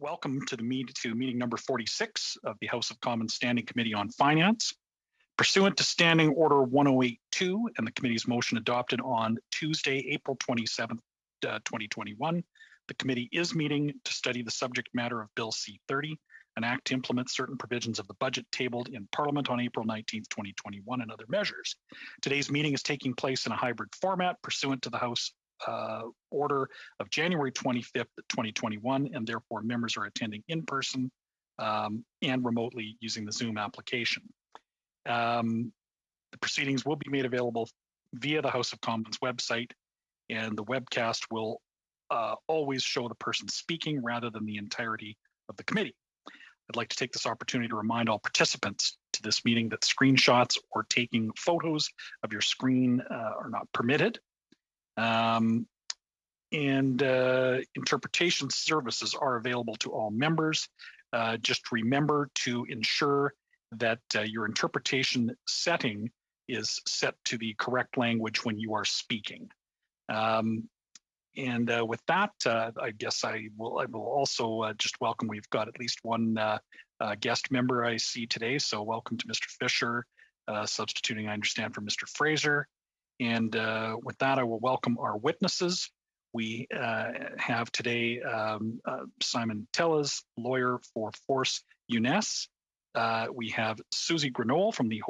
Welcome to meeting number 46 of the House of Commons Standing Committee on Finance. Pursuant to Standing Order 1082 and the committee's motion adopted on Tuesday, April 27th, 2021, the committee is meeting to study the subject matter of Bill C-30, an act to implement certain provisions of the budget tabled in Parliament on April 19th, 2021, and other measures. Today's meeting is taking place in a hybrid format pursuant to the House order of January 25th, 2021, and therefore members are attending in person and remotely using the Zoom application. The proceedings will be made available via the House of Commons website, and the webcast will always show the person speaking rather than the entirety of the committee. I'd like to take this opportunity to remind all participants to this meeting that screenshots or taking photos of your screen are not permitted. Interpretation services are available to all members. Just remember to ensure that your interpretation setting is set to the correct language when you are speaking. With that, I guess I will also just welcome. We've got at least one guest member I see today, so welcome to Mr. Fisher, substituting, I understand, for Mr. Fraser. And with that, I will welcome our witnesses. We have today Simon Tellez, lawyer for Force UNES. We have Susie Grenoble from the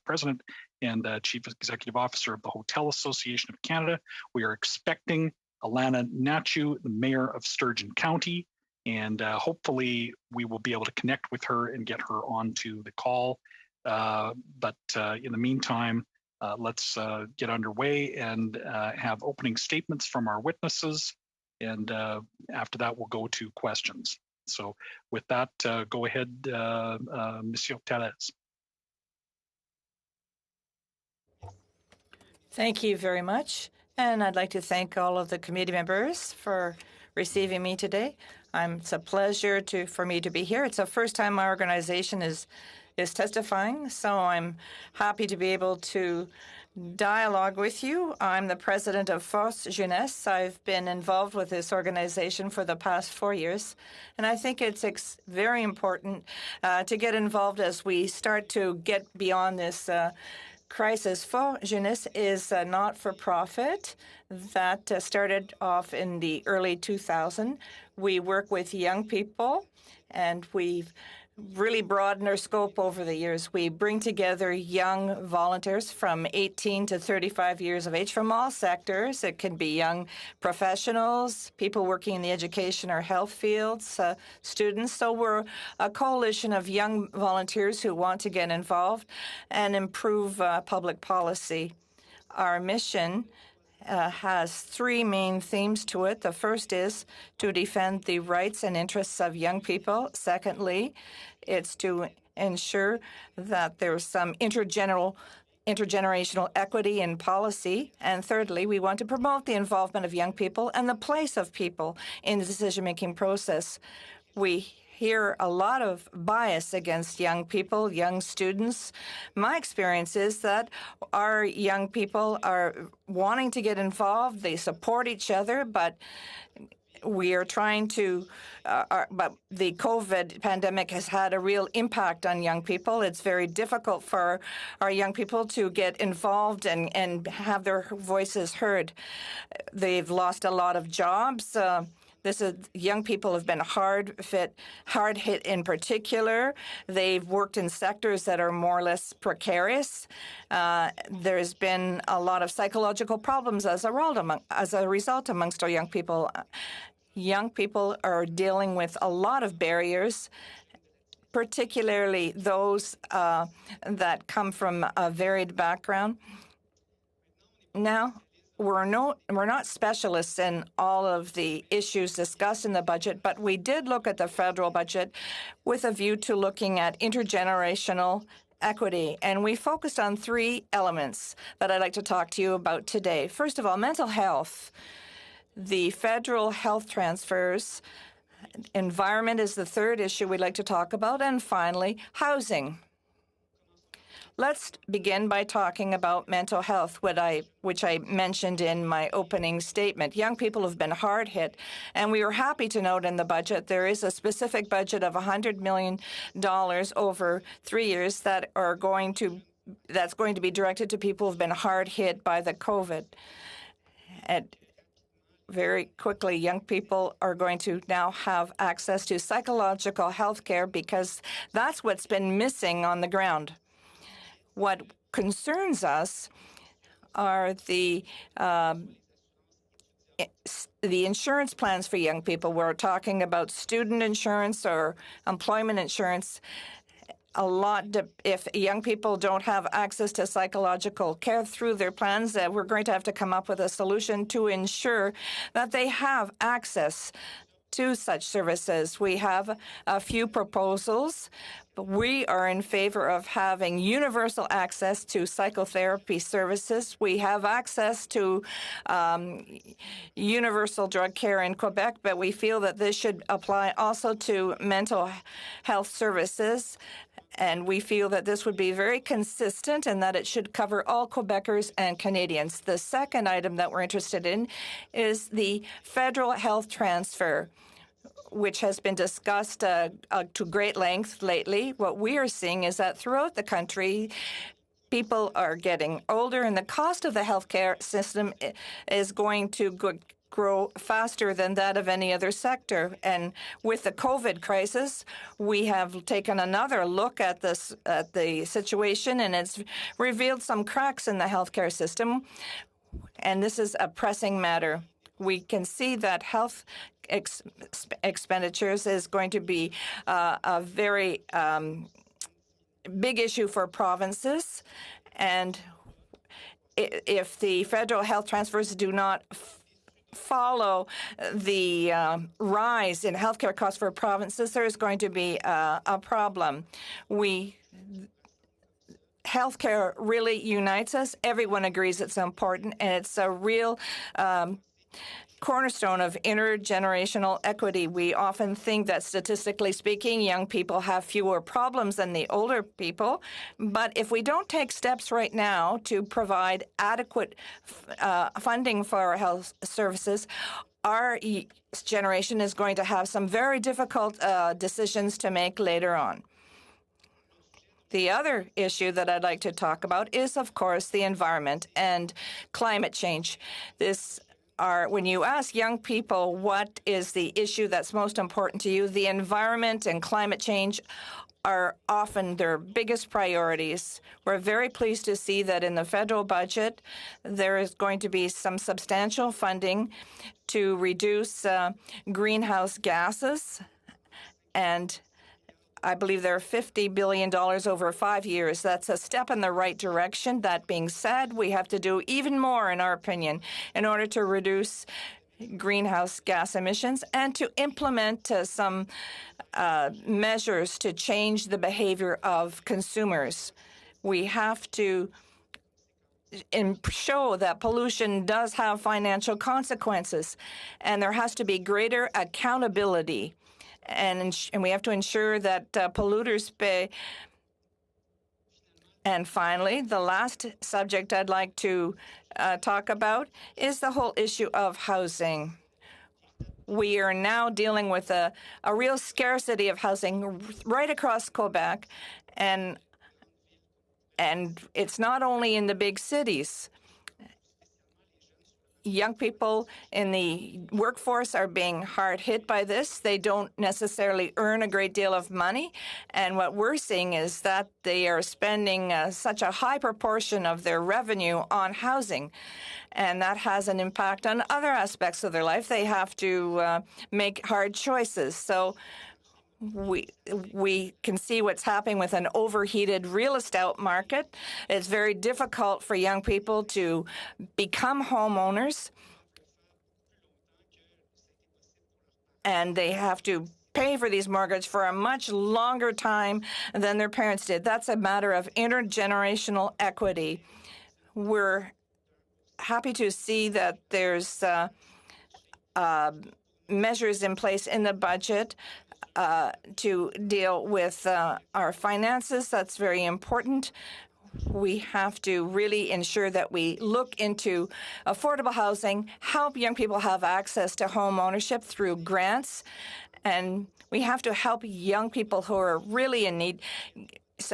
President and Chief Executive Officer of the Hotel Association of Canada. We are expecting Alana Nachu, the Mayor of Sturgeon County, and hopefully we will be able to connect with her and get her onto the call. But in the meantime, let's get underway and have opening statements from our witnesses. And after that, we'll go to questions. So with that, go ahead, Monsieur Tellez. Thank you very much. And I'd like to thank all of the committee members for receiving me today. It's a pleasure for me to be here. It's the first time my organization is testifying, so I'm happy to be able to dialogue with you. I'm the president of Force Jeunesse. I've been involved with this organization for the past 4 years, and I think it's very important to get involved as we start to get beyond this crisis. Force Jeunesse is a not-for-profit that started off in the early 2000s. We work with young people, and we've really broadened our scope over the years. We bring together young volunteers from 18 to 35 years of age from all sectors. It can be young professionals, people working in the education or health fields, students. So we're a coalition of young volunteers who want to get involved and improve public policy. Our mission has three main themes to it. The first is to defend the rights and interests of young people. Secondly, it's to ensure that there's some intergenerational equity in policy. And thirdly, we want to promote the involvement of young people and the place of people in the decision-making process. We hear a lot of bias against young people, young students. My experience is that our young people are wanting to get involved. They support each other, but we are trying to, but the COVID pandemic has had a real impact on young people. It's very difficult for our young people to get involved and have their voices heard. They've lost a lot of jobs. Young people have been hard hit in particular. They've worked in sectors that are more or less precarious. There's been a lot of psychological problems as a result amongst our young people. Young people are dealing with a lot of barriers, particularly those that come from a varied background. Now, we're not specialists in all of the issues discussed in the budget, but we did look at the federal budget with a view to looking at intergenerational equity. And we focused on three elements that I'd like to talk to you about today. First of all, mental health. The federal health transfers. Environment is the third issue we'd like to talk about. And finally, housing. Let's begin by talking about mental health, which I mentioned in my opening statement. Young people have been hard hit, and we are happy to note in the budget there is a specific budget of $100 million over 3 years that's going to be directed to people who've been hard hit by the COVID. And very quickly, young people are going to now have access to psychological health care because that's what's been missing on the ground. What concerns us are the insurance plans for young people. We're talking about student insurance or employment insurance. If young people don't have access to psychological care through their plans, we're going to have to come up with a solution to ensure that they have access to such services. We have a few proposals. We are in favor of having universal access to psychotherapy services. We have access to universal drug care in Quebec, but we feel that this should apply also to mental health services. And we feel that this would be very consistent and that it should cover all Quebecers and Canadians. The second item that we're interested in is the federal health transfer, which has been discussed to great length lately. What we are seeing is that throughout the country, people are getting older, and the cost of the healthcare system is going to grow faster than that of any other sector. And with the COVID crisis, we have taken another look at the situation, and it's revealed some cracks in the healthcare system. And this is a pressing matter. We can see that health expenditures is going to be a very big issue for provinces. And if the federal health transfers do not follow the rise in healthcare costs for provinces, there is going to be a problem. Healthcare really unites us. Everyone agrees it's important, and it's a real cornerstone of intergenerational equity. We often think that, statistically speaking, young people have fewer problems than the older people. But if we don't take steps right now to provide adequate funding for our health services, our generation is going to have some very difficult decisions to make later on. The other issue that I'd like to talk about is, of course, the environment and climate change. When you ask young people what is the issue that's most important to you, the environment and climate change are often their biggest priorities. We're very pleased to see that in the federal budget, there is going to be some substantial funding to reduce greenhouse gases, and I believe there are $50 billion over 5 years. That's a step in the right direction. That being said, we have to do even more, in our opinion, in order to reduce greenhouse gas emissions and to implement some measures to change the behavior of consumers. We have to show that pollution does have financial consequences, and there has to be greater accountability. And we have to ensure that polluters pay. And finally, the last subject I'd like to talk about is the whole issue of housing. We are now dealing with a real scarcity of housing right across Quebec, and it's not only in the big cities. Young people in the workforce are being hard hit by this. They don't necessarily earn a great deal of money. And what we're seeing is that they are spending such a high proportion of their revenue on housing. And that has an impact on other aspects of their life. They have to make hard choices. So we can see what's happening with an overheated real estate market. It's very difficult for young people to become homeowners, and they have to pay for these mortgages for a much longer time than their parents did. That's a matter of intergenerational equity. We're happy to see that there's measures in place in the budget to deal with our finances. That's very important. We have to really ensure that we look into affordable housing, help young people have access to home ownership through grants, and we have to help young people who are really in need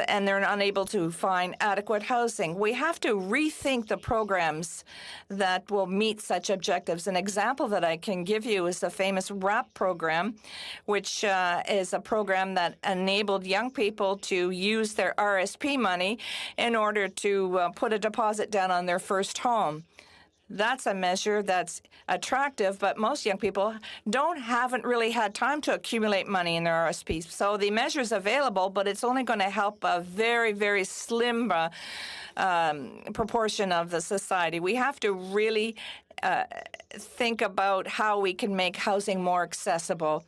and they're unable to find adequate housing. We have to rethink the programs that will meet such objectives. An example that I can give you is the famous RAP program, which is a program that enabled young people to use their RSP money in order to put a deposit down on their first home. That's a measure that's attractive, but most young people haven't really had time to accumulate money in their RSPs. So the measure is available, but it's only going to help a very, very slim proportion of the society. We have to really think about how we can make housing more accessible.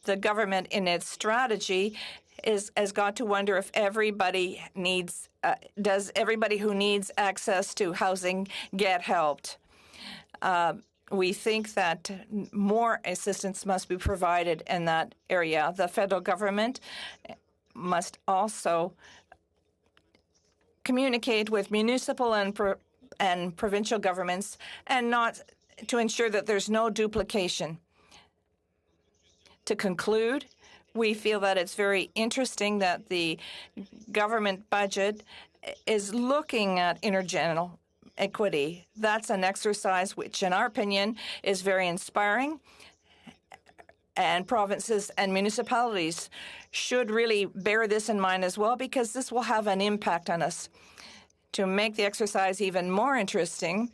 The government, in its strategy, has got to wonder if everybody needs does everybody who needs access to housing get helped. We think that more assistance must be provided in that area. The federal government must also communicate with municipal and provincial governments and not to ensure that there's no duplication. To conclude, we feel that it's very interesting that the government budget is looking at intergenerational equity. That's an exercise which, in our opinion, is very inspiring. And provinces and municipalities should really bear this in mind as well, because this will have an impact on us. To make the exercise even more interesting,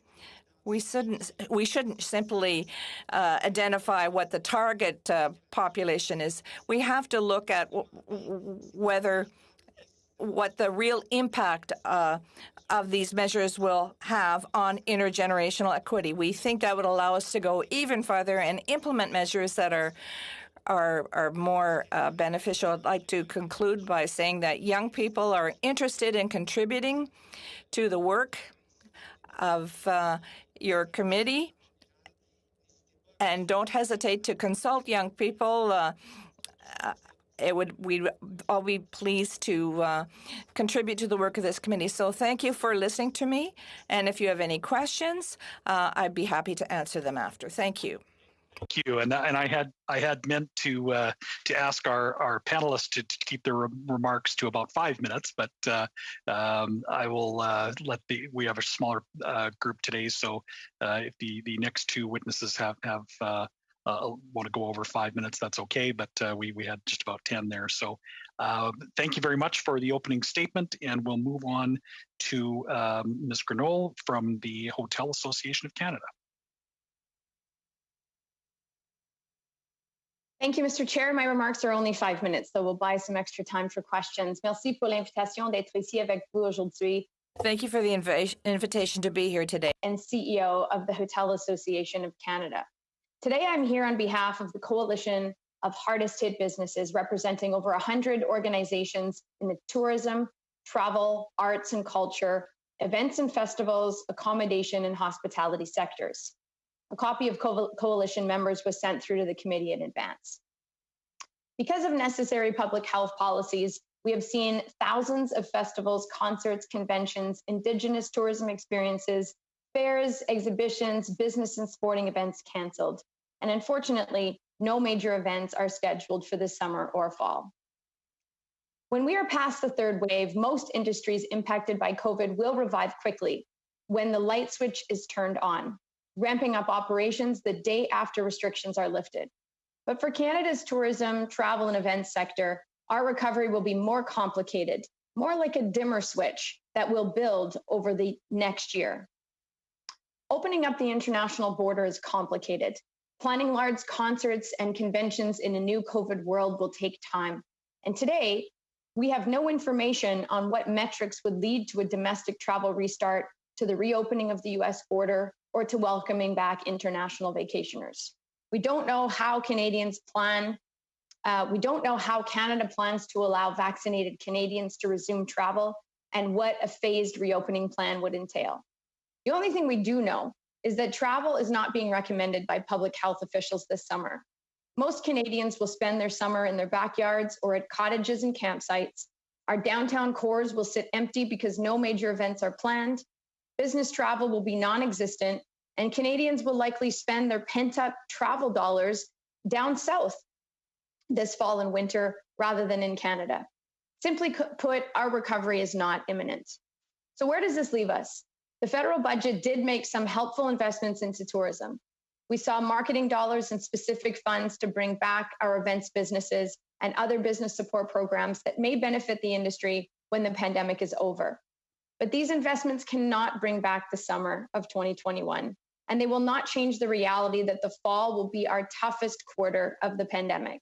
we shouldn't simply identify what the target population is. We have to look at what the real impact of these measures will have on intergenerational equity. We think that would allow us to go even farther and implement measures that are more beneficial. I'd like to conclude by saying that young people are interested in contributing to the work of your committee, and don't hesitate to consult young people. We'd all be pleased to contribute to the work of this committee. So thank you for listening to me, and if you have any questions, I'd be happy to answer them after. Thank you. Thank you. And I had meant to ask our panelists to keep their remarks to about 5 minutes, but I will we have a smaller group today, so if the next two witnesses have want to go over 5 minutes, that's okay. But we had just about 10 there. So thank you very much for the opening statement, and we'll move on to Ms. Grenoble from the Hotel Association of Canada. Thank you, Mr. Chair. My remarks are only 5 minutes, so we'll buy some extra time for questions. Merci pour l'invitation d'être ici avec vous aujourd'hui. Thank you for the invitation to be here today. And CEO of the Hotel Association of Canada. Today, I'm here on behalf of the Coalition of Hardest Hit Businesses, representing over 100 organizations in the tourism, travel, arts and culture, events and festivals, accommodation and hospitality sectors. A copy of coalition members was sent through to the committee in advance. Because of necessary public health policies, we have seen thousands of festivals, concerts, conventions, Indigenous tourism experiences, fairs, exhibitions, business and sporting events canceled. And unfortunately, no major events are scheduled for this summer or fall. When we are past the third wave, most industries impacted by COVID will revive quickly when the light switch is turned on, ramping up operations the day after restrictions are lifted. But for Canada's tourism, travel, and events sector, our recovery will be more complicated, more like a dimmer switch that will build over the next year. Opening up the international border is complicated. Planning large concerts and conventions in a new COVID world will take time. And today, we have no information on what metrics would lead to a domestic travel restart, to the reopening of the US border, or to welcoming back international vacationers. We don't know how Canadians plan. We don't know how Canada plans to allow vaccinated Canadians to resume travel and what a phased reopening plan would entail. The only thing we do know is that travel is not being recommended by public health officials this summer. Most Canadians will spend their summer in their backyards or at cottages and campsites, Our downtown cores will sit empty because no major events are planned. Business travel will be non-existent, and Canadians will likely spend their pent-up travel dollars down south this fall and winter rather than in Canada. Simply put, our recovery is not imminent. So where does this leave us? The federal budget did make some helpful investments into tourism. We saw marketing dollars and specific funds to bring back our events businesses and other business support programs that may benefit the industry when the pandemic is over. But these investments cannot bring back the summer of 2021, and they will not change the reality that the fall will be our toughest quarter of the pandemic.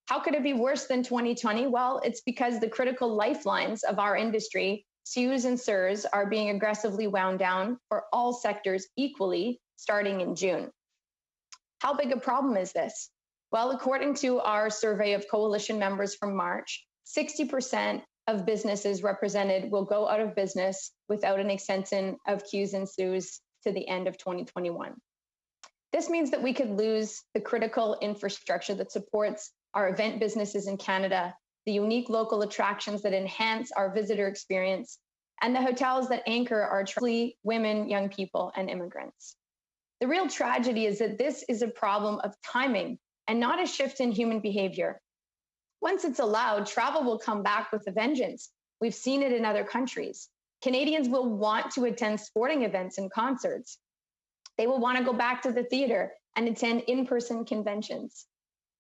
How could it be worse than 2020? Well, it's because the critical lifelines of our industry, CEWS and CERS, are being aggressively wound down for all sectors equally starting in June. How big a problem is this? Well, according to our survey of coalition members from March, 60% of businesses represented will go out of business without an extension of CEWS and CEWS to the end of 2021. This means that we could lose the critical infrastructure that supports our event businesses in Canada, the unique local attractions that enhance our visitor experience, and the hotels that anchor our women, young people, and immigrants. The real tragedy is that this is a problem of timing and not a shift in human behavior. Once it's allowed, travel will come back with a vengeance. We've seen it in other countries. Canadians will want to attend sporting events and concerts. They will want to go back to the theater and attend in-person conventions.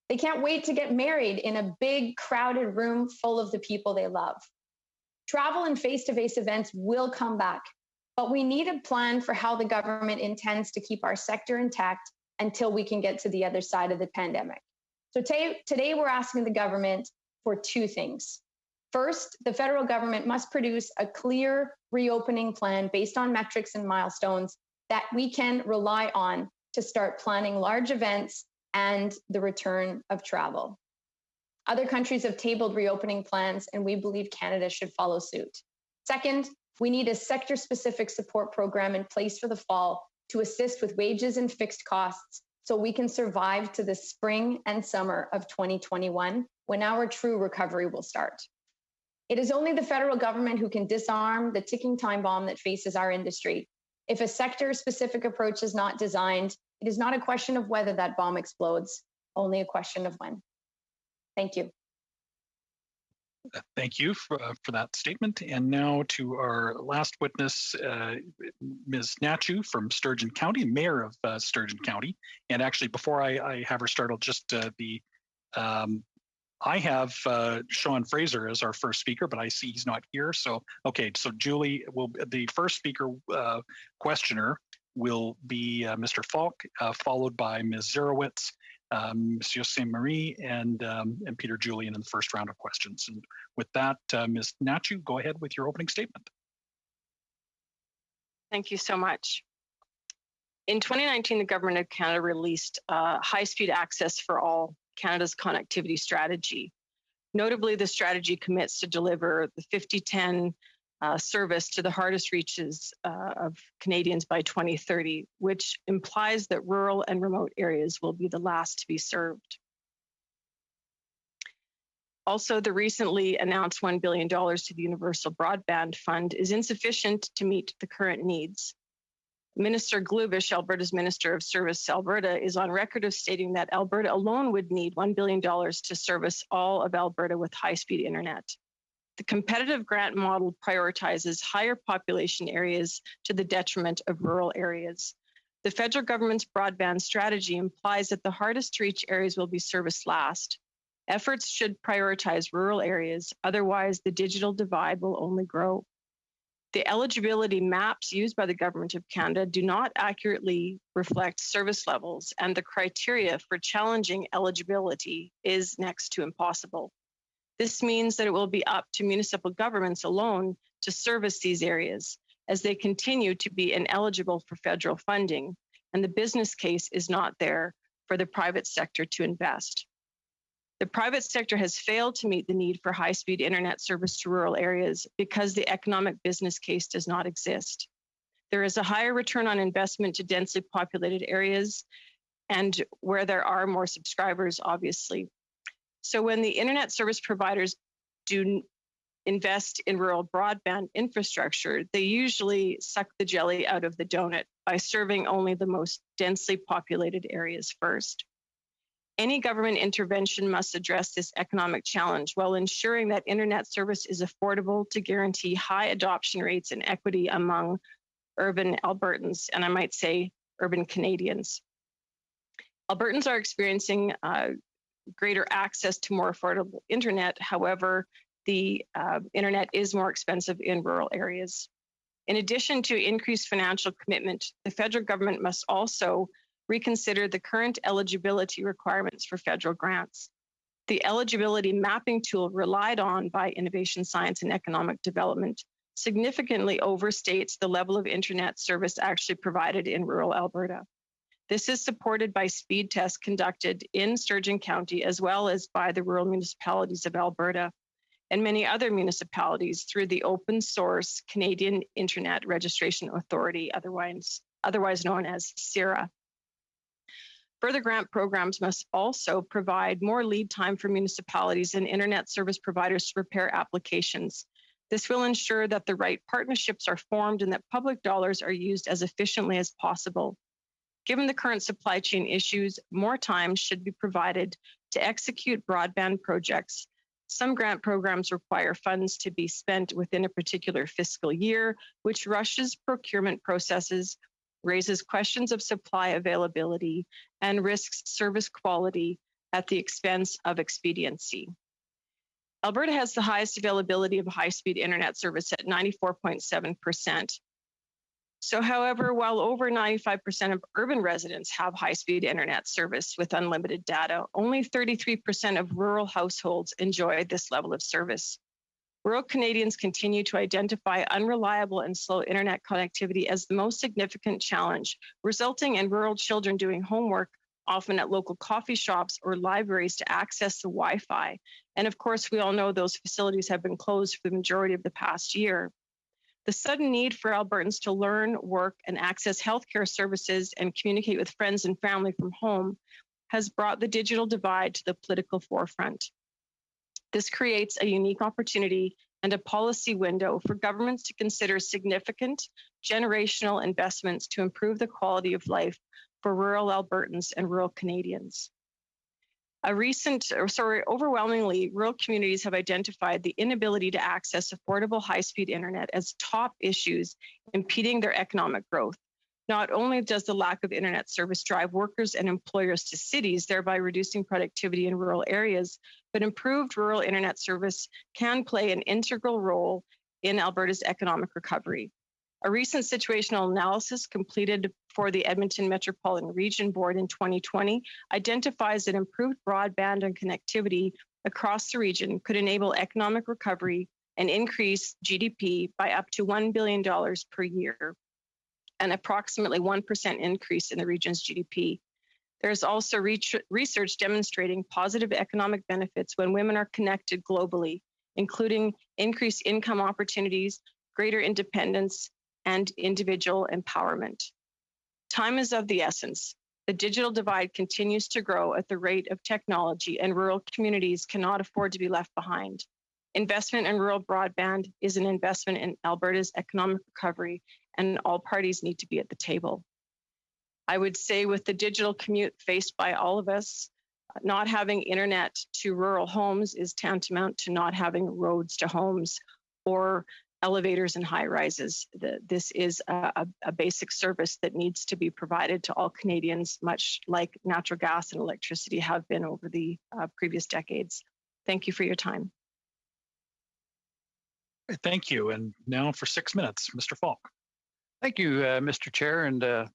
They can't wait to get married in a big, crowded room full of the people they love. Travel and face-to-face events will come back, but we need a plan for how the government intends to keep our sector intact until we can get to the other side of the pandemic. So today we're asking the government for two things. First, the federal government must produce a clear reopening plan based on metrics and milestones that we can rely on to start planning large events and the return of travel. Other countries have tabled reopening plans, and we believe Canada should follow suit. Second, we need a sector-specific support program in place for the fall to assist with wages and fixed costs so we can survive to the spring and summer of 2021 when our true recovery will start. It is only the federal government who can disarm the ticking time bomb that faces our industry. If a sector-specific approach is not designed, it is not a question of whether that bomb explodes, only a question of when. Thank you. Thank you for that statement. And now to our last witness, Ms. Nachu from Sturgeon County, Mayor of Sturgeon County. And actually, before I have her start, I'll just I have Sean Fraser as our first speaker, but I see he's not here. So, okay, so Julie will, the first speaker questioner will be Mr. Falk, followed by Ms. Zerowitz, Monsieur Saint-Marie, and Peter Julian in the first round of questions. And with that, Ms. Nachu, go ahead with your opening statement. Thank you so much. In 2019, the Government of Canada released high-speed access for all, Canada's connectivity strategy. Notably, the strategy commits to deliver the 5010 service to the hardest reaches of Canadians by 2030, which implies that rural and remote areas will be the last to be served. Also, the recently announced $1 billion to the Universal Broadband Fund is insufficient to meet the current needs. Minister Glubish, Alberta's Minister of Service Alberta, is on record of stating that Alberta alone would need $1 billion to service all of Alberta with high-speed internet. The competitive grant model prioritizes higher population areas to the detriment of rural areas. The federal government's broadband strategy implies that the hardest to reach areas will be serviced last. Efforts should prioritize rural areas, otherwise the digital divide will only grow. The eligibility maps used by the Government of Canada do not accurately reflect service levels, and the criteria for challenging eligibility is next to impossible. This means that it will be up to municipal governments alone to service these areas, as they continue to be ineligible for federal funding, and the business case is not there for the private sector to invest. The private sector has failed to meet the need for high-speed internet service to rural areas because the economic business case does not exist. There is a higher return on investment to densely populated areas and where there are more subscribers, obviously. So when the internet service providers do invest in rural broadband infrastructure, they usually suck the jelly out of the donut by serving only the most densely populated areas first. Any government intervention must address this economic challenge while ensuring that internet service is affordable to guarantee high adoption rates and equity among urban Albertans, and I might say urban Canadians. Albertans are experiencing greater access to more affordable internet. However, the internet is more expensive in rural areas. In addition to increased financial commitment, the federal government must also reconsider the current eligibility requirements for federal grants. The eligibility mapping tool relied on by Innovation, Science and Economic Development significantly overstates the level of internet service actually provided in rural Alberta. This is supported by speed tests conducted in Sturgeon County, as well as by the rural municipalities of Alberta and many other municipalities through the open source Canadian Internet Registration Authority, otherwise known as CIRA. Further grant programs must also provide more lead time for municipalities and internet service providers to prepare applications. This will ensure that the right partnerships are formed and that public dollars are used as efficiently as possible. Given the current supply chain issues, more time should be provided to execute broadband projects. Some grant programs require funds to be spent within a particular fiscal year, which rushes procurement processes, raises questions of supply availability, and risks service quality at the expense of expediency. Alberta has the highest availability of high-speed internet service at 94.7%. So, however, while over 95% of urban residents have high-speed internet service with unlimited data, only 33% of rural households enjoy this level of service. Rural Canadians continue to identify unreliable and slow internet connectivity as the most significant challenge, resulting in rural children doing homework, often at local coffee shops or libraries, to access the Wi-Fi. And of course, we all know those facilities have been closed for the majority of the past year. The sudden need for Albertans to learn, work, and access healthcare services and communicate with friends and family from home has brought the digital divide to the political forefront. This creates a unique opportunity and a policy window for governments to consider significant generational investments to improve the quality of life for rural Albertans and rural Canadians. Overwhelmingly, rural communities have identified the inability to access affordable high-speed internet as top issues impeding their economic growth. Not only does the lack of internet service drive workers and employers to cities, thereby reducing productivity in rural areas, but improved rural internet service can play an integral role in Alberta's economic recovery. A recent situational analysis completed for the Edmonton Metropolitan Region Board in 2020 identifies that improved broadband and connectivity across the region could enable economic recovery and increase GDP by up to $1 billion per year, an approximately 1% increase in the region's GDP. There's also research demonstrating positive economic benefits when women are connected globally, including increased income opportunities, greater independence, and individual empowerment. Time is of the essence. The digital divide continues to grow at the rate of technology, and rural communities cannot afford to be left behind. Investment in rural broadband is an investment in Alberta's economic recovery, and all parties need to be at the table. I would say with the digital commute faced by all of us, not having internet to rural homes is tantamount to not having roads to homes or elevators and high rises. This is a basic service that needs to be provided to all Canadians, much like natural gas and electricity have been over the previous decades. Thank you for your time. Thank you. And now for 6 minutes, Mr. Falk. Thank you, Mr. Chair. And I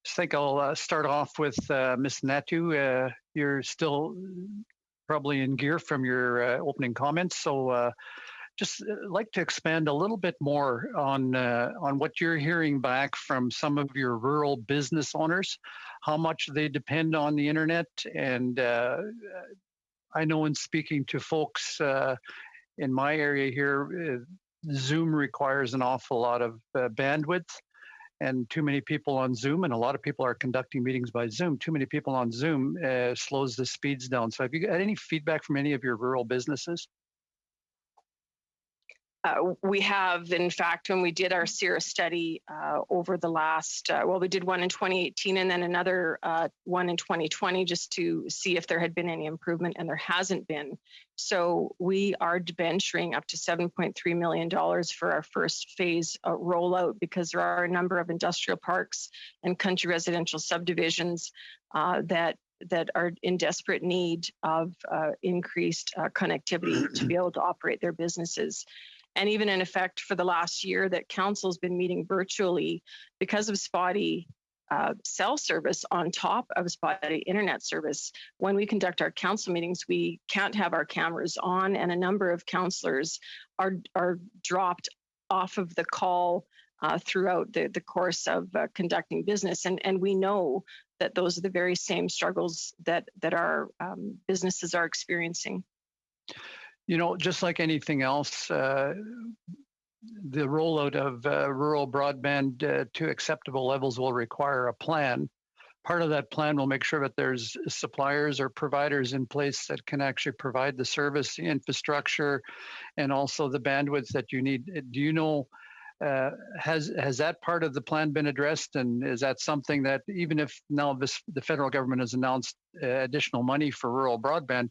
think I'll start off with Ms. Natu. You're still probably in gear from your opening comments. So just like to expand a little bit more on what you're hearing back from some of your rural business owners, how much they depend on the internet. And I know in speaking to folks in my area here, Zoom requires an awful lot of bandwidth, and too many people on Zoom, and a lot of people are conducting meetings by Zoom, too many people on Zoom slows the speeds down. So have you got any feedback from any of your rural businesses? We have, in fact, when we did our SERA study over the last, we did one in 2018 and then another one in 2020 just to see if there had been any improvement, and there hasn't been. So we are debenturing up to $7.3 million for our first phase rollout, because there are a number of industrial parks and country residential subdivisions that are in desperate need of increased connectivity to be able to operate their businesses. And even in effect for the last year that council's been meeting virtually because of spotty cell service on top of spotty internet service. When we conduct our council meetings, we can't have our cameras on, and a number of councillors are dropped off of the call throughout the course of conducting business. And we know that those are the very same struggles that our businesses are experiencing. You know, just like anything else, the rollout of rural broadband to acceptable levels will require a plan. Part of that plan will make sure that there's suppliers or providers in place that can actually provide the service, the infrastructure, and also the bandwidth that you need. Do you know, has that part of the plan been addressed? And is that something that, even if now the federal government has announced additional money for rural broadband,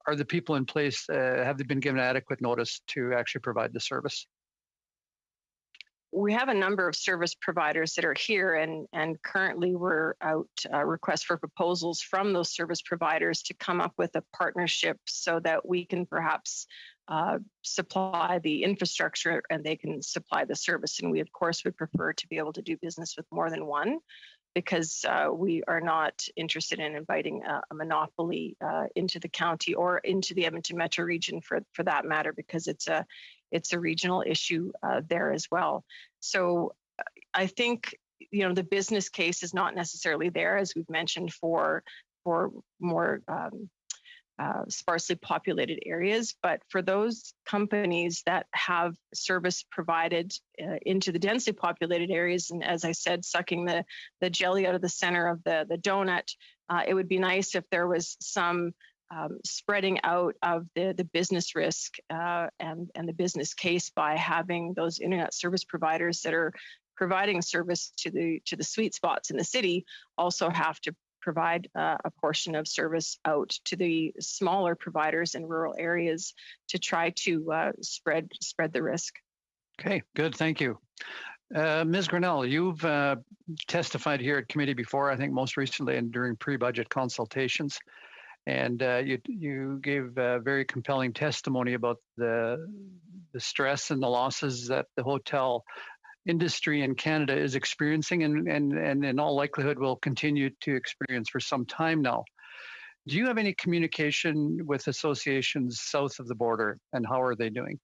are the people in place, have they been given adequate notice to actually provide the service? We have a number of service providers that are here, and currently we're out requests for proposals from those service providers to come up with a partnership so that we can perhaps supply the infrastructure and they can supply the service. And we, of course, would prefer to be able to do business with more than one, because we are not interested in inviting a monopoly into the county or into the Edmonton metro region for that matter, because it's a regional issue there as well. So I think, you know, the business case is not necessarily there, as we've mentioned, for more sparsely populated areas, but for those companies that have service provided into the densely populated areas, and as I said, sucking the jelly out of the center of the donut, it would be nice if there was some spreading out of the business risk and the business case by having those internet service providers that are providing service to the sweet spots in the city also have to provide a portion of service out to the smaller providers in rural areas to try to spread the risk. Okay, good, thank you. Ms. Grinnell, you've testified here at committee before, I think most recently and during pre-budget consultations, and you gave very compelling testimony about the stress and the losses that the hotel industry in Canada is experiencing and in all likelihood will continue to experience for some time now. Do you have any communication with associations south of the border, and how are they doing?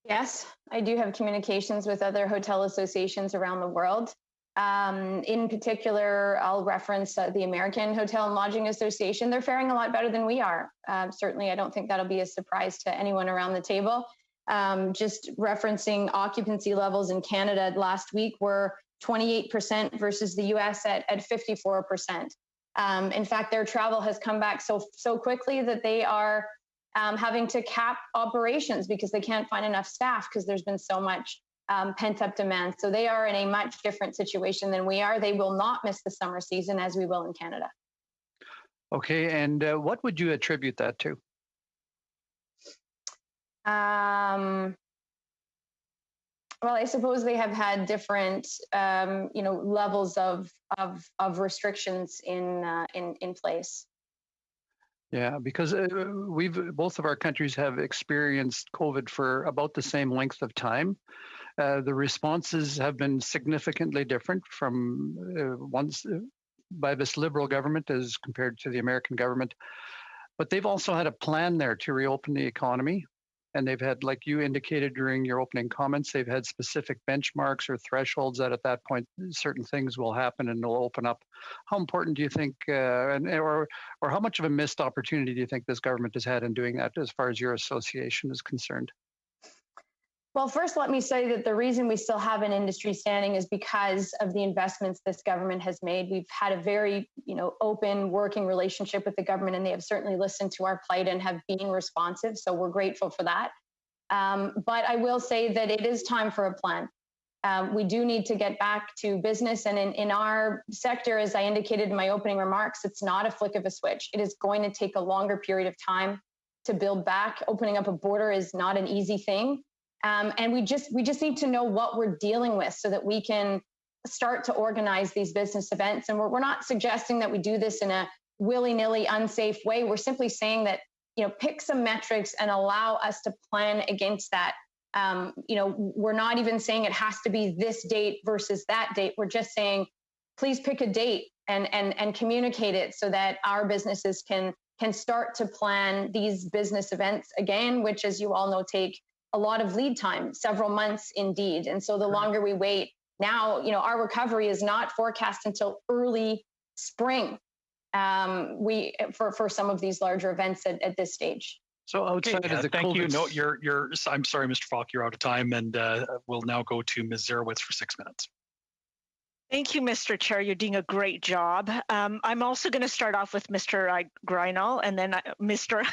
Yes, I do have communications with other hotel associations around the world. In particular, I'll reference the American Hotel and Lodging Association. They're faring a lot better than we are. Certainly, I don't think that'll be a surprise to anyone around the table. Just referencing occupancy levels in Canada last week were 28% versus the US at 54%. In fact, their travel has come back so quickly that they are having to cap operations because they can't find enough staff because there's been so much pent up demand. So they are in a much different situation than we are. They will not miss the summer season as we will in Canada. Okay, and what would you attribute that to? Well, I suppose they have had different, levels of restrictions in place. Yeah, because both of our countries have experienced COVID for about the same length of time. The responses have been significantly different from ones by this Liberal government as compared to the American government. But they've also had a plan there to reopen the economy. And they've had, like you indicated during your opening comments, they've had specific benchmarks or thresholds that at that point certain things will happen and they'll open up. How important do you think, or how much of a missed opportunity do you think this government has had in doing that as far as your association is concerned? Well, first, let me say that the reason we still have an industry standing is because of the investments this government has made. We've had a very, open working relationship with the government, and they have certainly listened to our plight and have been responsive. So we're grateful for that. But I will say that it is time for a plan. We do need to get back to business. And in our sector, as I indicated in my opening remarks, it's not a flick of a switch. It is going to take a longer period of time to build back. Opening up a border is not an easy thing. And we just need to know what we're dealing with so that we can start to organize these business events. And we're not suggesting that we do this in a willy-nilly, unsafe way. We're simply saying that, pick some metrics and allow us to plan against that. We're not even saying it has to be this date versus that date. We're just saying, please pick a date and communicate it so that our businesses can start to plan these business events again, which, as you all know, take a lot of lead time, several months indeed. And so the longer we wait now, our recovery is not forecast until early spring. For some of these larger events at this stage. So outside of the thank you. COVID... No, I'm sorry, Mr. Falk, you're out of time, and we'll now go to Ms. Zarowitz for 6 minutes. Thank you, Mr. Chair. You're doing a great job. I'm also going to start off with Mr. Greinal, and then Mr.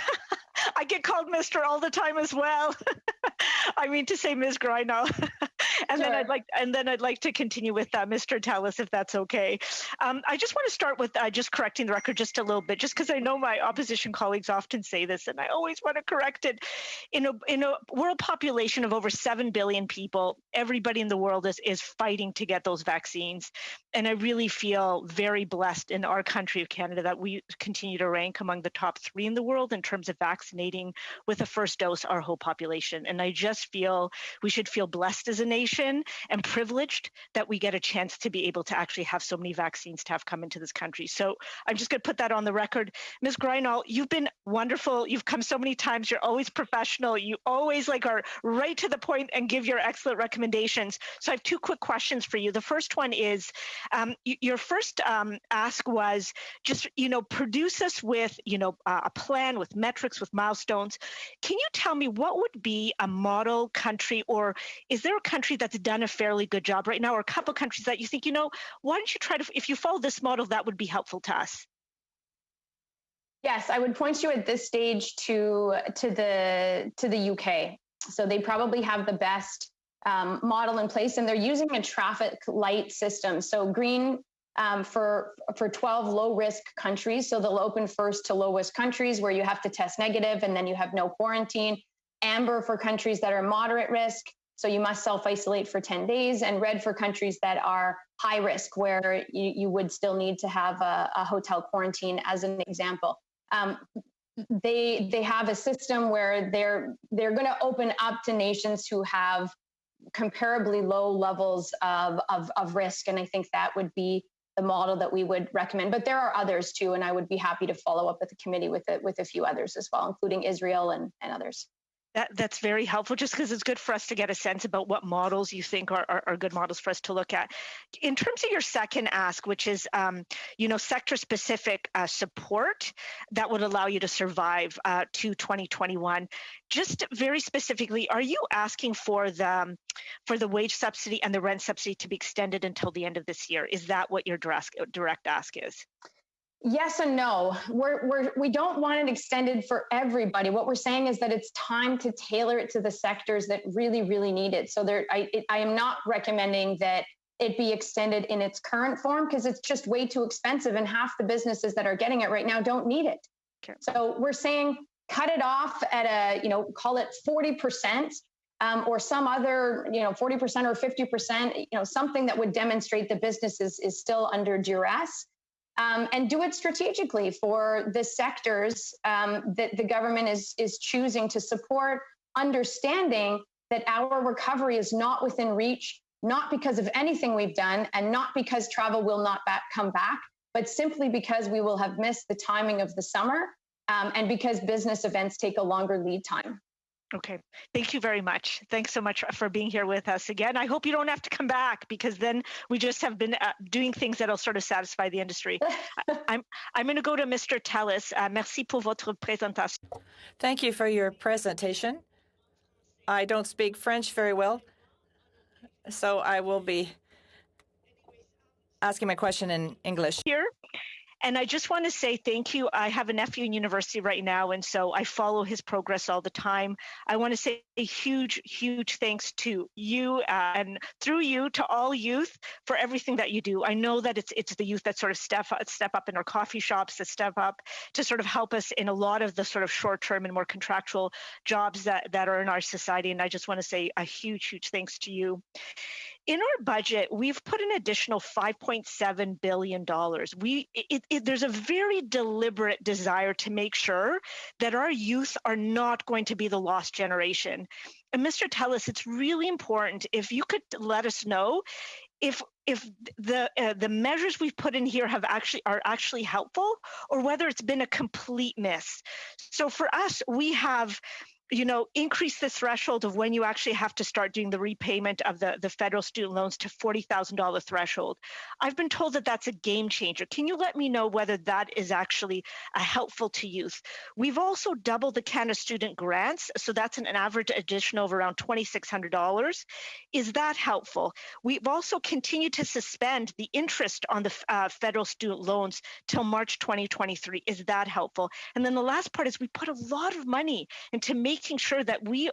I get called Mr. all the time as well. I mean to say Ms. Greinal. And sure. then I'd like to continue with Mr. Tellis, if that's okay. I just want to start with just correcting the record just a little bit, just because I know my opposition colleagues often say this, and I always want to correct it. In a world population of over 7 billion people, everybody in the world is fighting to get those vaccines. And I really feel very blessed in our country of Canada that we continue to rank among the top 3 in the world in terms of vaccinating with a first dose our whole population. And I just feel we should feel blessed as a nation and privileged that we get a chance to be able to actually have so many vaccines to have come into this country. So I'm just going to put that on the record. Ms. Greinal, you've been wonderful. You've come so many times. You're always professional. You always are right to the point and give your excellent recommendations. So I have 2 quick questions for you. The first one is, your first ask was just, produce us with, a plan with metrics, with milestones. Can you tell me what would be a model country, or is there a country that's done a fairly good job right now, or a couple countries that you think, why don't you try to, if you follow this model, that would be helpful to us? Yes, I would point you at this stage to the UK. So they probably have the best model in place, and they're using a traffic light system. So green for 12 low risk countries. So they'll open first to low risk countries where you have to test negative and then you have no quarantine. Amber for countries that are moderate risk. So you must self-isolate for 10 days, and red for countries that are high risk, where you would still need to have a hotel quarantine, as an example. They have a system where they're going to open up to nations who have comparably low levels of risk. And I think that would be the model that we would recommend. But there are others too, and I would be happy to follow up with the committee with a few others as well, including Israel and others. That's very helpful, just because it's good for us to get a sense about what models you think are good models for us to look at. In terms of your second ask, which is, sector-specific support that would allow you to survive to 2021, just very specifically, are you asking for the wage subsidy and the rent subsidy to be extended until the end of this year? Is that what your direct ask is? Yes and no. We don't want it extended for everybody. What we're saying is that it's time to tailor it to the sectors that really, really need it. So I am not recommending that it be extended in its current form, because it's just way too expensive, and half the businesses that are getting it right now don't need it. Okay. So we're saying cut it off at call it 40%. Or some other, 40% or 50%, something that would demonstrate the business is still under duress. And do it strategically for the sectors that the government is choosing to support, understanding that our recovery is not within reach, not because of anything we've done, and not because travel will not come back, but simply because we will have missed the timing of the summer, and because business events take a longer lead time. Okay. Thank you very much. Thanks so much for being here with us again. I hope you don't have to come back, because then we just have been doing things that'll sort of satisfy the industry. I'm going to go to Mr. Tellis. Merci pour votre présentation. Thank you for your presentation. I don't speak French very well, so I will be asking my question in English. Here. And I just want to say thank you. I have a nephew in university right now, and so I follow his progress all the time. I want to say a huge, huge thanks to you and through you to all youth for everything that you do. I know that it's the youth that sort of step up in our coffee shops, that step up to sort of help us in a lot of the sort of short-term and more contractual jobs that are in our society. And I just want to say a huge, huge thanks to you. In our budget, we've put an additional $5.7 billion. There's a very deliberate desire to make sure that our youth are not going to be the lost generation. And Mr. Tellis, it's really important if you could let us know if the measures we've put in here are actually helpful, or whether it's been a complete miss. So for us, we have increase the threshold of when you actually have to start doing the repayment of the federal student loans to $40,000 threshold. I've been told that that's a game changer. Can you let me know whether that is actually helpful to youth? We've also doubled the Canada Student Grants, so that's an average addition of around $2,600. Is that helpful? We've also continued to suspend the interest on the federal student loans till March 2023. Is that helpful? And then the last part is we put a lot of money into making sure that we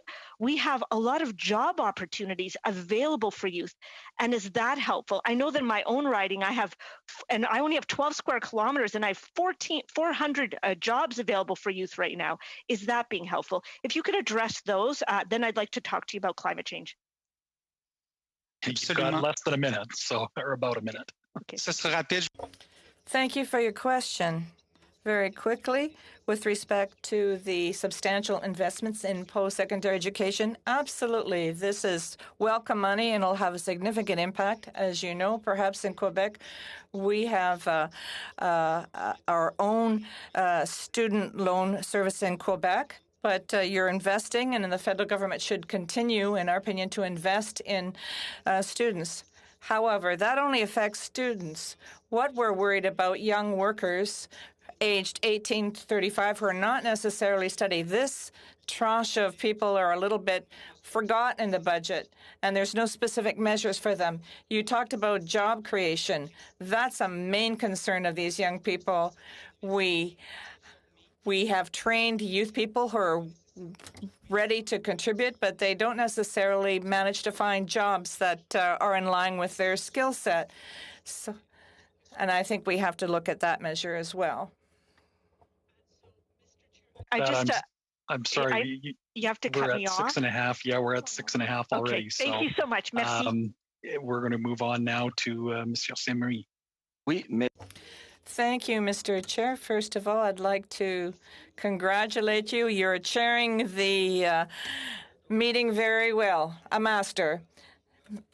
have a lot of job opportunities available for youth. And is that helpful? I know that in my own riding, I only have 12 square kilometers and I have 400 jobs available for youth right now. Is that being helpful? If you could address those, then I'd like to talk to you about climate change. You've got less than a minute, or about a minute. Okay. Thank you for your question. Very quickly, with respect to the substantial investments in post-secondary education, absolutely. This is welcome money and it'll have a significant impact. As you know, perhaps in Quebec, we have our own student loan service in Quebec. But you're investing, and the federal government should continue, in our opinion, to invest in students. However, that only affects students. What we're worried about, young workers aged 18 to 35 who are not necessarily studying. This tranche of people are a little bit forgotten in the budget, and there's no specific measures for them. You talked about job creation. That's a main concern of these young people. We have trained youth people who are ready to contribute, but they don't necessarily manage to find jobs that are in line with their skill set. And I think we have to look at that measure as well. I'm sorry. You have to cut me off. We're at 6.5. Yeah, we're at 6.5 already. Okay. Thank you so much. Merci. We're going to move on now to Monsieur Saint-Marie. Thank you, Mr. Chair. First of all, I'd like to congratulate you. You're chairing the meeting very well. A master.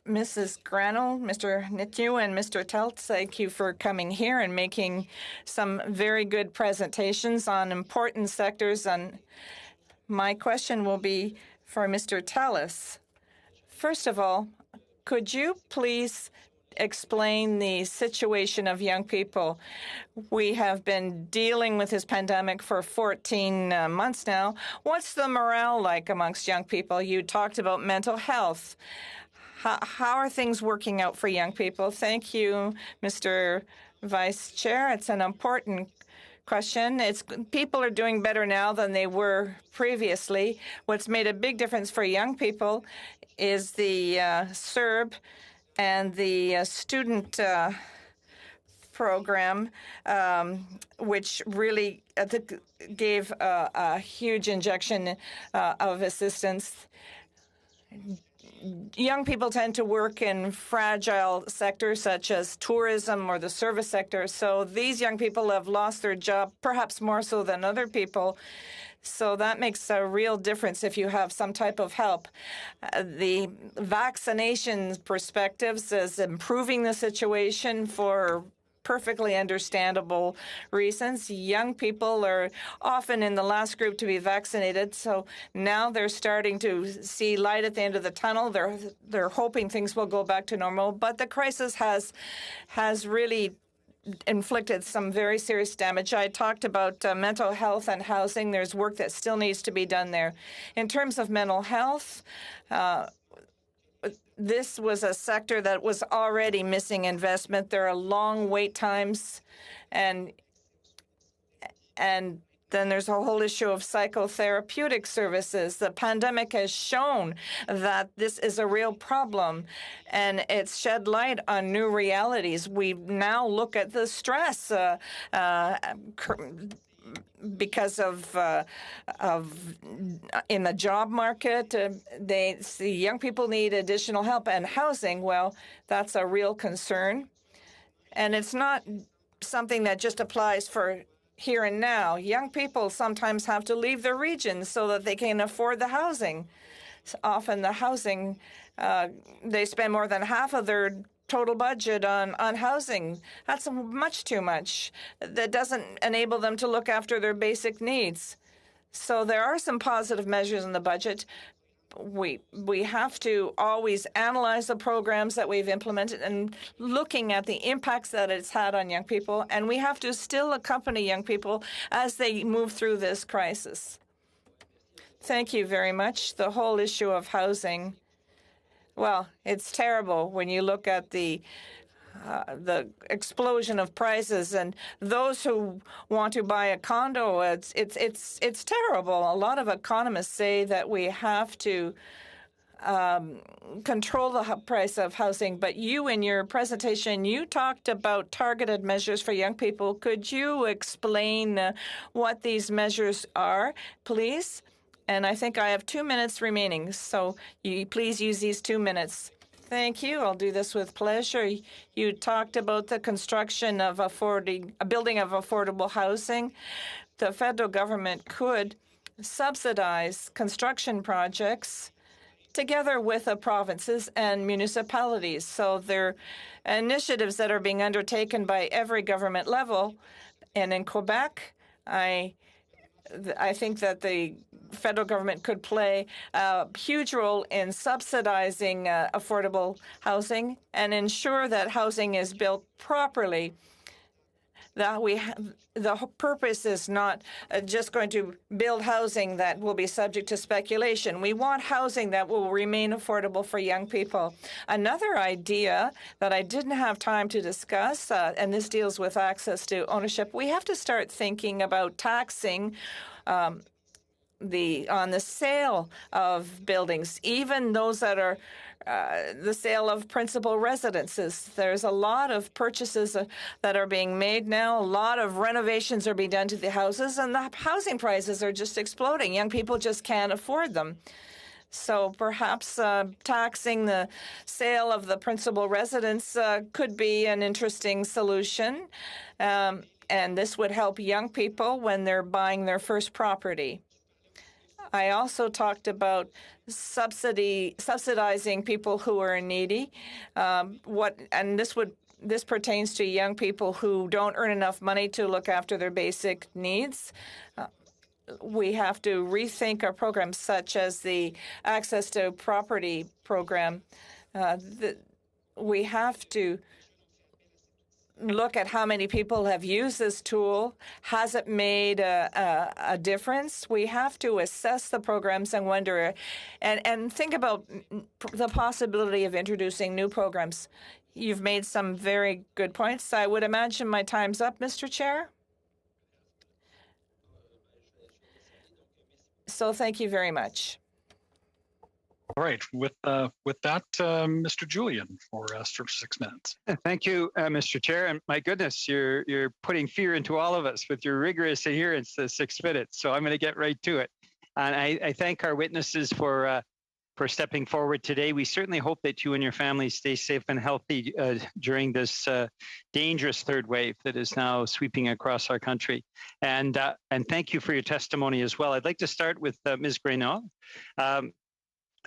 Mrs. Granel, Mr. Nityu, and Mr. Telt, thank you for coming here and making some very good presentations on important sectors. And my question will be for Mr. Tellis. First of all, could you please explain the situation of young people? We have been dealing with this pandemic for 14 months now. What's the morale like amongst young people? You talked about mental health. How are things working out for young people? Thank you, Mr. Vice Chair. It's an important question. People are doing better now than they were previously. What's made a big difference for young people is the CERB and the student program, which really gave a huge injection of assistance. Young people tend to work in fragile sectors such as tourism or the service sector. So these young people have lost their job, perhaps more so than other people. So that makes a real difference if you have some type of help. The vaccination perspectives is improving the situation for perfectly understandable reasons. Young people are often in the last group to be vaccinated, so now they're starting to see light at the end of the tunnel. They're hoping things will go back to normal, but the crisis has really inflicted some very serious damage. I talked about mental health and housing. There's work that still needs to be done there. In terms of mental health, this was a sector that was already missing investment. There are long wait times, and And then there's a whole issue of psychotherapeutic services. The pandemic has shown that this is a real problem, and it's shed light on new realities. We now look at the stress because of in the job market. They see young people need additional help, and housing, well, that's a real concern. And it's not something that just applies for here and now. Young people sometimes have to leave their regions so that they can afford the housing. Often the housing, they spend more than half of their total budget on housing. That's much too much. That doesn't enable them to look after their basic needs. So there are some positive measures in the budget. We have to always analyze the programs that we've implemented and looking at the impacts that it's had on young people, and we have to still accompany young people as they move through this crisis. Thank you very much. The whole issue of housing, well, it's terrible when you look at the explosion of prices, and those who want to buy a condo, it's terrible. A lot of economists say that we have to control the price of housing. But you, in your presentation, you talked about targeted measures for young people. Could you explain what these measures are, please? And I think I have 2 minutes remaining, so please use these 2 minutes. Thank you. I'll do this with pleasure. You talked about the construction of a building of affordable housing. The federal government could subsidize construction projects together with the provinces and municipalities. So there are initiatives that are being undertaken by every government level. And in Quebec, I think that the federal government could play a huge role in subsidizing affordable housing and ensure that housing is built properly. That the purpose is not just going to build housing that will be subject to speculation. We want housing that will remain affordable for young people. Another idea that I didn't have time to discuss, and this deals with access to ownership, we have to start thinking about taxing on the sale of buildings, even those that are the sale of principal residences. There's a lot of purchases that are being made now. A lot of renovations are being done to the houses, and the housing prices are just exploding. Young people just can't afford them. So perhaps taxing the sale of the principal residence could be an interesting solution. And this would help young people when they're buying their first property. I also talked about subsidizing people who are needy. This pertains to young people who don't earn enough money to look after their basic needs. We have to rethink our programs, such as the Access to Property program. We have to look at how many people have used this tool. Has it made a difference? We have to assess the programs and wonder and think about the possibility of introducing new programs. You've made some very good points. I would imagine my time's up, Mr. Chair. So thank you very much. All right. With that, Mr. Julian for 6 minutes. Thank you, Mr. Chair. And my goodness, you're putting fear into all of us with your rigorous adherence to 6 minutes. So I'm going to get right to it. And I thank our witnesses for stepping forward today. We certainly hope that you and your family stay safe and healthy during this dangerous third wave that is now sweeping across our country. And thank you for your testimony as well. I'd like to start with Ms. Grainol.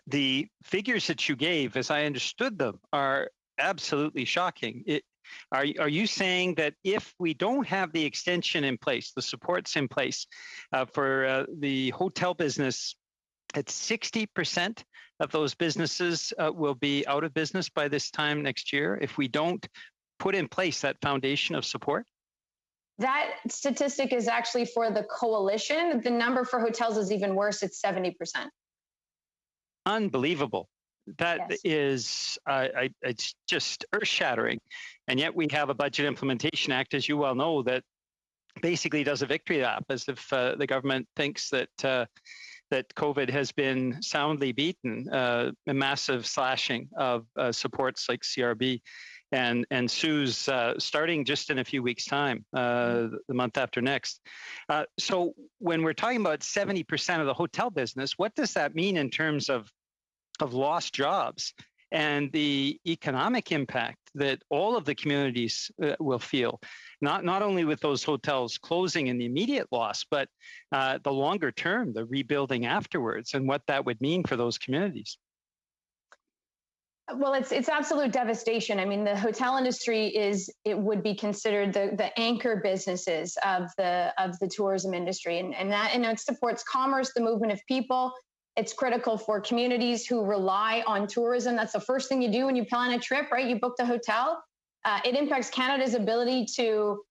The figures that you gave, as I understood them, are absolutely shocking. Are you saying that if we don't have the extension in place, the supports in place for the hotel business, that 60% of those businesses will be out of business by this time next year if we don't put in place that foundation of support? That statistic is actually for the coalition. The number for hotels is even worse. It's 70%. Unbelievable. That is, it's just earth-shattering. And yet we have a Budget Implementation Act, as you well know, that basically does a victory lap, as if the government thinks that that COVID has been soundly beaten. A massive slashing of supports like CRB and SUS starting just in a few weeks' time, the month after next. So when we're talking about 70% of the hotel business, what does that mean in terms of lost jobs and the economic impact that all of the communities will feel? Not only with those hotels closing in the immediate loss, but the longer term, the rebuilding afterwards, and what that would mean for those communities. Well, it's absolute devastation. I mean, the hotel industry would be considered the anchor businesses of the tourism industry, and that, it supports commerce, the movement of people. It's critical for communities who rely on tourism. That's the first thing you do when you plan a trip, right? You book the hotel. It impacts Canada's ability to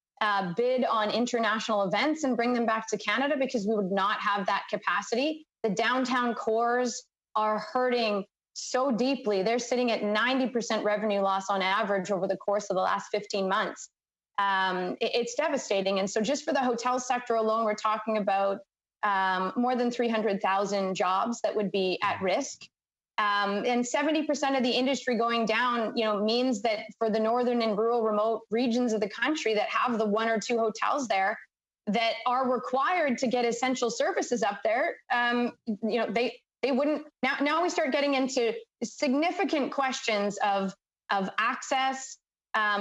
bid on international events and bring them back to Canada, because we would not have that capacity. The downtown cores are hurting so deeply. They're sitting at 90% revenue loss on average over the course of the last 15 months. It's devastating. And so just for the hotel sector alone, we're talking about more than 300,000 jobs that would be at risk. And 70% of the industry going down, means that for the northern and rural remote regions of the country that have the one or two hotels there that are required to get essential services up there, they wouldn't. Now we start getting into significant questions of access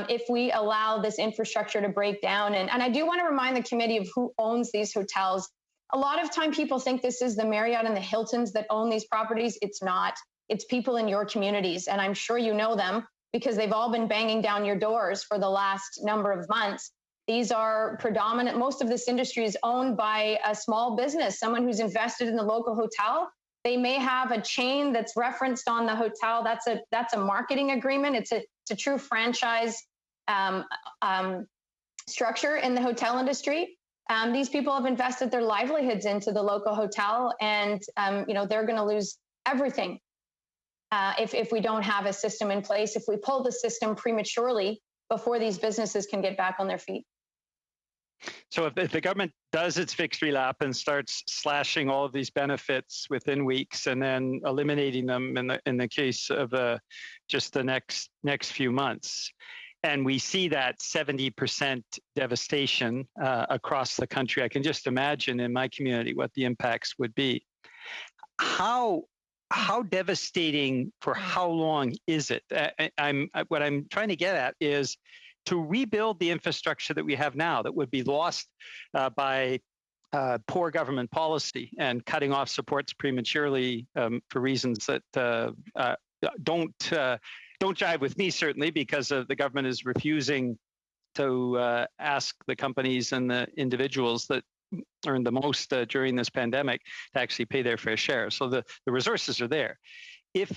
if we allow this infrastructure to break down. And I do want to remind the committee of who owns these hotels. A lot of time people think this is the Marriott and the Hiltons that own these properties. It's not. It's people in your communities. And I'm sure you know them because they've all been banging down your doors for the last number of months. These are predominant. Most of this industry is owned by a small business, someone who's invested in the local hotel. They may have a chain that's referenced on the hotel. That's a marketing agreement. It's a true franchise structure in the hotel industry. These people have invested their livelihoods into the local hotel, and they're going to lose everything if we don't have a system in place. If we pull the system prematurely before these businesses can get back on their feet. So if the government does its victory lap and starts slashing all of these benefits within weeks and then eliminating them in the case of just the next few months, and we see that 70% devastation across the country, I can just imagine in my community what the impacts would be. How devastating for how long is it? What I'm trying to get at is to rebuild the infrastructure that we have now that would be lost by poor government policy and cutting off supports prematurely for reasons that don't jive with me, certainly, because the government is refusing to ask the companies and the individuals that earned the most during this pandemic to actually pay their fair share. So the resources are there. If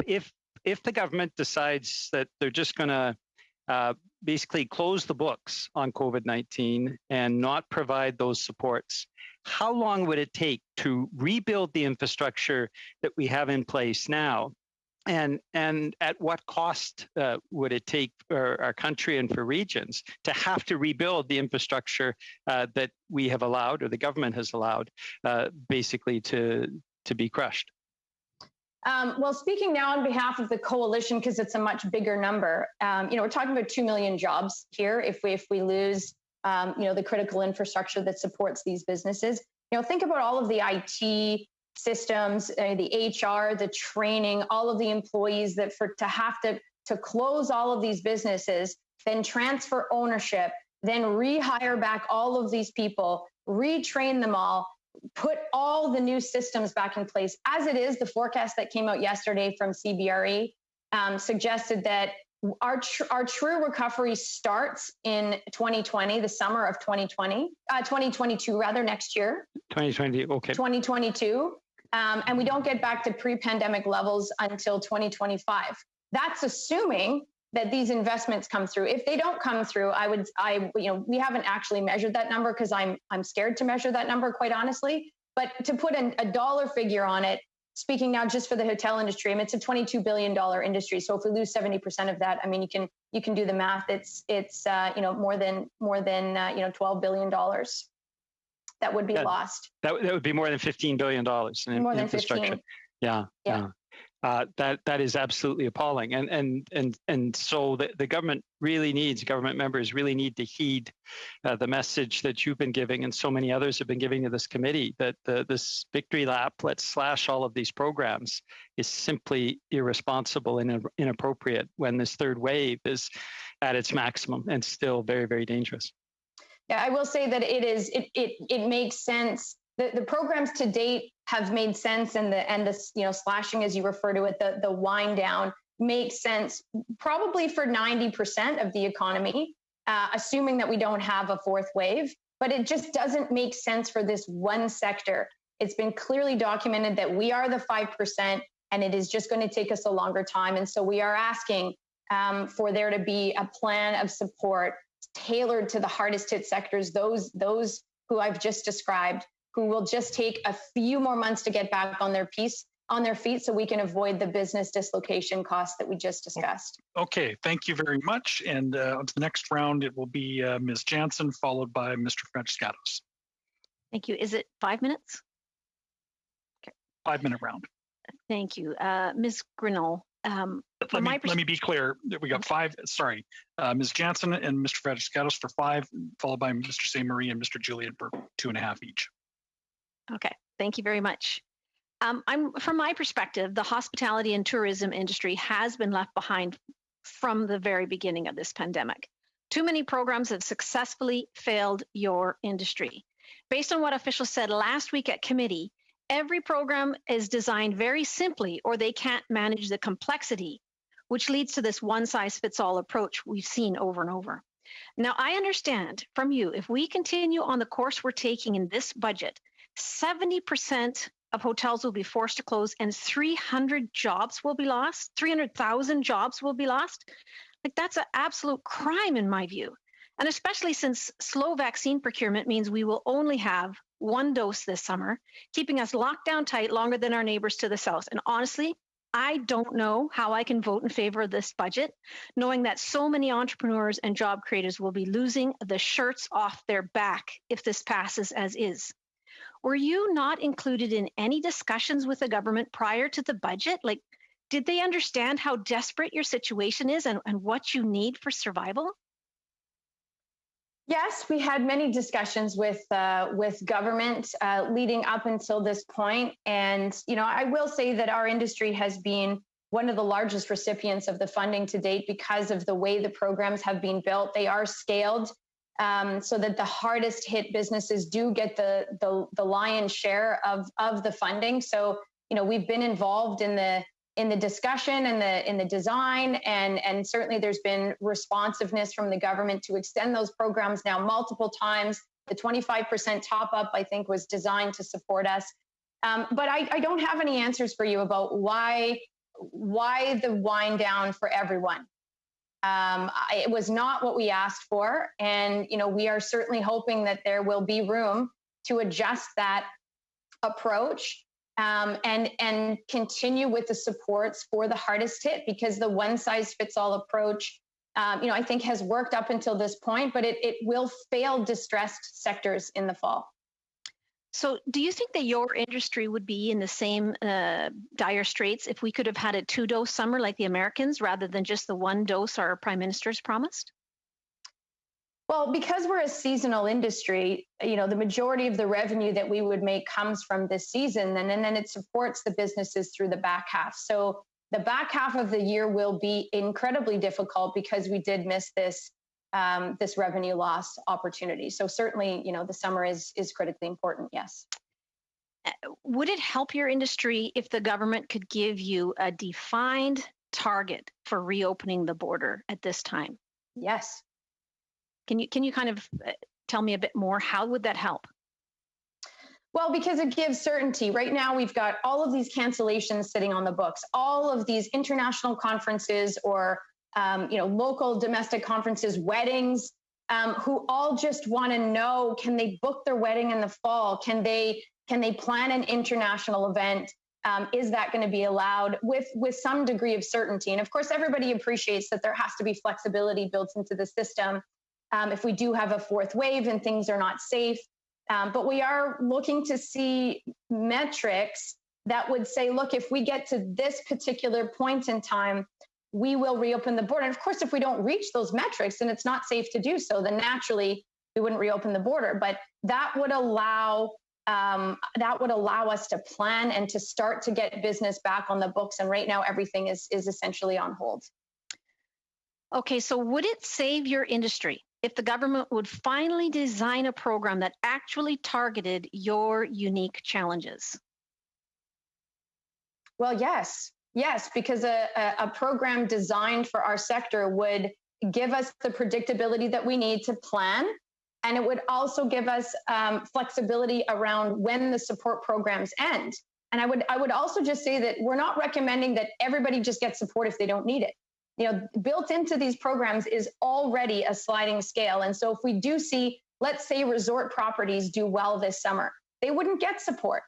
the government decides that they're just going to basically close the books on COVID-19 and not provide those supports, how long would it take to rebuild the infrastructure that we have in place now? And at what cost would it take for our country and for regions to have to rebuild the infrastructure that we have allowed, or the government has allowed, basically to be crushed? Well, speaking now on behalf of the coalition, because it's a much bigger number, we're talking about 2 million jobs here if we lose, the critical infrastructure that supports these businesses. Think about all of the IT systems, the HR, the training, all of the employees that to have to close all of these businesses, then transfer ownership, then rehire back all of these people, retrain them all, put all the new systems back in place. As it is, the forecast that came out yesterday from CBRE suggested that our true recovery starts in 2020, the summer of 2022, rather, next year. 2020, okay. 2022. And we don't get back to pre-pandemic levels until 2025. That's assuming that these investments come through. If they don't come through, we haven't actually measured that number because I'm scared to measure that number, quite honestly. But to put a dollar figure on it, speaking now just for the hotel industry, it's a $22 billion industry. So if we lose 70% of that, you can do the math. It's more than $12 billion that would be Yeah, lost. That would be more than $15 billion in More than infrastructure. 15. Yeah. That is absolutely appalling, and so the government members really need to heed the message that you've been giving, and so many others have been giving to this committee, that this victory lap, let's slash all of these programs, is simply irresponsible and inappropriate when this third wave is at its maximum and still very, very dangerous. Yeah, I will say that it makes sense. The programs to date have made sense, and the slashing, as you refer to it, the wind down makes sense probably for 90% of the economy, assuming that we don't have a fourth wave. But it just doesn't make sense for this one sector. It's been clearly documented that we are the 5%, and it is just going to take us a longer time. And so we are asking for there to be a plan of support tailored to the hardest hit sectors, those who I've just described, who will just take a few more months to get back on their feet so we can avoid the business dislocation costs that we just discussed. Okay, thank you very much. And on to the next round, it will be Ms. Jansen, followed by Mr. Francescatos. Thank you. Is it 5 minutes? Okay. 5 minute round. Thank you. Ms. Grinnell, let me be clear. We got five. Sorry, Ms. Jansen and Mr. Francescatos for 5, followed by Mr. St. Marie and Mr. Julian for 2.5 each. Okay, thank you very much. From my perspective, the hospitality and tourism industry has been left behind from the very beginning of this pandemic. Too many programs have successfully failed your industry. Based on what officials said last week at committee, every program is designed very simply, or they can't manage the complexity, which leads to this one-size-fits-all approach we've seen over and over. Now, I understand from you, if we continue on the course we're taking in this budget, 70% of hotels will be forced to close and 300,000 jobs will be lost. Like, that's an absolute crime in my view. And especially since slow vaccine procurement means we will only have one dose this summer, keeping us locked down tight longer than our neighbors to the south. And honestly, I don't know how I can vote in favor of this budget, knowing that so many entrepreneurs and job creators will be losing the shirts off their back if this passes as is. Were you not included in any discussions with the government prior to the budget? Like, did they understand how desperate your situation is and what you need for survival? Yes, we had many discussions with government leading up until this point. And, I will say that our industry has been one of the largest recipients of the funding to date because of the way the programs have been built. They are scaled so that the hardest hit businesses do get the lion's share of the funding. So, we've been involved in the discussion and in the design, and certainly there's been responsiveness from the government to extend those programs now multiple times. The 25% top up, I think, was designed to support us. But I don't have any answers for you about why the wind down for everyone. It was not what we asked for. And, we are certainly hoping that there will be room to adjust that approach and continue with the supports for the hardest hit, because the one size fits all approach, I think has worked up until this point, but it will fail distressed sectors in the fall. So do you think that your industry would be in the same dire straits if we could have had a 2-dose summer like the Americans rather than just the 1 dose our prime minister's promised? Well, because we're a seasonal industry, the majority of the revenue that we would make comes from this season, and then it supports the businesses through the back half. So the back half of the year will be incredibly difficult because we did miss this revenue loss opportunity. So certainly, the summer is critically important. Yes. Would it help your industry if the government could give you a defined target for reopening the border at this time? Yes. Can you kind of tell me a bit more? How would that help? Well, because it gives certainty. Right now, we've got all of these cancellations sitting on the books, all of these international conferences or local domestic conferences, weddings, who all just want to know, can they book their wedding in the fall? Can they plan an international event? Is that going to be allowed with some degree of certainty? And of course, everybody appreciates that there has to be flexibility built into the system. If we do have a fourth wave and things are not safe, But we are looking to see metrics that would say, look, if we get to this particular point in time, we will reopen the border. And of course, if we don't reach those metrics, then it's not safe to do so. Then naturally, we wouldn't reopen the border. But that would allow us to plan and to start to get business back on the books. And right now, everything is essentially on hold. Okay, so would it save your industry if the government would finally design a program that actually targeted your unique challenges? Well, yes, because a program designed for our sector would give us the predictability that we need to plan. And it would also give us flexibility around when the support programs end. And I would also just say that we're not recommending that everybody just get support if they don't need it. You know, built into these programs is already a sliding scale. And so if we do see, let's say resort properties do well this summer, they wouldn't get support.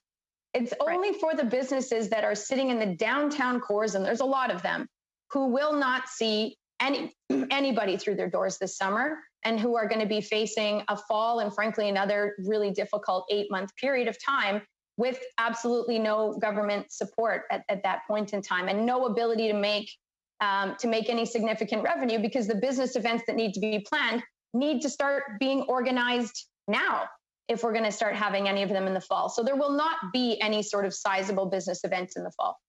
It's only for the businesses that are sitting in the downtown cores, and there's a lot of them, who will not see anybody through their doors this summer and who are going to be facing a fall and frankly another really difficult 8-month period of time with absolutely no government support at that point in time and no ability to make any significant revenue, because the business events that need to be planned need to start being organized now if we're going to start having any of them in the fall. So there will not be any sort of sizable business events in the fall.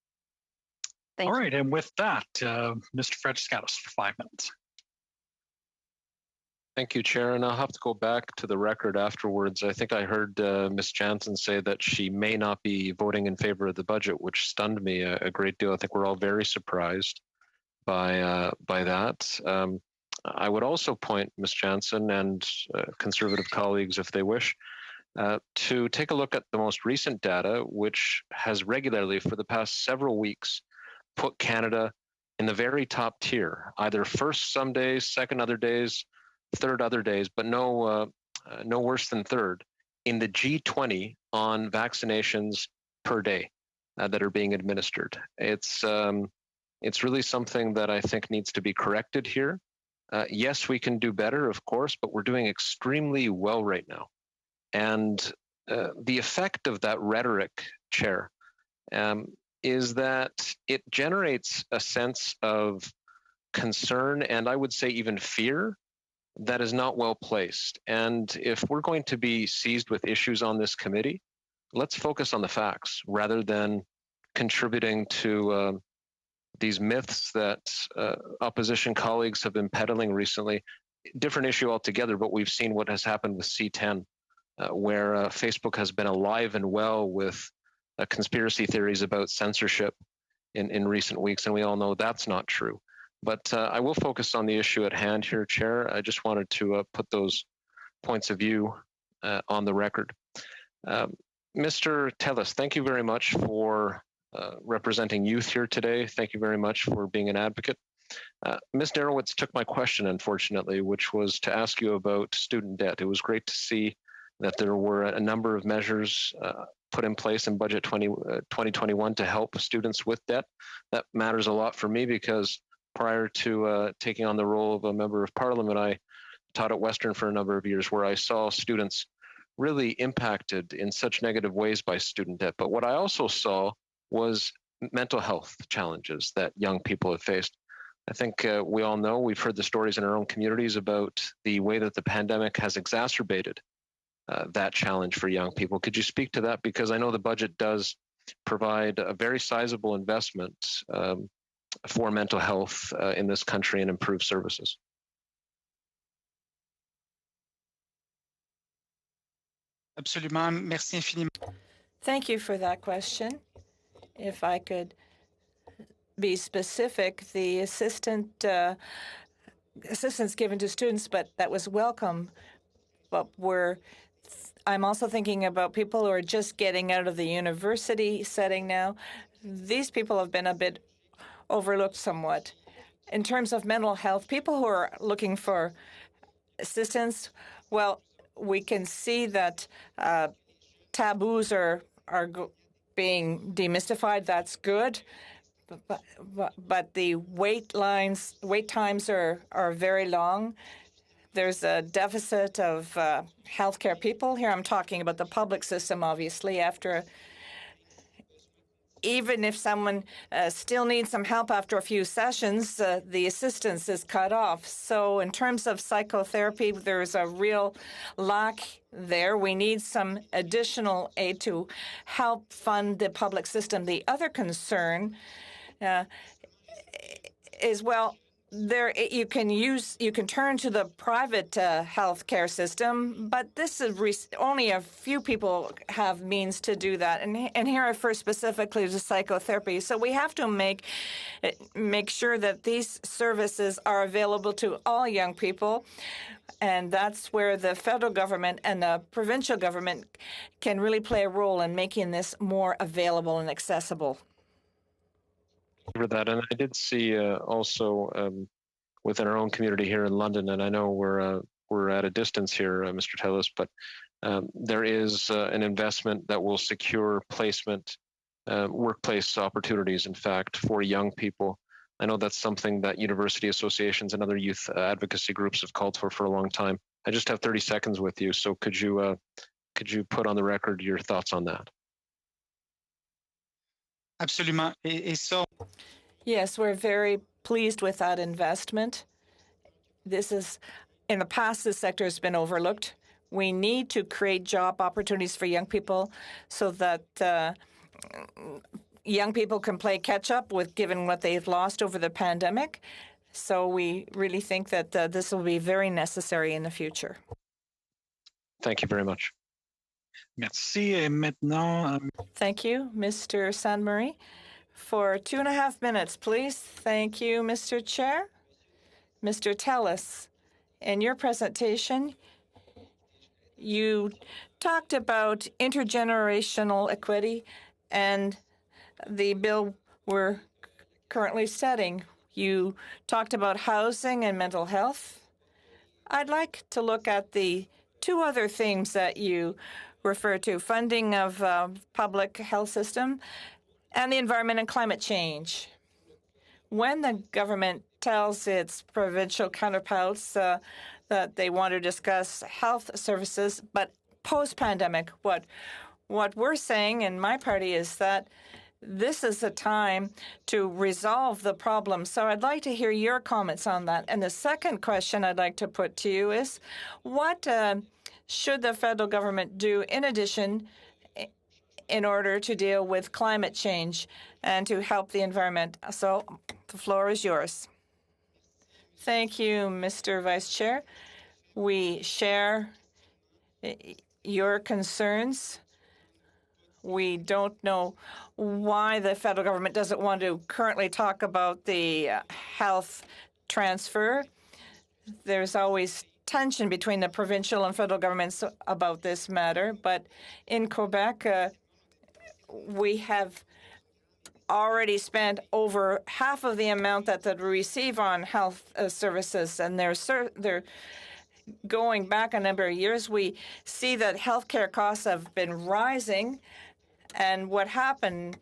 All right, and with that, Mr. Fredskatos for 5 minutes. Thank you, Chair. And I'll have to go back to the record afterwards. I think I heard Ms. Jansen say that she may not be voting in favor of the budget, which stunned me a great deal. I think we're all very surprised by that. I would also point Ms. Jansen and Conservative colleagues, if they wish, to take a look at the most recent data, which has regularly for the past several weeks put Canada in the very top tier, either first some days, second other days, third other days, but no worse than third in the G20 on vaccinations per day that are being administered. It's really something that I think needs to be corrected here. Yes, we can do better, of course, but we're doing extremely well right now. And the effect of that rhetoric, Chair, is that it generates a sense of concern and I would say even fear that is not well placed. And if we're going to be seized with issues on this committee, let's focus on the facts rather than contributing to these myths that opposition colleagues have been peddling recently. Different issue altogether, but we've seen what has happened with C10, where Facebook has been alive and well with conspiracy theories about censorship in recent weeks, and we all know that's not true. But I will focus on the issue at hand here, Chair. I just wanted to put those points of view on the record. Mr. Tellis, thank you very much for representing youth here today. Thank you very much for being an advocate. Ms. Darowitz took my question, unfortunately, which was to ask you about student debt. It was great to see that there were a number of measures put in place in Budget 2021 to help students with debt. That matters a lot for me because prior to taking on the role of a member of parliament, I taught at Western for a number of years where I saw students really impacted in such negative ways by student debt. But what I also saw was mental health challenges that young people have faced. I think we all know, we've heard the stories in our own communities about the way that the pandemic has exacerbated that challenge for young people. Could you speak to that? Because I know the budget does provide a very sizable investment for mental health in this country and improved services. Absolument. Merci infiniment. Thank you for that question. If I could be specific, the assistance given to students, but that was welcome. But I'm also thinking about people who are just getting out of the university setting now. These people have been a bit overlooked somewhat. In terms of mental health, people who are looking for assistance, well, we can see that taboos are being demystified. That's good. But the wait times are very long. There's a deficit of healthcare people. Here I'm talking about the public system, obviously, even if someone still needs some help after a few sessions, the assistance is cut off. So in terms of psychotherapy, there's a real lack there. We need some additional aid to help fund the public system. The other concern is, well, you can turn to the private healthcare system, but this is only a few people have means to do that. And here I refer specifically to psychotherapy. So we have to make sure that these services are available to all young people, and that's where the federal government and the provincial government can really play a role in making this more available and accessible. For that, and I did see also within our own community here in London, and I know we're at a distance here, Mr. Tellis, but there is an investment that will secure placement, workplace opportunities, in fact, for young people. I know that's something that university associations and other youth advocacy groups have called for a long time. I just have 30 seconds with you, so could you put on the record your thoughts on that? Absolument. Et so, yes, we're very pleased with that investment. In the past, this sector has been overlooked. We need to create job opportunities for young people so that young people can play catch up with given what they've lost over the pandemic. So we really think that this will be very necessary in the future. Thank you very much. Merci. Et maintenant, Thank you, Mr. Sainte-Marie. For 2.5 minutes, please. Thank you, Mr. Chair. Mr. Tellis, in your presentation, you talked about intergenerational equity and the bill we're currently setting. You talked about housing and mental health. I'd like to look at the two other themes that you refer to, funding of public health system and the environment and climate change. When the government tells its provincial counterparts that they want to discuss health services, but post-pandemic, what we're saying in my party is that this is a time to resolve the problem. So I'd like to hear your comments on that. And the second question I'd like to put to you is, what should the federal government do in addition in order to deal with climate change and to help the environment? So the floor is yours. Thank you, Mr. Vice Chair. We share your concerns. We don't know why the federal government doesn't want to currently talk about the health transfer. There's always tension between the provincial and federal governments about this matter, but in Quebec, we have already spent over half of the amount that they receive on health services, and they're going back a number of years. We see that healthcare costs have been rising, and what happened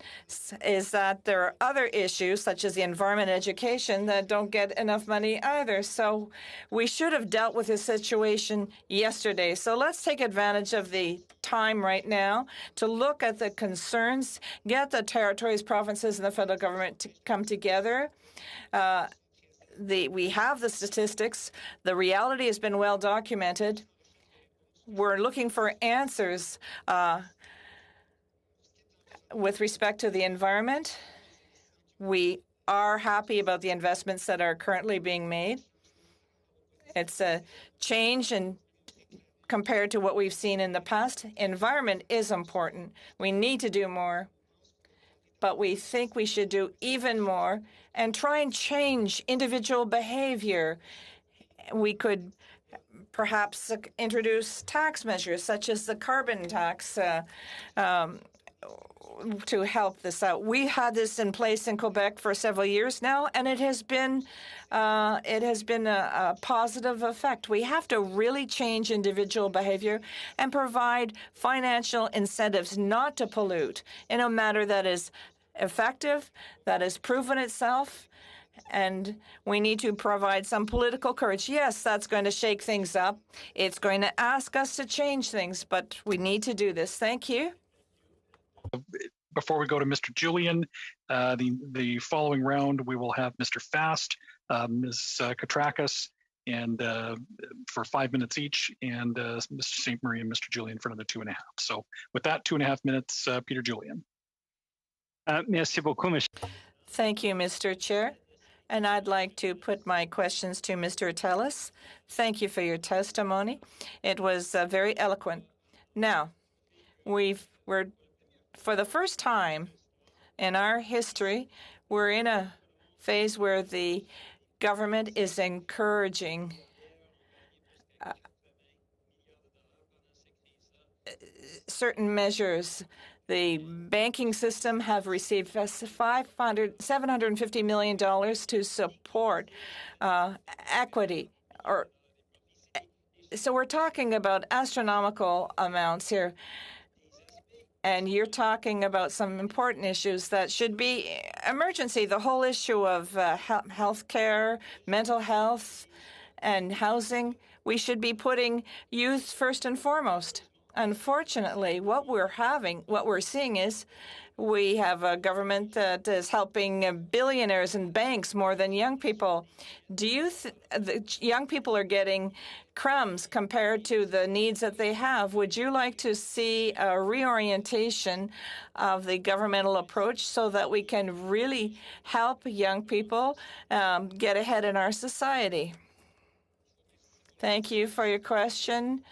is that there are other issues, such as the environment and education, that don't get enough money either. So we should have dealt with this situation yesterday. So let's take advantage of the time right now to look at the concerns, get the territories, provinces, and the federal government to come together. We have the statistics. The reality has been well documented. We're looking for answers with respect to the environment. We are happy about the investments that are currently being made. It's a change compared to what we've seen in the past. Environment is important. We need to do more, but we think we should do even more and try and change individual behavior. We could perhaps introduce tax measures such as the carbon tax to help this out. We had this in place in Quebec for several years now, and it has been a positive effect. We have to really change individual behavior and provide financial incentives not to pollute in a manner that is effective, that has proven itself, And we need to provide some political courage. Yes, that's going to shake things up. It's going to ask us to change things, but we need to do this. Thank you. Before we go to Mr. Julian, the following round, we will have Mr. Fast, Ms. Katrakis, and for 5 minutes each, and Mr. St. Marie and Mr. Julian for another 2.5. So with that 2.5 minutes, Peter Julian. Merci beaucoup. Thank you, Mr. Chair. And I'd like to put my questions to Mr. Tellis. Thank you for your testimony. It was very eloquent. Now, we're for the first time in our history, we're in a phase where the government is encouraging certain measures. The banking system have received $750 million to support equity. So we're talking about astronomical amounts here. And you're talking about some important issues that should be emergency. The whole issue of health care, mental health, and housing. We should be putting youth first and foremost. Unfortunately, what we're seeing is we have a government that is helping billionaires and banks more than young people. Do you the young people are getting crumbs compared to the needs that they have? Would you like to see a reorientation of the governmental approach so that we can really help young people get ahead in our society? Thank you for your question.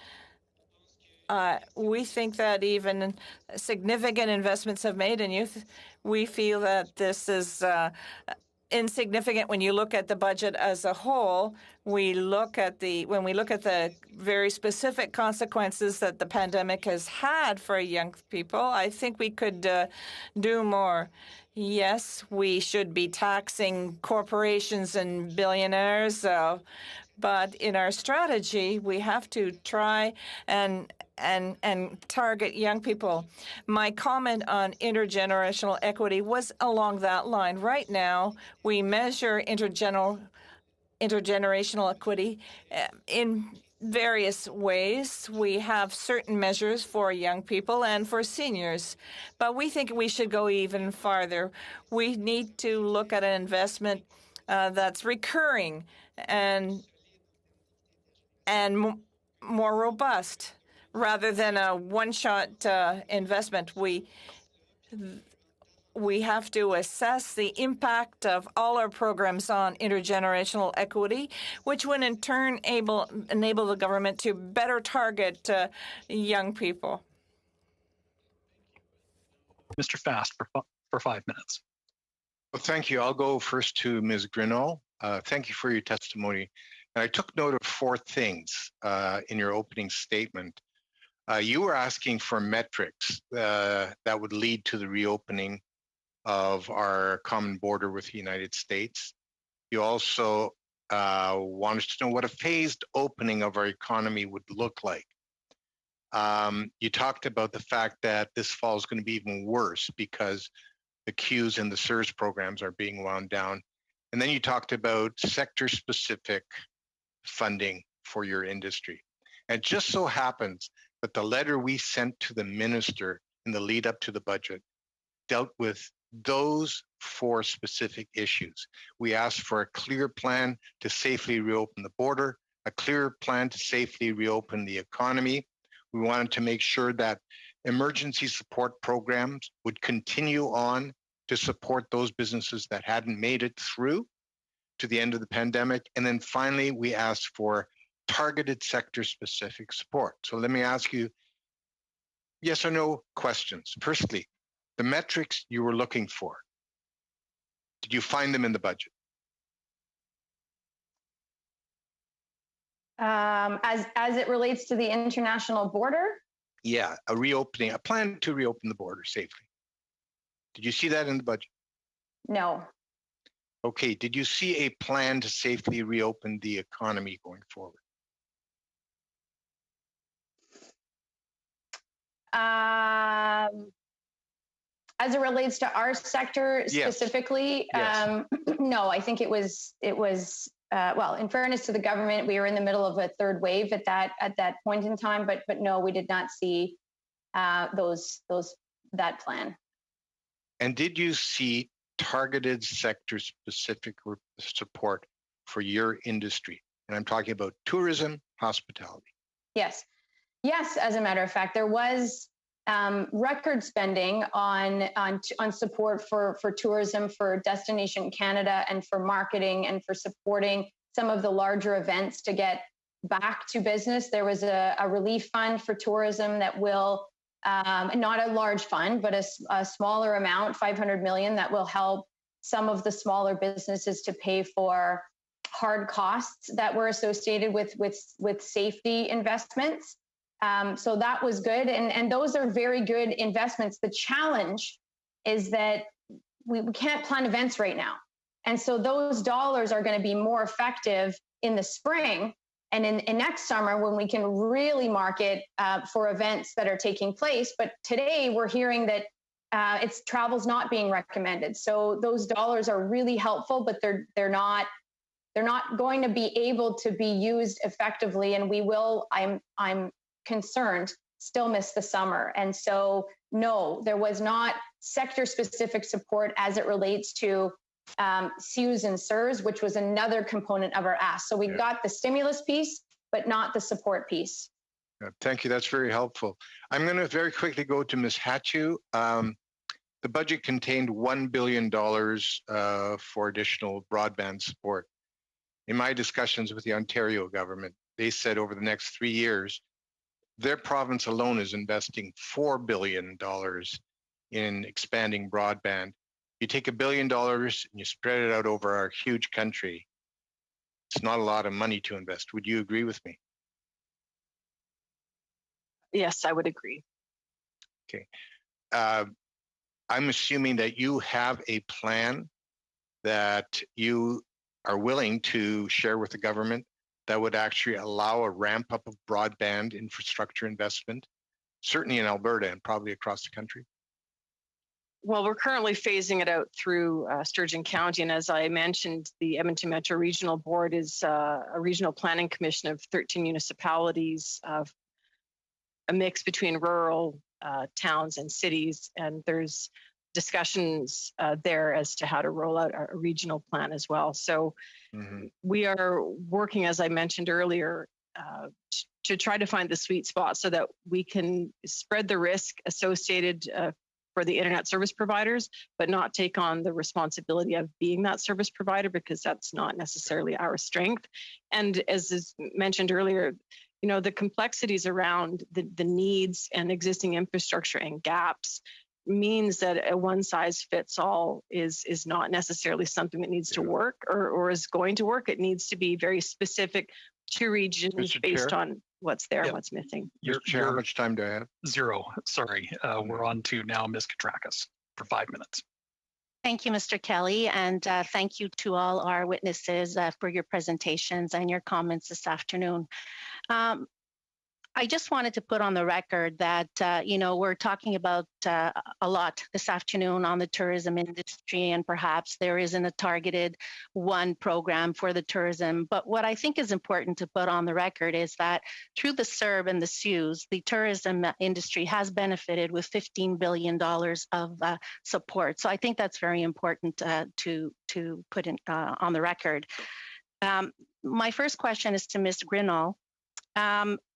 We think that even significant investments have made in youth. We feel that this is insignificant when you look at the budget as a whole. When we look at the very specific consequences that the pandemic has had for young people, I think we could do more. Yes, we should be taxing corporations and billionaires, but in our strategy, we have to try and target young people. My comment on intergenerational equity was along that line. Right now, we measure intergenerational equity in various ways. We have certain measures for young people and for seniors, but we think we should go even farther. We need to look at an investment that's recurring and more robust rather than a one-shot investment. We have to assess the impact of all our programs on intergenerational equity, which would in turn enable the government to better target young people. Mr. Fast for 5 minutes. Well, thank you. I'll go first to Ms. Grinnell. Thank you for your testimony. And I took note of 4 things in your opening statement. You were asking for metrics that would lead to the reopening of our common border with the United States. You also wanted to know what a phased opening of our economy would look like. You talked about the fact that this fall is going to be even worse because the CEWS and the CERS programs are being wound down. And then you talked about sector-specific funding for your industry. And it just so happens that the letter we sent to the minister in the lead up to the budget dealt with those 4 specific issues. We asked for a clear plan to safely reopen the border, a clear plan to safely reopen the economy. We wanted to make sure that emergency support programs would continue on to support those businesses that hadn't made it through to the end of the pandemic. And then finally, we asked for targeted sector-specific support. So let me ask you yes or no questions. Firstly, the metrics you were looking for, did you find them in the budget? As it relates to the international border? Yeah, a plan to reopen the border safely. Did you see that in the budget? No. Okay, did you see a plan to safely reopen the economy going forward? As it relates to our sector specifically, Yes. No, I think it was well, in fairness to the government, we were in the middle of a third wave at that point in time, but no, we did not see that plan. And did you see targeted sector specific support for your industry? And I'm talking about tourism, hospitality. Yes. As a matter of fact, there was record spending on support for tourism, for Destination Canada, and for marketing and for supporting some of the larger events to get back to business. There was a relief fund for tourism that will, not a large fund, but a smaller amount, 500 million, that will help some of the smaller businesses to pay for hard costs that were associated with safety investments. So that was good. And those are very good investments. The challenge is that we can't plan events right now. And so those dollars are going to be more effective in the spring and in next summer when we can really market for events that are taking place. But today we're hearing that travel's not being recommended. So those dollars are really helpful, but they're not going to be able to be used effectively. And we will, I'm concerned, still miss the summer. And so, no, there was not sector-specific support as it relates to CEWS and CSRS, which was another component of our ask. So we got the stimulus piece, but not the support piece. Thank you. That's very helpful. I'm going to very quickly go to Ms. Hatchu. The budget contained $1 billion for additional broadband support. In my discussions with the Ontario government, they said over the next 3 years, their province alone is investing $4 billion in expanding broadband. You take $1 billion and you spread it out over our huge country. It's not a lot of money to invest. Would you agree with me? Yes, I would agree. Okay. I'm assuming that you have a plan that you are willing to share with the government that would actually allow a ramp up of broadband infrastructure investment, certainly in Alberta and probably across the country? Well, we're currently phasing it out through Sturgeon County. And as I mentioned, the Edmonton Metro Regional Board is a regional planning commission of 13 municipalities, a mix between rural towns and cities. And there's discussions there as to how to roll out a regional plan as well. So we are working, as I mentioned earlier, to try to find the sweet spot so that we can spread the risk associated for the internet service providers, but not take on the responsibility of being that service provider, because that's not necessarily our strength. And as is mentioned earlier, you know, the complexities around the needs and existing infrastructure and gaps means that a one size fits all is not necessarily something that needs to work or is going to work. It needs to be very specific to regions based on what's there and what's missing. Mr. Chair, how much time do I have? 0. Sorry. We're on to now Ms. Katrakis for 5 minutes. Thank you, Mr. Kelly, and thank you to all our witnesses for your presentations and your comments this afternoon. I just wanted to put on the record that, you know, we're talking about a lot this afternoon on the tourism industry, and perhaps there isn't a targeted one program for the tourism. But what I think is important to put on the record is that through the CSRB and the CEWS, the tourism industry has benefited with $15 billion of support. So I think that's very important to put in, on the record. My first question is to Ms. Grinnell.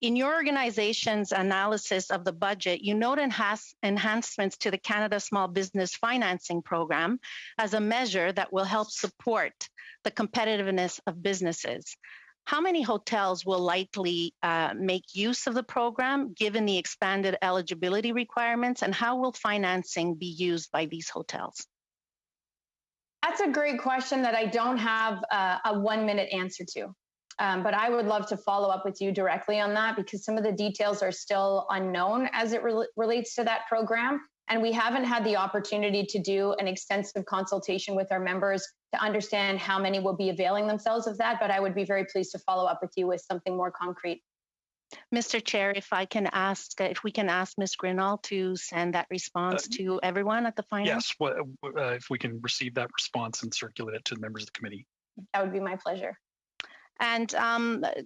In your organization's analysis of the budget, you note enhancements to the Canada Small Business Financing Program as a measure that will help support the competitiveness of businesses. How many hotels will likely make use of the program given the expanded eligibility requirements, and how will financing be used by these hotels? That's a great question that I don't have a 1-minute answer to. But I would love to follow up with you directly on that, because some of the details are still unknown as it relates to that program. And we haven't had the opportunity to do an extensive consultation with our members to understand how many will be availing themselves of that. But I would be very pleased to follow up with you with something more concrete. Mr. Chair, if we can ask Ms. Grinnell to send that response to everyone at the finance. Yes, if we can receive that response and circulate it to the members of the committee. That would be my pleasure. And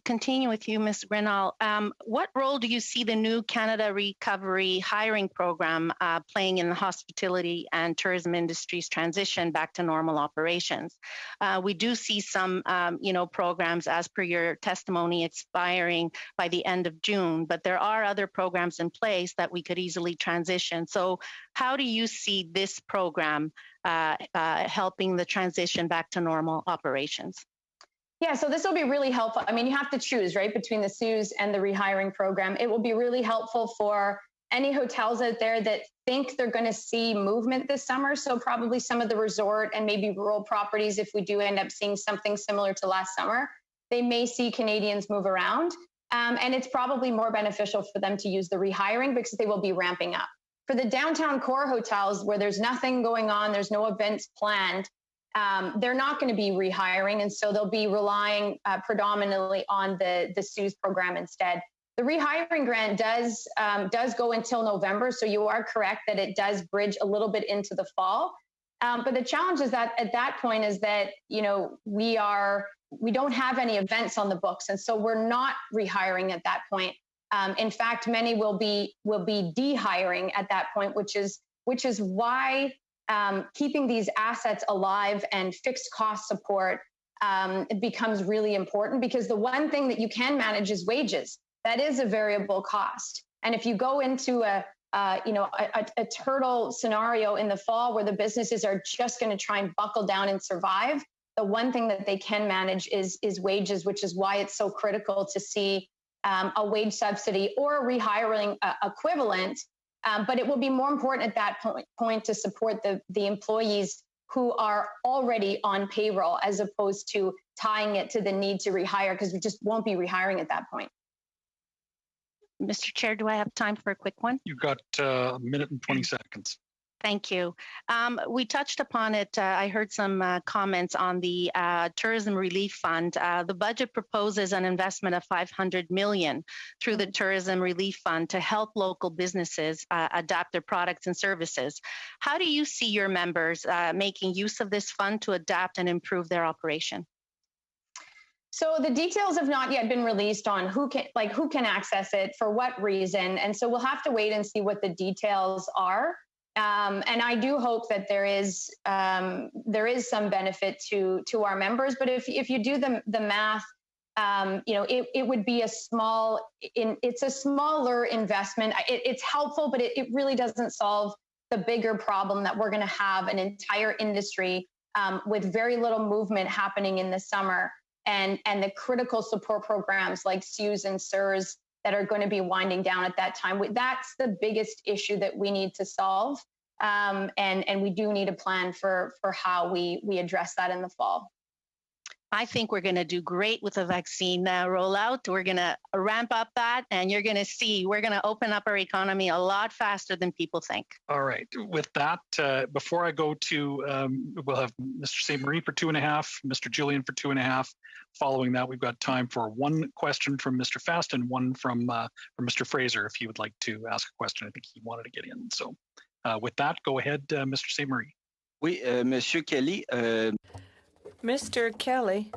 continue with you, Ms. Grinnell. What role do you see the new Canada Recovery hiring program playing in the hospitality and tourism industry's transition back to normal operations? We do see some, programs, as per your testimony, expiring by the end of June, but there are other programs in place that we could easily transition. So how do you see this program helping the transition back to normal operations? Yeah, so this will be really helpful. I mean, you have to choose, right, between the CEWS and the rehiring program. It will be really helpful for any hotels out there that think they're going to see movement this summer. So probably some of the resort and maybe rural properties, if we do end up seeing something similar to last summer, they may see Canadians move around. And it's probably more beneficial for them to use the rehiring because they will be ramping up. For the downtown core hotels where there's nothing going on, there's no events planned, they're not going to be rehiring, and so they'll be relying predominantly on the CEWS program instead. The rehiring grant does go until November, so you are correct that it does bridge a little bit into the fall. But the challenge is that at that point is that we don't have any events on the books, and so we're not rehiring at that point. In fact, many will be dehiring at that point, which is why keeping these assets alive and fixed cost support becomes really important, because the one thing that you can manage is wages. That is a variable cost. And if you go into a turtle scenario in the fall where the businesses are just going to try and buckle down and survive, the one thing that they can manage is wages, which is why it's so critical to see a wage subsidy or a rehiring equivalent. But it will be more important at that point to support the employees who are already on payroll, as opposed to tying it to the need to rehire, because we just won't be rehiring at that point. Mr. Chair, do I have time for a quick one? You've got a minute and 20 seconds. Thank you. We touched upon it. I heard some comments on the Tourism Relief Fund. The budget proposes an investment of $500 million through the Tourism Relief Fund to help local businesses adapt their products and services. How do you see your members making use of this fund to adapt and improve their operation? So the details have not yet been released on who can access it, for what reason, and so we'll have to wait and see what the details are. And I do hope that there is some benefit to our members. But if you do the math, it would be it's a smaller investment. It's helpful, but it really doesn't solve the bigger problem that we're going to have an entire industry with very little movement happening in the summer, and the critical support programs like CEWS and CERS that are going to be winding down at that time. That's the biggest issue that we need to solve. And we do need a plan for how we address that in the fall. I think we're going to do great with the vaccine rollout. We're going to ramp up that, and you're going to see we're going to open up our economy a lot faster than people think. All right. With that, before I go to, we'll have Mr. St. Marie for 2.5, Mr. Julian for 2.5. Following that, we've got time for one question from Mr. Fast and one from Mr. Fraser, if he would like to ask a question. I think he wanted to get in. So with that, go ahead, Mr. St. Marie. Oui, Monsieur Kelly. Mr. Kelly,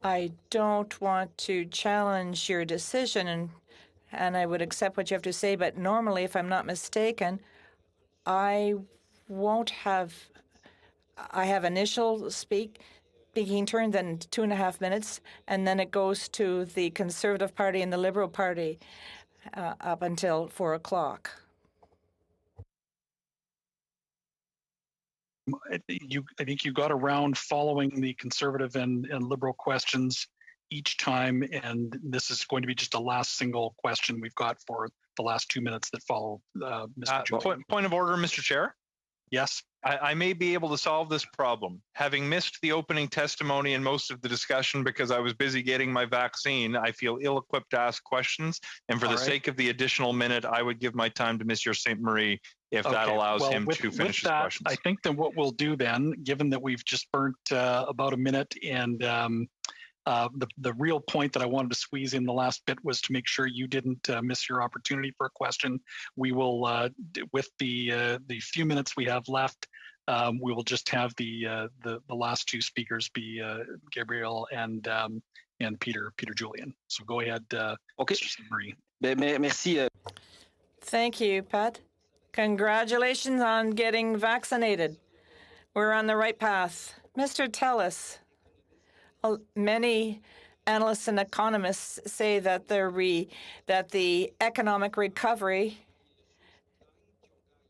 I don't want to challenge your decision, and I would accept what you have to say, but normally, if I'm not mistaken, I have initial speaking turn, then 2.5 minutes, and then it goes to the Conservative Party and the Liberal Party up until 4 o'clock. I think you got around following the Conservative and Liberal questions each time, and this is going to be just a last single question we've got for the last 2 minutes that follow. Mr. Point of order, Mr. Chair. Yes. I may be able to solve this problem. Having missed the opening testimony and most of the discussion because I was busy getting my vaccine, I feel ill-equipped to ask questions. And for the sake of the additional minute, I would give my time to Monsieur St. Marie if that allows him to finish his questions. I think that what we'll do then, given that we've just burnt about a minute and The real point that I wanted to squeeze in the last bit was to make sure you didn't miss your opportunity for a question. We will, with the few minutes we have left, we will just have the last two speakers be Gabriel and Peter Julian. So go ahead, okay. Mr. Marie. Merci. Thank you, Pat. Congratulations on getting vaccinated. We're on the right path. Mr. Tellis, many analysts and economists say that the economic recovery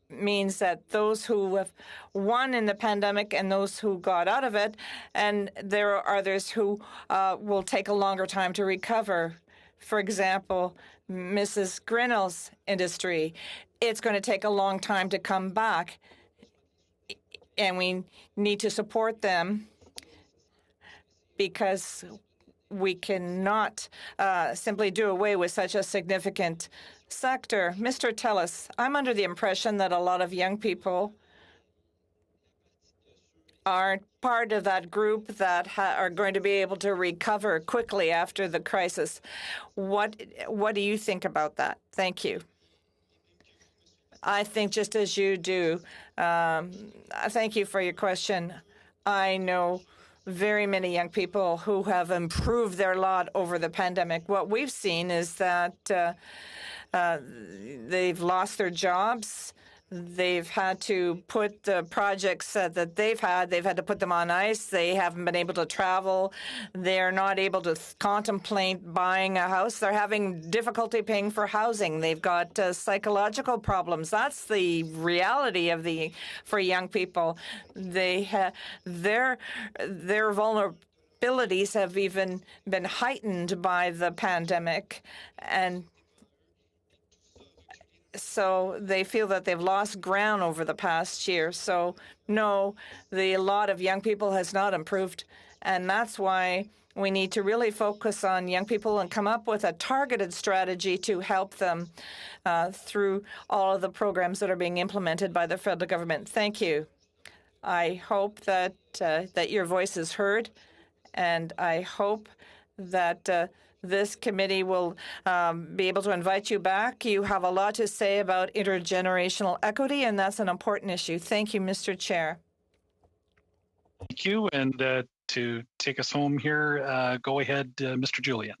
means that those who have won in the pandemic and those who got out of it, and there are others who will take a longer time to recover. For example, Mrs. Grinnell's industry, it's going to take a long time to come back, and we need to support them because we cannot simply do away with such a significant sector. Mr. Tellis, I'm under the impression that a lot of young people aren't part of that group that are going to be able to recover quickly after the crisis. What do you think about that? Thank you. I think just as you do. Thank you for your question. I know very many young people who have improved their lot over the pandemic. What we've seen is that they've lost their jobs. They've had to put the projects that they've had to put them on ice. They haven't been able to travel. They're not able to contemplate buying a house. They're having difficulty paying for housing. They've got psychological problems. That's the reality for young people. Their vulnerabilities have even been heightened by the pandemic, and so they feel that they've lost ground over the past year. So no, the lot of young people has not improved. And that's why we need to really focus on young people and come up with a targeted strategy to help them through all of the programs that are being implemented by the federal government. Thank you. I hope that your voice is heard, and I hope that this committee will be able to invite you back. You have a lot to say about intergenerational equity, and that's an important issue. Thank you, Mr. Chair. Thank you. And to take us home here, go ahead, Mr. Julian.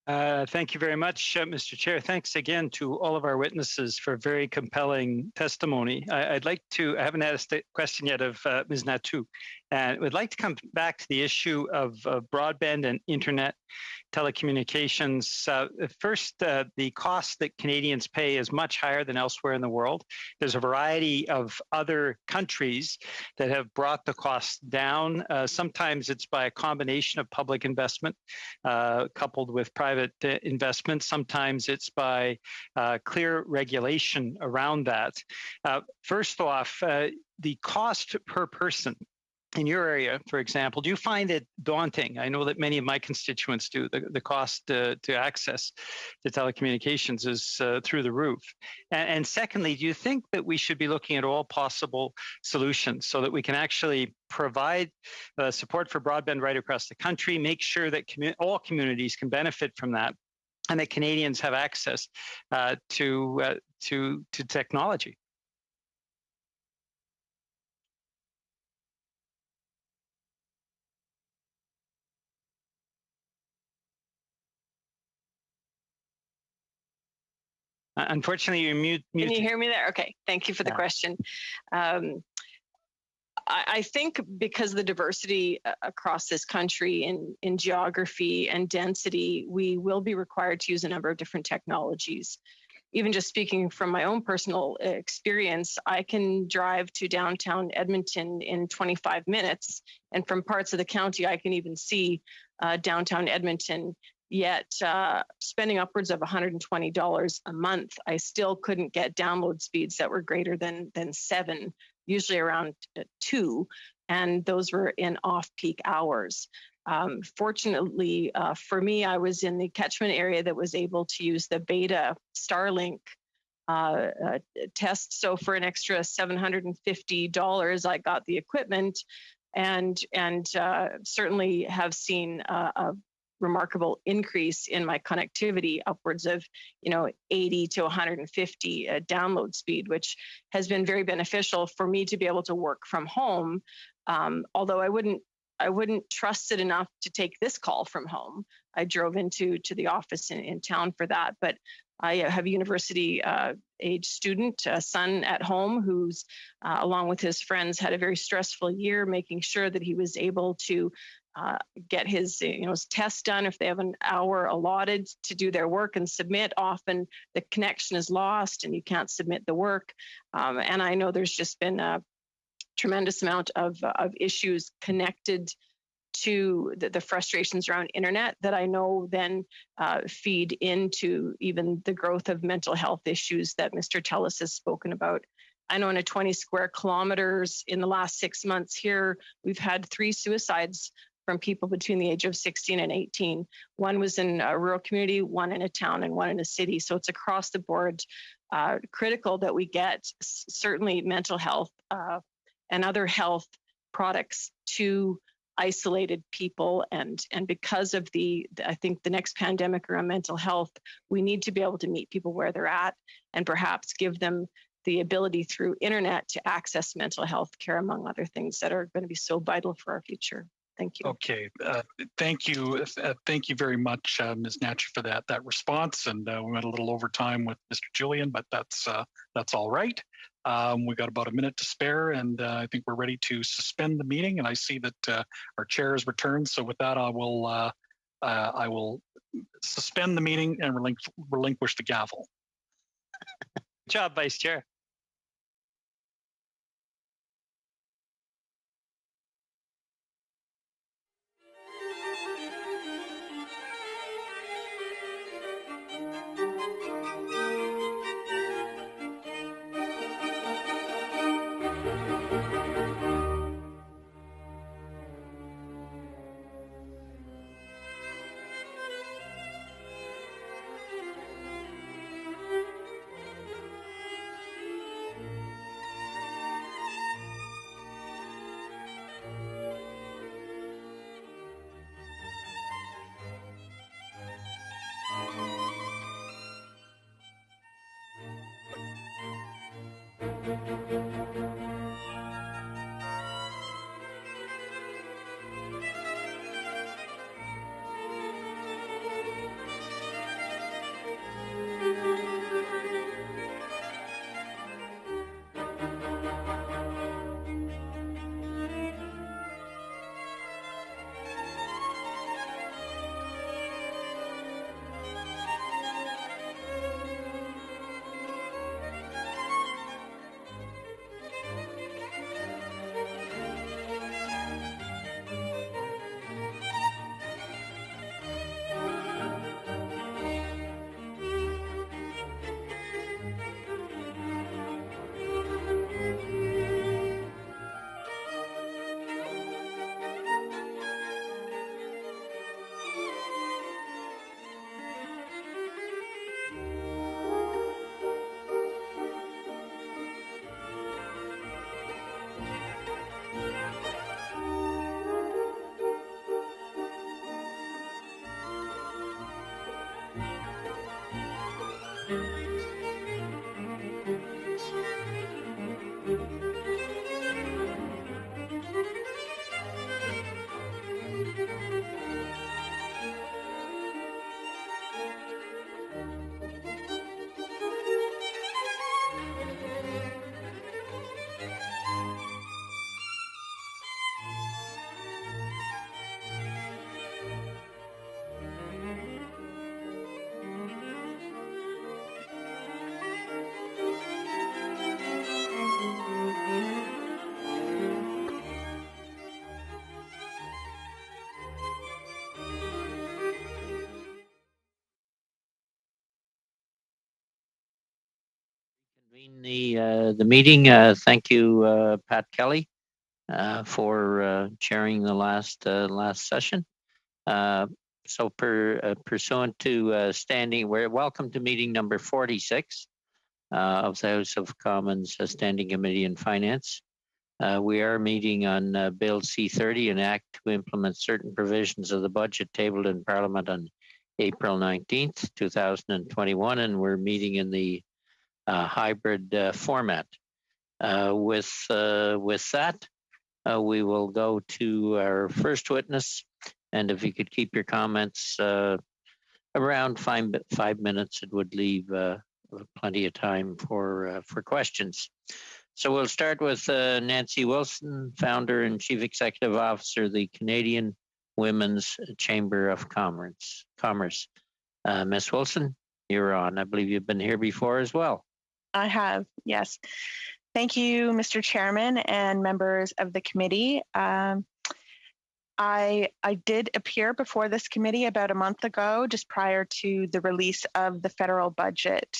Thank you very much, Mr. Chair. Thanks again to all of our witnesses for very compelling testimony. I haven't asked a question yet of Ms. Natu, and would like to come back to the issue of broadband and internet telecommunications. First, the cost that Canadians pay is much higher than elsewhere in the world. There's a variety of other countries that have brought the cost down. Sometimes it's by a combination of public investment coupled with private investment. Sometimes it's by clear regulation around that. First off, the cost per person in your area, for example, do you find it daunting? I know that many of my constituents do. The cost to access to telecommunications is through the roof. And secondly, do you think that we should be looking at all possible solutions so that we can actually provide support for broadband right across the country, make sure that all communities can benefit from that, and that Canadians have access to technology? Unfortunately, you're muted. Can you hear me there? Okay, thank you for the question. I think because of the diversity across this country in geography and density, we will be required to use a number of different technologies. Even just speaking from my own personal experience, I can drive to downtown Edmonton in 25 minutes. And from parts of the county, I can even see downtown Edmonton. Yet spending upwards of $120 a month, I still couldn't get download speeds that were greater than 7, usually around 2, and those were in off-peak hours. Fortunately for me, I was in the catchment area that was able to use the beta Starlink test. So for an extra $750, I got the equipment and certainly have seen a remarkable increase in my connectivity, upwards of 80 to 150 download speed, which has been very beneficial for me to be able to work from home. Although I wouldn't trust it enough to take this call from home. I drove to the office in town for that, but I have a university age student, a son at home who's, along with his friends, had a very stressful year, making sure that he was able to get his test done. If they have an hour allotted to do their work and submit, often the connection is lost and you can't submit the work. And I know there's just been a tremendous amount of issues connected to the frustrations around internet that I know then feed into even the growth of mental health issues that Mr. Tellis has spoken about. I know in a 20 square kilometers in the last 6 months here, we've had 3 suicides from people between the age of 16 and 18. One was in a rural community, one in a town, and one in a city. So it's across the board critical that we get certainly mental health and other health products to isolated people. And because of I think the next pandemic around mental health, we need to be able to meet people where they're at and perhaps give them the ability through internet to access mental health care, among other things that are going to be so vital for our future. Thank you. Okay, thank you. Thank you very much, Ms. Natcher, for that response. And we went a little over time with Mr. Julian, but that's all right. We got about a minute to spare, and I think we're ready to suspend the meeting. And I see that our chair has returned. So with that, I will suspend the meeting and relinquish the gavel. Good job, Vice Chair. The meeting. Thank you, Pat Kelly, for chairing the last session. So pursuant to standing, we're welcome to meeting number 46 of the House of Commons Standing Committee on Finance. We are meeting on Bill C-30, an act to implement certain provisions of the budget tabled in Parliament on April 19th, 2021, and we're meeting in the hybrid format. With that, we will go to our first witness, and if you could keep your comments around 5 minutes, it would leave plenty of time for questions. So we'll start with Nancy Wilson, founder and chief executive officer of the Canadian Women's Chamber of Commerce. Ms. Wilson, you're on. I believe you've been here before as well. I have, yes. Thank you, Mr. Chairman and members of the committee. I did appear before this committee about a month ago, just prior to the release of the federal budget.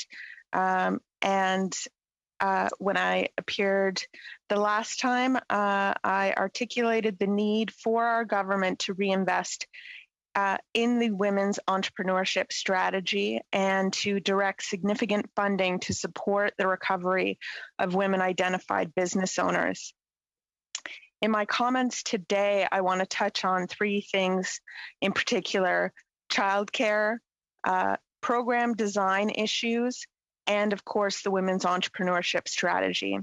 When I appeared the last time, I articulated the need for our government to reinvest in the women's entrepreneurship strategy and to direct significant funding to support the recovery of women-identified business owners. In my comments today, I want to touch on three things in particular: childcare, program design issues, and of course, the women's entrepreneurship strategy.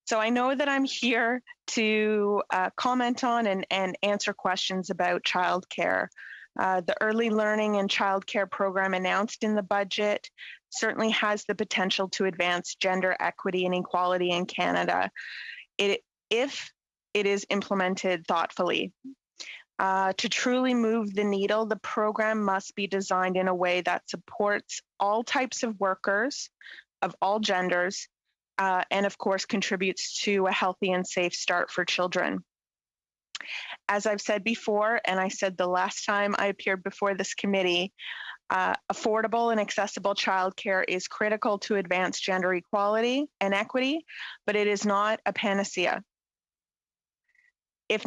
So I know that I'm here to comment on and answer questions about childcare. The early learning and childcare program announced in the budget certainly has the potential to advance gender equity and equality in Canada if it is implemented thoughtfully. To truly move the needle, the program must be designed in a way that supports all types of workers of all genders, and of course contributes to a healthy and safe start for children. As I've said before, and I said the last time I appeared before this committee, affordable and accessible childcare is critical to advance gender equality and equity, but it is not a panacea. If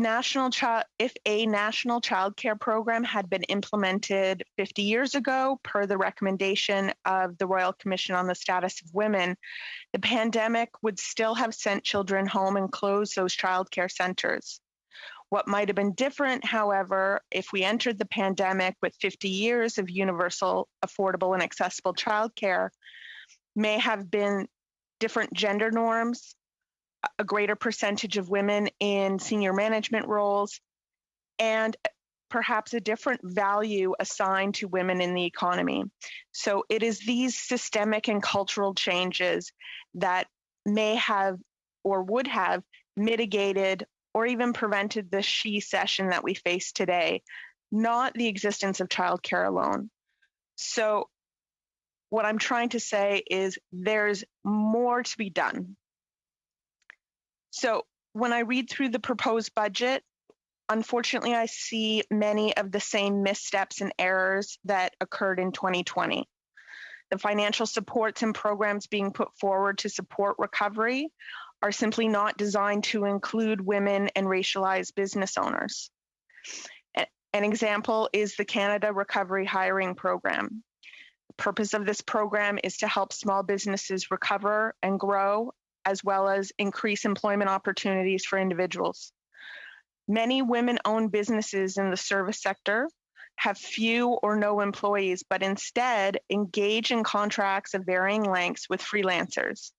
a national child care program had been implemented 50 years ago, per the recommendation of the Royal Commission on the Status of Women, the pandemic would still have sent children home and closed those child care centers. What might have been different, however, if we entered the pandemic with 50 years of universal, affordable, and accessible child care, may have been different gender norms, a greater percentage of women in senior management roles, and perhaps a different value assigned to women in the economy. So it is these systemic and cultural changes that may have or would have mitigated or even prevented the she-cession that we face today, not the existence of childcare alone. So what I'm trying to say is there's more to be done. So when I read through the proposed budget, unfortunately, I see many of the same missteps and errors that occurred in 2020. The financial supports and programs being put forward to support recovery are simply not designed to include women and racialized business owners. An example is the Canada Recovery Hiring Program. The purpose of this program is to help small businesses recover and grow, as well as increase employment opportunities for individuals. Many women-owned businesses in the service sector have few or no employees, but instead engage in contracts of varying lengths with freelancers.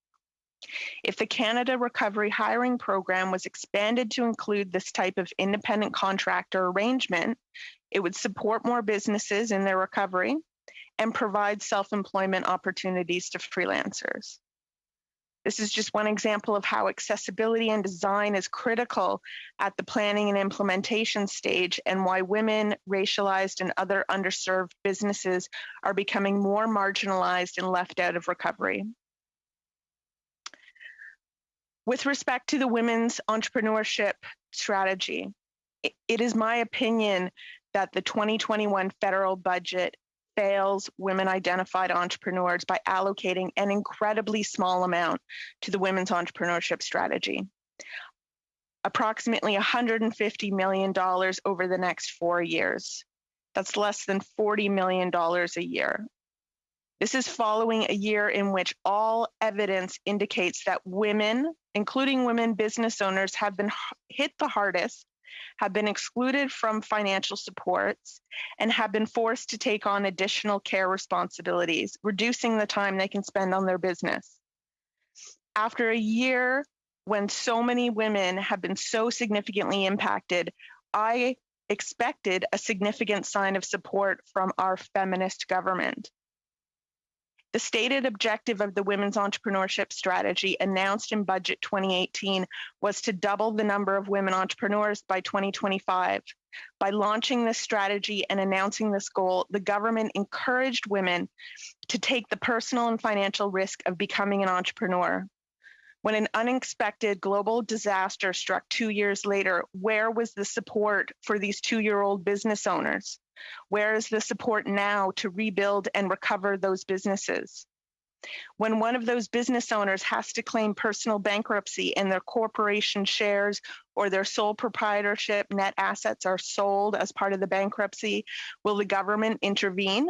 If the Canada Recovery Hiring Program was expanded to include this type of independent contractor arrangement, it would support more businesses in their recovery and provide self-employment opportunities to freelancers. This is just one example of how accessibility and design is critical at the planning and implementation stage, and why women, racialized, and other underserved businesses are becoming more marginalized and left out of recovery. With respect to the women's entrepreneurship strategy, it is my opinion that the 2021 federal budget fails women-identified entrepreneurs by allocating an incredibly small amount to the women's entrepreneurship strategy. Approximately $150 million over the next 4 years. That's less than $40 million a year. This is following a year in which all evidence indicates that women, including women business owners, have been hit the hardest, have been excluded from financial supports, and have been forced to take on additional care responsibilities, reducing the time they can spend on their business. After a year when so many women have been so significantly impacted, I expected a significant sign of support from our feminist government. The stated objective of the Women's Entrepreneurship Strategy announced in Budget 2018 was to double the number of women entrepreneurs by 2025. By launching this strategy and announcing this goal, the government encouraged women to take the personal and financial risk of becoming an entrepreneur. When an unexpected global disaster struck 2 years later, where was the support for these 2-year-old business owners? Where is the support now to rebuild and recover those businesses? When one of those business owners has to claim personal bankruptcy and their corporation shares or their sole proprietorship net assets are sold as part of the bankruptcy, will the government intervene?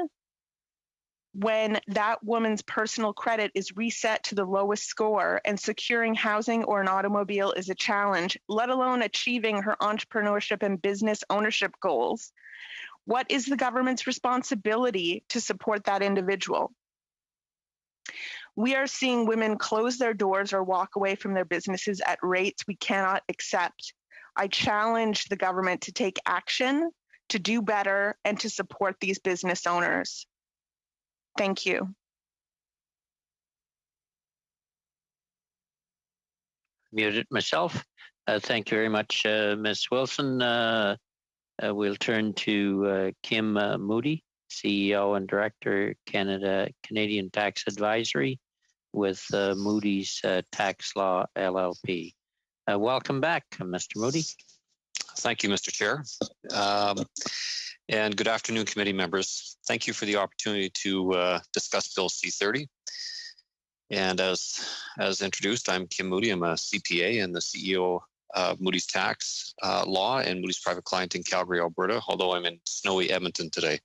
When that woman's personal credit is reset to the lowest score and securing housing or an automobile is a challenge, let alone achieving her entrepreneurship and business ownership goals, what is the government's responsibility to support that individual? We are seeing women close their doors or walk away from their businesses at rates we cannot accept. I challenge the government to take action, to do better, and to support these business owners. Thank you. Muted myself. Thank you very much, Ms. Wilson. We'll turn to Kim Moody, CEO and Director, Canadian Tax Advisory with Moody's Tax Law LLP. Welcome back, Mr. Moody. Thank you, Mr. Chair. And good afternoon, committee members. Thank you for the opportunity to discuss Bill C-30. And as introduced, I'm Kim Moody. I'm a CPA and the CEO of Moody's Tax Law and Moody's Private Client in Calgary, Alberta, although I'm in snowy Edmonton today.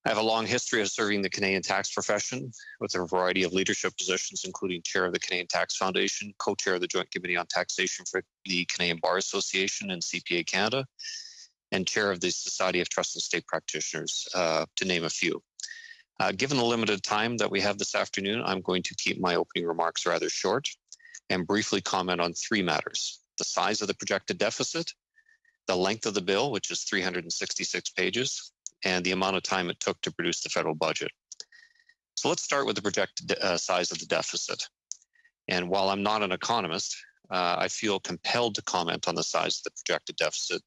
I have a long history of serving the Canadian tax profession with a variety of leadership positions, including chair of the Canadian Tax Foundation, co-chair of the Joint Committee on Taxation for the Canadian Bar Association and CPA Canada, and chair of the Society of Trust and Estate Practitioners, to name a few. Given the limited time that we have this afternoon, I'm going to keep my opening remarks rather short and briefly comment on 3 matters: the size of the projected deficit, the length of the bill, which is 366 pages, and the amount of time it took to produce the federal budget. So let's start with the projected size of the deficit. And while I'm not an economist, I feel compelled to comment on the size of the projected deficit.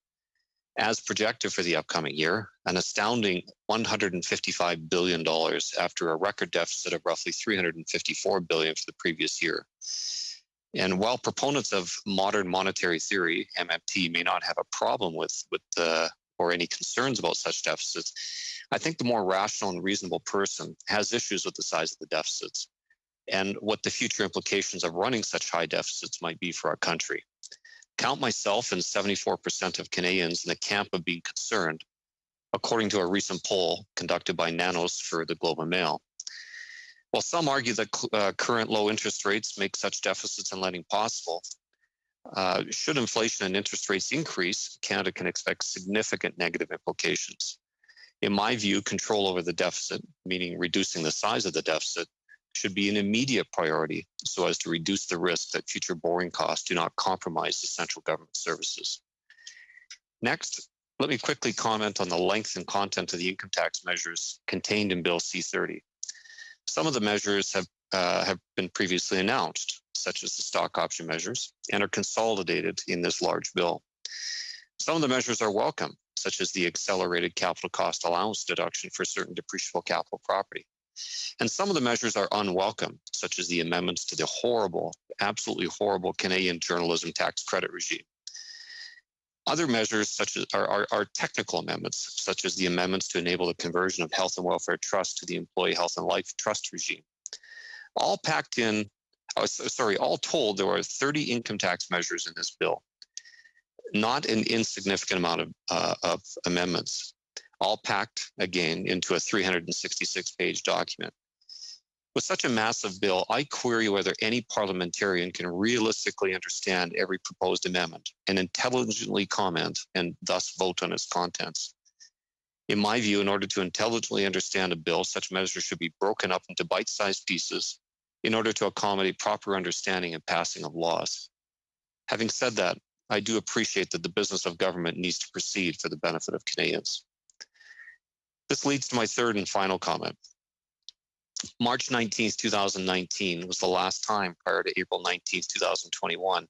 As projected for the upcoming year, an astounding $155 billion after a record deficit of roughly $354 billion for the previous year. And while proponents of modern monetary theory, MMT, may not have a problem with or any concerns about such deficits, I think the more rational and reasonable person has issues with the size of the deficits and what the future implications of running such high deficits might be for our country. Count myself and 74% of Canadians in the camp of being concerned, according to a recent poll conducted by Nanos for the Globe and Mail. While some argue that current low interest rates make such deficits and lending possible, should inflation and interest rates increase, Canada can expect significant negative implications. In my view, control over the deficit, meaning reducing the size of the deficit, should be an immediate priority so as to reduce the risk that future borrowing costs do not compromise essential government services. Next, let me quickly comment on the length and content of the income tax measures contained in Bill C-30. Some of the measures have been previously announced, such as the stock option measures, and are consolidated in this large bill. Some of the measures are welcome, such as the accelerated capital cost allowance deduction for certain depreciable capital property. And some of the measures are unwelcome, such as the amendments to the horrible, absolutely horrible Canadian journalism tax credit regime. Other measures such as are technical amendments, such as the amendments to enable the conversion of health and welfare trust to the employee health and life trust regime. All told, there are 30 income tax measures in this bill, not an insignificant amount of amendments. all packed again into a 366-page document. With such a massive bill, I query whether any parliamentarian can realistically understand every proposed amendment and intelligently comment and thus vote on its contents. In my view, in order to intelligently understand a bill, such measures should be broken up into bite-sized pieces in order to accommodate proper understanding and passing of laws. Having said that, I do appreciate that the business of government needs to proceed for the benefit of Canadians. This leads to my third and final comment. March 19th, 2019 was the last time prior to April 19th, 2021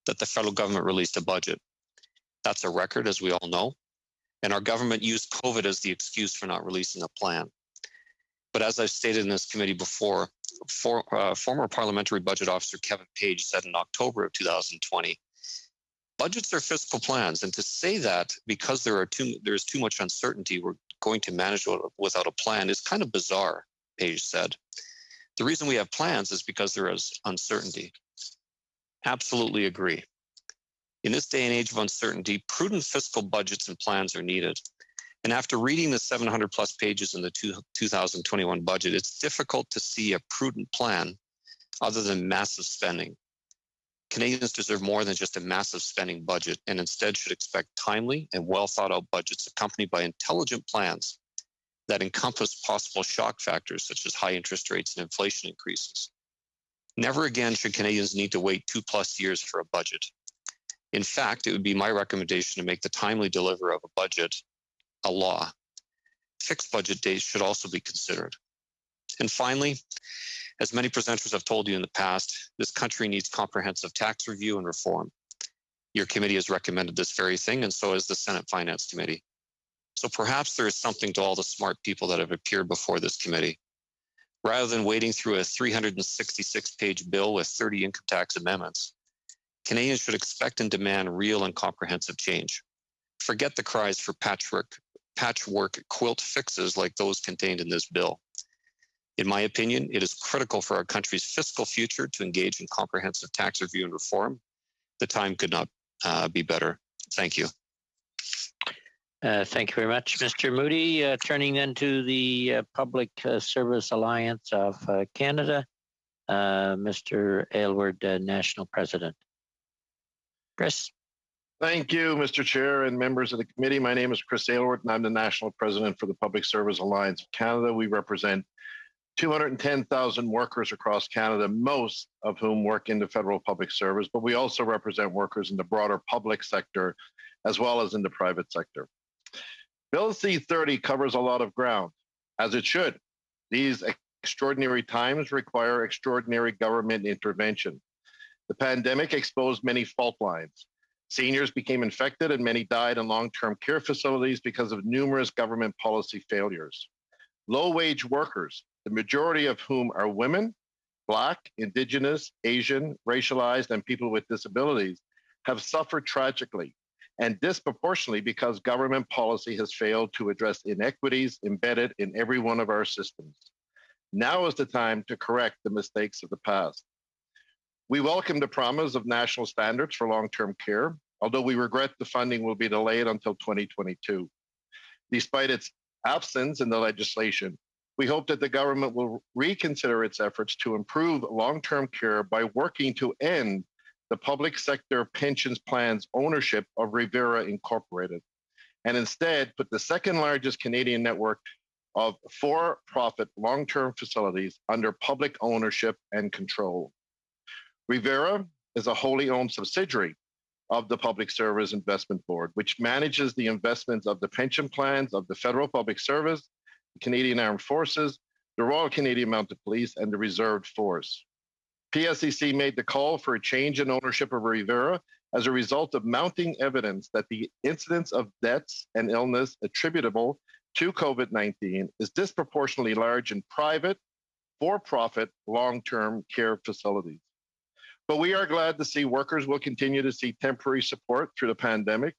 that the federal government released a budget. That's a record, as we all know, and our government used COVID as the excuse for not releasing a plan. But as I've stated in this committee before, former parliamentary budget officer Kevin Page said in October of 2020, budgets are fiscal plans, and to say that because there's too much uncertainty, we're going to manage without a plan is kind of bizarre, Page said. The reason we have plans is because there is uncertainty. Absolutely agree. In this day and age of uncertainty, prudent fiscal budgets and plans are needed. And after reading the 700 plus pages in the 2021 budget, it's difficult to see a prudent plan other than massive spending. Canadians deserve more than just a massive spending budget and instead should expect timely and well thought out budgets accompanied by intelligent plans that encompass possible shock factors such as high interest rates and inflation increases. Never again should Canadians need to wait 2+ years for a budget. In fact, it would be my recommendation to make the timely delivery of a budget a law. Fixed budget dates should also be considered. And finally, as many presenters have told you in the past, this country needs comprehensive tax review and reform. Your committee has recommended this very thing, and so has the Senate Finance Committee. So perhaps there is something to all the smart people that have appeared before this committee. Rather than wading through a 366-page bill with 30 income tax amendments, Canadians should expect and demand real and comprehensive change. Forget the cries for patchwork quilt fixes like those contained in this bill. In my opinion, it is critical for our country's fiscal future to engage in comprehensive tax review and reform. The time could not be better. Thank you. Thank you very much, Mr. Moody. Turning then to the Public Service Alliance of Canada, Mr. Aylward, National President. Chris. Thank you, Mr. Chair and members of the committee. My name is Chris Aylward, and I'm the National President for the Public Service Alliance of Canada. We represent 210,000 workers across Canada, most of whom work in the federal public service, but we also represent workers in the broader public sector as well as in the private sector. Bill C-30 covers a lot of ground, as it should. These extraordinary times require extraordinary government intervention. The pandemic exposed many fault lines. Seniors became infected and many died in long-term care facilities because of numerous government policy failures. Low-wage workers, the majority of whom are women, Black, Indigenous, Asian, racialized, and people with disabilities, have suffered tragically and disproportionately because government policy has failed to address inequities embedded in every one of our systems. Now is the time to correct the mistakes of the past. We welcome the promise of national standards for long-term care, although we regret the funding will be delayed until 2022. Despite its absence in the legislation, we hope that the government will reconsider its efforts to improve long-term care by working to end the public sector pensions plan's ownership of Revera Incorporated, and instead put the second largest Canadian network of for-profit long-term facilities under public ownership and control. Revera is a wholly owned subsidiary of the Public Service Investment Board, which manages the investments of the pension plans of the Federal Public Service, the Canadian Armed Forces, the Royal Canadian Mounted Police, and the Reserve Force. PSEC made the call for a change in ownership of Revera as a result of mounting evidence that the incidence of deaths and illness attributable to COVID-19 is disproportionately large in private, for-profit, long-term care facilities. But we are glad to see workers will continue to see temporary support through the pandemic,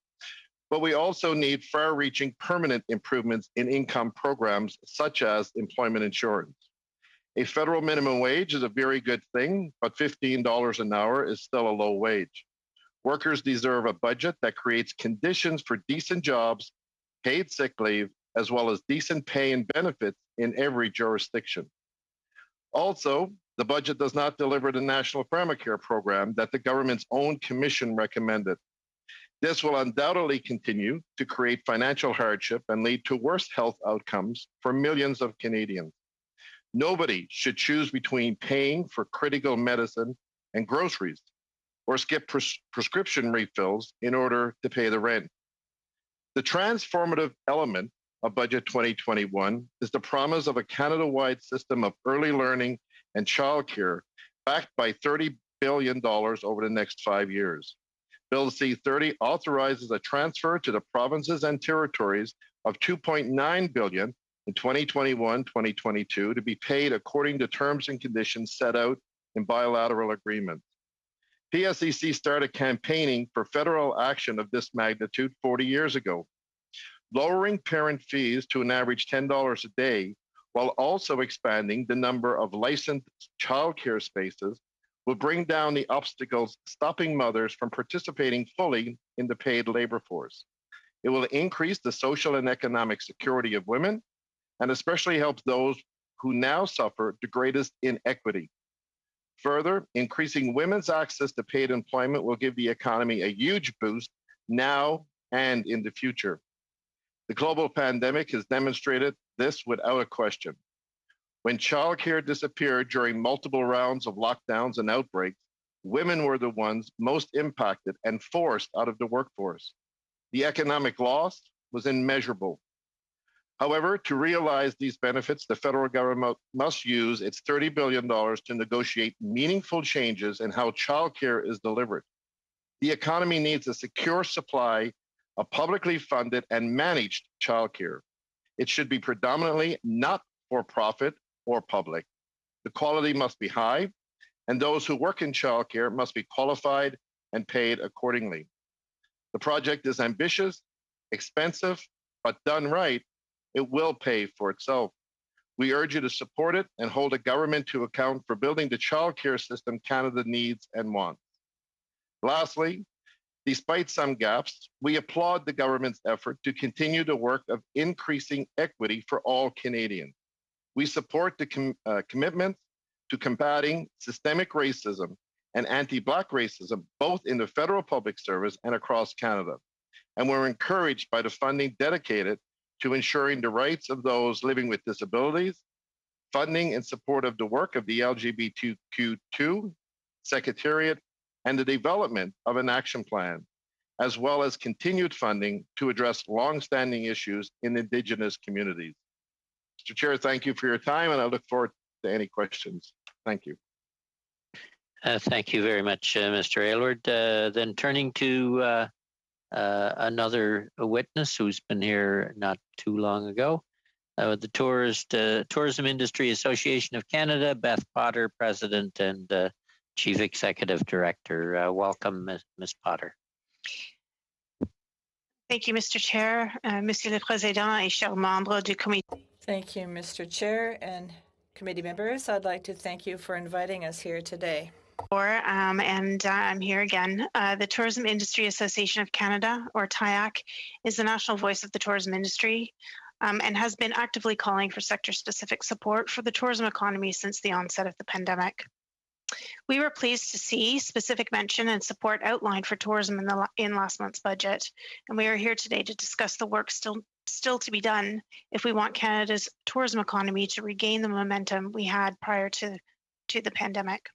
but we also need far-reaching permanent improvements in income programs such as employment insurance. A federal minimum wage is a very good thing, but $15 an hour is still a low wage. Workers deserve a budget that creates conditions for decent jobs, paid sick leave, as well as decent pay and benefits in every jurisdiction. Also, the budget does not deliver the National Pharmacare program that the government's own commission recommended. This will undoubtedly continue to create financial hardship and lead to worse health outcomes for millions of Canadians. Nobody should choose between paying for critical medicine and groceries or skip prescription refills in order to pay the rent. The transformative element of Budget 2021 is the promise of a Canada-wide system of early learning and childcare backed by $30 billion over the next 5 years. Bill C-30 authorizes a transfer to the provinces and territories of $2.9 billion in 2021-2022 to be paid according to terms and conditions set out in bilateral agreements. PSEC started campaigning for federal action of this magnitude 40 years ago. Lowering parent fees to an average $10 a day, while also expanding the number of licensed childcare spaces, will bring down the obstacles stopping mothers from participating fully in the paid labor force. It will increase the social and economic security of women, and especially help those who now suffer the greatest inequity. Further, increasing women's access to paid employment will give the economy a huge boost now and in the future. The global pandemic has demonstrated this without a question. When childcare disappeared during multiple rounds of lockdowns and outbreaks, women were the ones most impacted and forced out of the workforce. The economic loss was immeasurable. However, to realize these benefits, the federal government must use its $30 billion to negotiate meaningful changes in how childcare is delivered. The economy needs a secure supply of publicly funded and managed childcare. It should be predominantly not for profit or public. The quality must be high, and those who work in childcare must be qualified and paid accordingly. The project is ambitious, expensive, but done right, it will pay for itself. We urge you to support it and hold the government to account for building the childcare system Canada needs and wants. Lastly, despite some gaps, we applaud the government's effort to continue the work of increasing equity for all Canadians. We support the commitment to combating systemic racism and anti-Black racism, both in the federal public service and across Canada. And we're encouraged by the funding dedicated to ensuring the rights of those living with disabilities, funding in support of the work of the LGBTQ2 Secretariat, and the development of an action plan, as well as continued funding to address longstanding issues in Indigenous communities. Mr. Chair, thank you for your time, and I look forward to any questions. Thank you. Thank you very much, Mr. Aylward. Then turning to another witness who's been here not too long ago, the Tourism Industry Association of Canada, Beth Potter, President and Chief Executive Director. Welcome, Ms. Potter. Thank you, Mr. Chair, Monsieur le Président et chers membres du comité. Thank you, Mr. Chair and committee members. I'd like to thank you for inviting us here today. I'm here again. The Tourism Industry Association of Canada, or TIAC, is the national voice of the tourism industry and has been actively calling for sector-specific support for the tourism economy since the onset of the pandemic. We were pleased to see specific mention and support outlined for tourism in last month's budget, and we are here today to discuss the work still to be done if we want Canada's tourism economy to regain the momentum we had prior to the pandemic.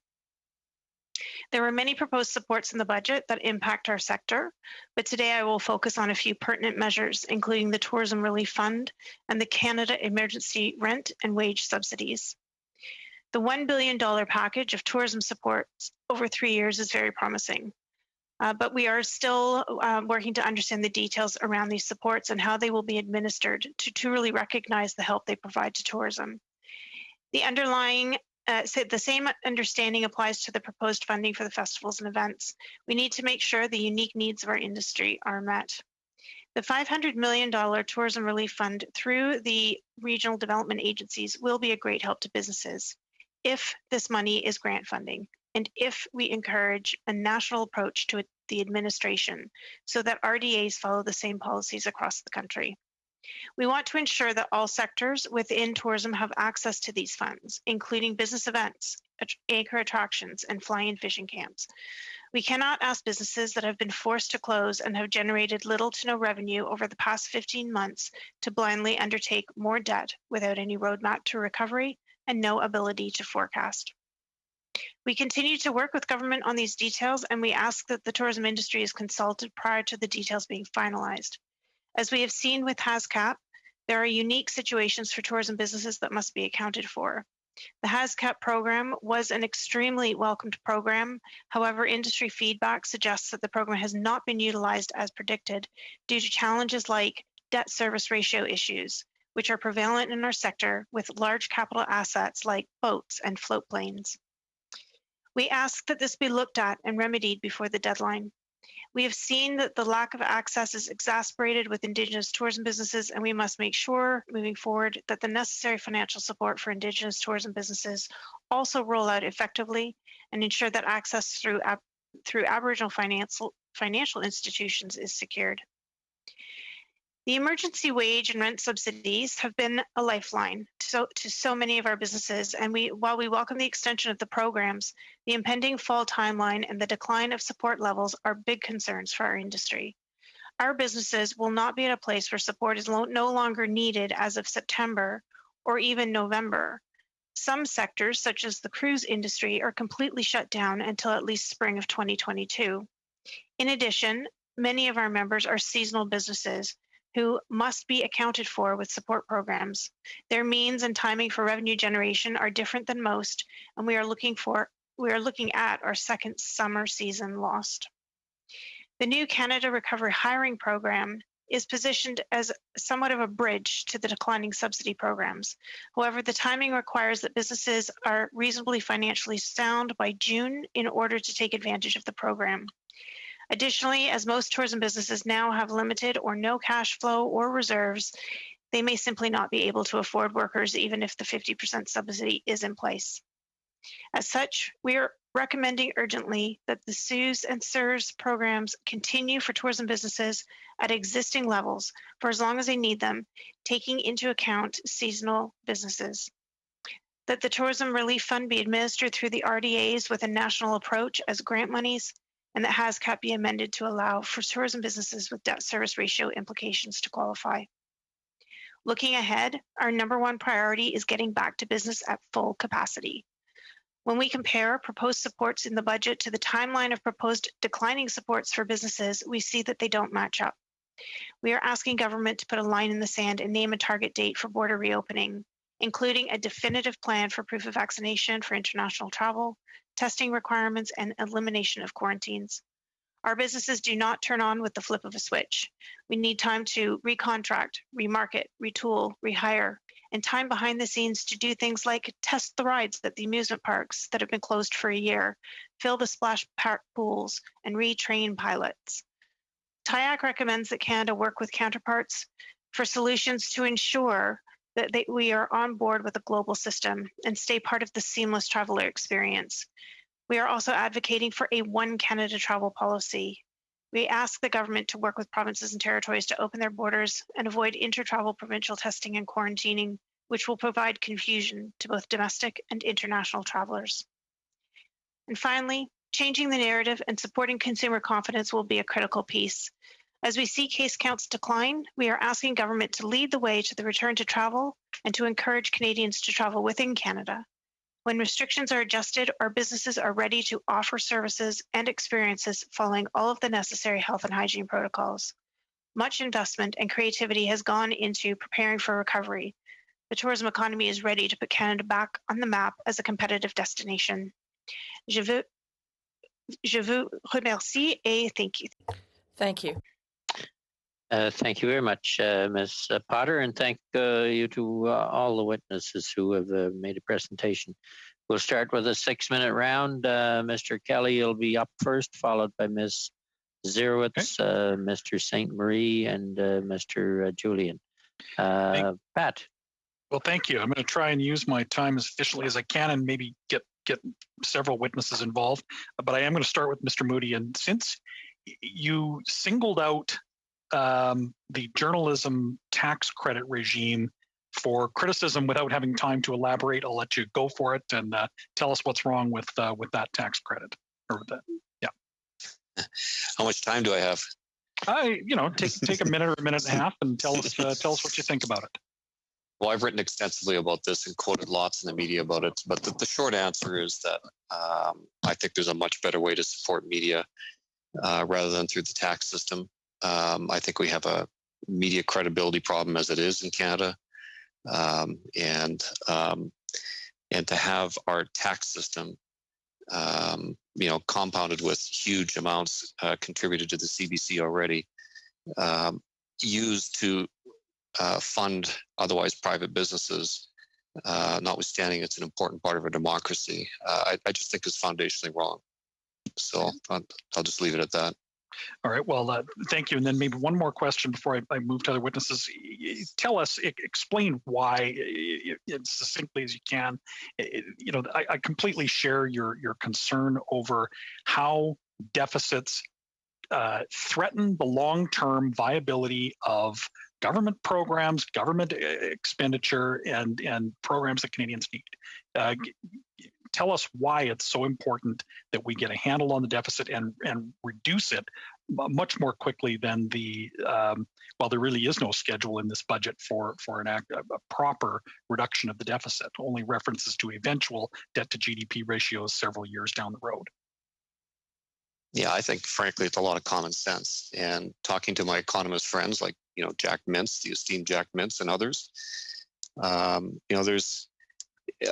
There were many proposed supports in the budget that impact our sector, but today I will focus on a few pertinent measures, including the Tourism Relief Fund and the Canada Emergency Rent and Wage Subsidies. The $1 billion package of tourism support over 3 years is very promising, but we are still working to understand the details around these supports and how they will be administered to truly recognize the help they provide to tourism. The same understanding applies to the proposed funding for the festivals and events. We need to make sure the unique needs of our industry are met. The $500 million Tourism Relief Fund through the regional development agencies will be a great help to businesses if this money is grant funding and if we encourage a national approach to the administration so that RDAs follow the same policies across the country. We want to ensure that all sectors within tourism have access to these funds, including business events, anchor attractions, and fly-in fishing camps. We cannot ask businesses that have been forced to close and have generated little to no revenue over the past 15 months to blindly undertake more debt without any roadmap to recovery and no ability to forecast. We continue to work with government on these details, and we ask that the tourism industry is consulted prior to the details being finalized. As we have seen with HASCAP, there are unique situations for tourism businesses that must be accounted for. The HASCAP program was an extremely welcomed program. However, industry feedback suggests that the program has not been utilized as predicted due to challenges like debt service ratio issues, which are prevalent in our sector with large capital assets like boats and float planes. We ask that this be looked at and remedied before the deadline. We have seen that the lack of access is exacerbated with Indigenous tourism businesses, and we must make sure, moving forward, that the necessary financial support for Indigenous tourism businesses also roll out effectively and ensure that access through Aboriginal financial institutions is secured. The emergency wage and rent subsidies have been a lifeline to so many of our businesses, and while we welcome the extension of the programs, the impending fall timeline and the decline of support levels are big concerns for our industry. Our businesses will not be at a place where support is no longer needed as of September or even November. Some sectors, such as the cruise industry, are completely shut down until at least spring of 2022. In addition, many of our members are seasonal businesses who must be accounted for with support programs. Their means and timing for revenue generation are different than most, and we are looking at our second summer season lost. The new Canada Recovery Hiring Program is positioned as somewhat of a bridge to the declining subsidy programs. However, the timing requires that businesses are reasonably financially sound by June in order to take advantage of the program. Additionally, as most tourism businesses now have limited or no cash flow or reserves, they may simply not be able to afford workers even if the 50% subsidy is in place. As such, we are recommending urgently that the CEWS and CERS programs continue for tourism businesses at existing levels for as long as they need them, taking into account seasonal businesses. That the Tourism Relief Fund be administered through the RDAs with a national approach as grant monies, and that HASCAP be amended to allow for tourism businesses with debt service ratio implications to qualify. Looking ahead, our number one priority is getting back to business at full capacity. When we compare proposed supports in the budget to the timeline of proposed declining supports for businesses, we see that they don't match up. We are asking government to put a line in the sand and name a target date for border reopening, including a definitive plan for proof of vaccination for international travel, testing requirements, and elimination of quarantines. Our businesses do not turn on with the flip of a switch. We need time to recontract, remarket, retool, rehire, and time behind the scenes to do things like test the rides at the amusement parks that have been closed for a year, fill the splash park pools, and retrain pilots. TIAC recommends that Canada work with counterparts for solutions to ensure that we are on board with a global system and stay part of the seamless traveler experience. We are also advocating for a One Canada travel policy. We ask the government to work with provinces and territories to open their borders and avoid inter-travel provincial testing and quarantining, which will provide confusion to both domestic and international travelers. And finally, changing the narrative and supporting consumer confidence will be a critical piece. As we see case counts decline, we are asking government to lead the way to the return to travel and to encourage Canadians to travel within Canada. When restrictions are adjusted, our businesses are ready to offer services and experiences following all of the necessary health and hygiene protocols. Much investment and creativity has gone into preparing for recovery. The tourism economy is ready to put Canada back on the map as a competitive destination. Je vous remercie et thank you. Thank you. Thank you very much, Ms. Potter, and thank you to all the witnesses who have made a presentation. We'll start with a 6-minute round. Mr. Kelly, you'll be up first, followed by Ms. Zerowitz, Mr. St. Marie, and Mr. Julian. Pat. Well, thank you. I'm going to try and use my time as efficiently as I can and maybe get several witnesses involved. But I am going to start with Mr. Moody. And since you singled out the journalism tax credit regime for criticism without having time to elaborate. I'll let you go for it and tell us what's wrong with that tax credit or with that. Yeah. How much time do I have? Take a minute or a minute and a half and tell us what you think about it. Well, I've written extensively about this and quoted lots in the media about it, but the short answer is that I think there's a much better way to support media rather than through the tax system. I think we have a media credibility problem as it is in Canada, and to have our tax system, compounded with huge amounts contributed to the CBC already, used to fund otherwise private businesses, notwithstanding it's an important part of our democracy, I just think is foundationally wrong. So I'll just leave it at that. All right. Well, thank you. And then maybe one more question before I move to other witnesses. Tell us, explain why, as succinctly as you can. I completely share your concern over how deficits threaten the long-term viability of government programs, government expenditure, and programs that Canadians need. Tell us why it's so important that we get a handle on the deficit and reduce it much more quickly than there really is no schedule in this budget for a proper reduction of the deficit, only references to eventual debt to GDP ratios several years down the road. Yeah, I think, frankly, it's a lot of common sense. And talking to my economist friends like, Jack Mintz, the esteemed Jack Mintz and others, there's,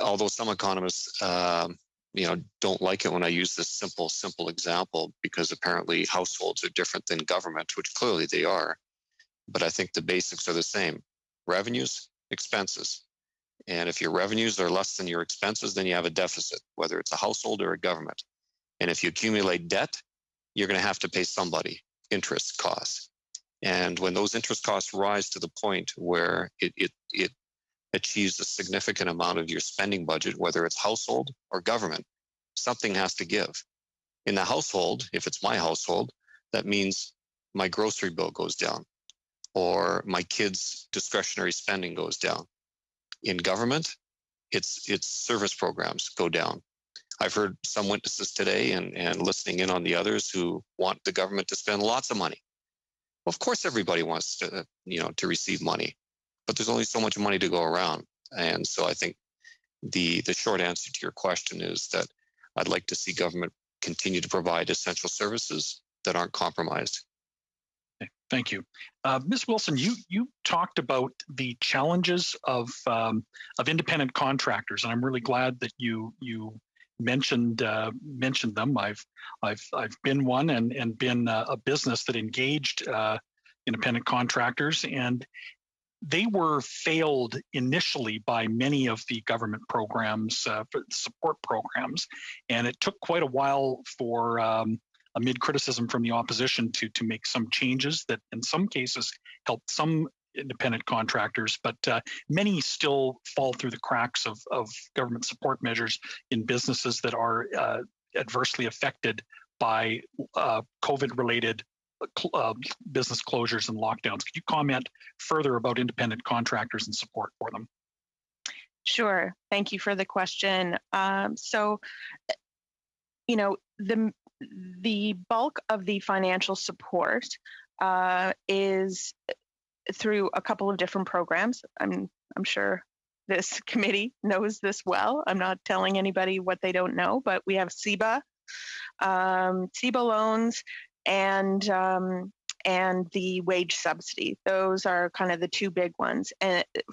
although some economists, don't like it when I use this simple example because apparently households are different than government, which clearly they are. But I think the basics are the same: revenues, expenses. And if your revenues are less than your expenses, then you have a deficit, whether it's a household or a government. And if you accumulate debt, you're going to have to pay somebody interest costs. And when those interest costs rise to the point where it achieves a significant amount of your spending budget, whether it's household or government, something has to give. In the household, if it's my household, that means my grocery bill goes down or my kids' discretionary spending goes down. In government, it's service programs go down. I've heard some witnesses today and listening in on the others who want the government to spend lots of money. Well, of course, everybody wants to receive money, but there's only so much money to go around. And so I think the short answer to your question is that I'd like to see government continue to provide essential services that aren't compromised. Okay, thank you. Ms. Wilson, you talked about the challenges of independent contractors, and I'm really glad that you mentioned them. I've been one and been a business that engaged independent contractors, and they were failed initially by many of the government programs, support programs, and it took quite a while for amid criticism from the opposition to make some changes that in some cases helped some independent contractors, but many still fall through the cracks of government support measures in businesses that are adversely affected by COVID-related business closures and lockdowns. Could you comment further about independent contractors and support for them? Sure. Thank you for the question. The bulk of the financial support is through a couple of different programs. I'm sure this committee knows this well. I'm not telling anybody what they don't know, but we have CEBA loans, and the wage subsidy. Those are kind of the two big ones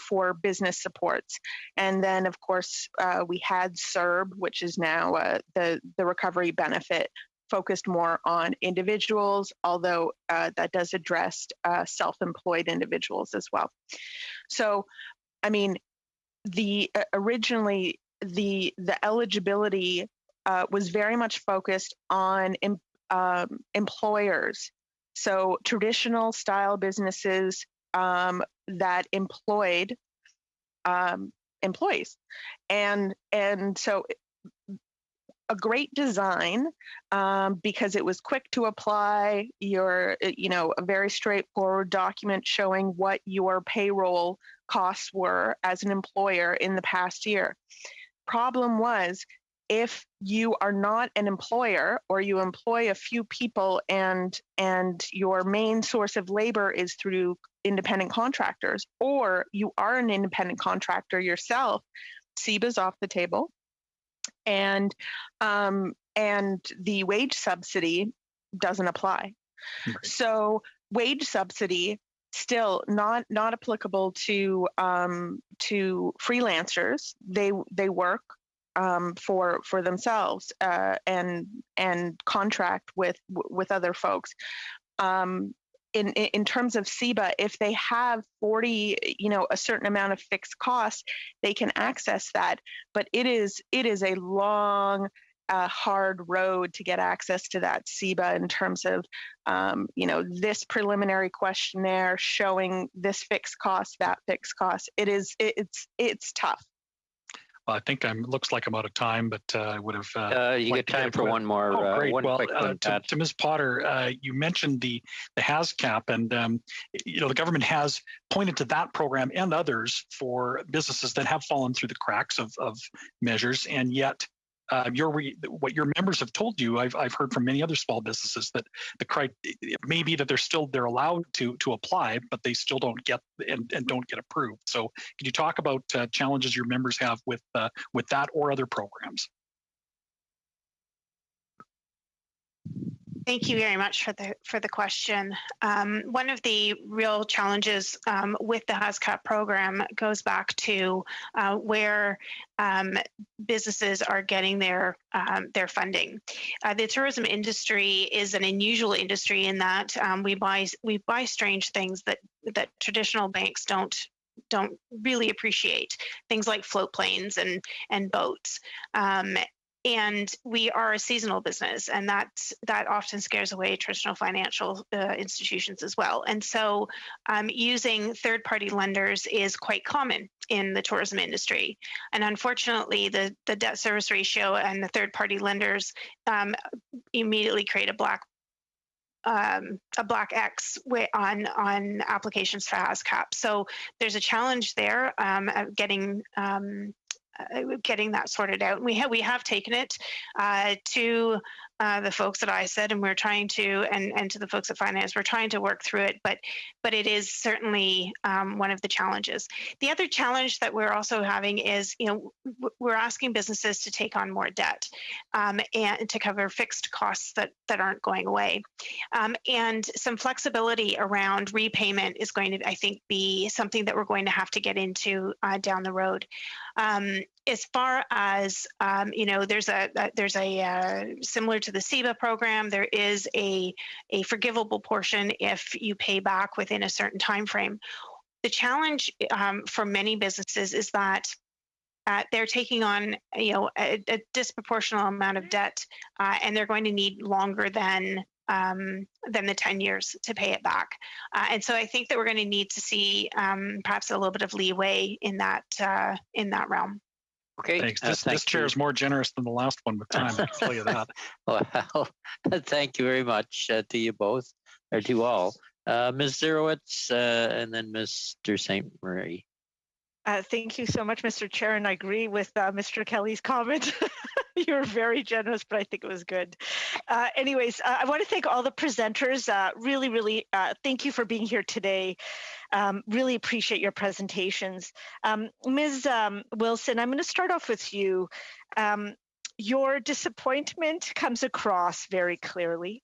for business supports. And then, of course, we had CERB, which is now the recovery benefit, focused more on individuals, although that does address self-employed individuals as well. So, I mean, originally the eligibility was very much focused on employers. So traditional style businesses that employed employees, and so a great design because it was quick to apply. A very straightforward document showing what your payroll costs were as an employer in the past year. Problem was, if you are not an employer or you employ a few people and your main source of labor is through independent contractors, or you are an independent contractor yourself, CEBA's off the table, and the wage subsidy doesn't apply. Right. So wage subsidy still not applicable to freelancers. They work for themselves and contract with other folks. In terms of CEBA, if they have 40, a certain amount of fixed costs, they can access that. But it is a long, hard road to get access to that CEBA in terms of, this preliminary questionnaire showing this fixed cost, that fixed cost. It's tough. I think looks like I'm out of time, but I would have. You get time for one more. Oh, great. One quick one, to Ms. Potter, you mentioned the HASCAP, and the government has pointed to that program and others for businesses that have fallen through the cracks of measures, and yet. What your members have told you, I've heard from many other small businesses that it may be that they're allowed to apply, but they still don't get and don't get approved. So, can you talk about challenges your members have with that or other programs? Thank you very much for the question. One of the real challenges with the HASCAP program goes back to where businesses are getting their funding. The tourism industry is an unusual industry in that we buy strange things that traditional banks don't really appreciate. Things like float planes and boats. And we are a seasonal business, and that often scares away traditional financial institutions as well. And so using third-party lenders is quite common in the tourism industry. And unfortunately, the debt service ratio and the third-party lenders immediately create a black X on applications for HASCAP. So there's a challenge there of getting that sorted out. We have taken it to the folks at ISED, and we're trying to, and to the folks at finance, we're trying to work through it, but it is certainly one of the challenges. The other challenge that we're also having is, we're asking businesses to take on more debt and to cover fixed costs that aren't going away. And some flexibility around repayment is going to, I think, be something that we're going to have to get into down the road. As far as there's a similar to the CEBA program, there is a forgivable portion if you pay back within a certain time frame. The challenge for many businesses is that they're taking on a disproportionate amount of debt, and they're going to need longer than the 10 years to pay it back. And so I think that we're going to need to see perhaps a little bit of leeway in that realm. Okay. Thanks. This chair is more generous than the last one with time. I can tell you that. Well, thank you very much to you both, or to all. Ms. Zerowitz and then Mr. St. Marie. Thank you so much, Mr. Chair, and I agree with Mr. Kelly's comment. You were very generous, but I think it was good. Anyways, I want to thank all the presenters. Really, thank you for being here today. Really appreciate your presentations. Ms. Wilson, I'm going to start off with you. Your disappointment comes across very clearly.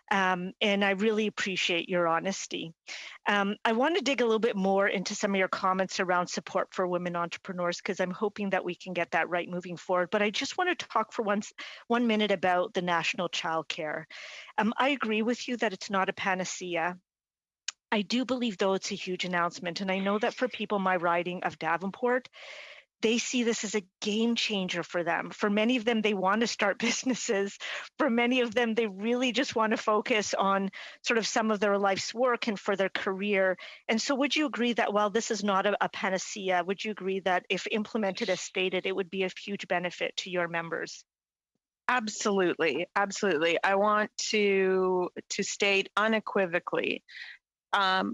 And I really appreciate your honesty. I want to dig a little bit more into some of your comments around support for women entrepreneurs, because I'm hoping that we can get that right moving forward. But I just want to talk for 1 minute about the national childcare. I agree with you that it's not a panacea. I do believe, though, it's a huge announcement. And I know that for people in my riding of Davenport, they see this as a game changer for them. For many of them, they want to start businesses. For many of them, they really just want to focus on sort of some of their life's work and for their career. And so would you agree that while this is not a panacea, would you agree that if implemented as stated, it would be a huge benefit to your members? Absolutely, absolutely. I want to state unequivocally, the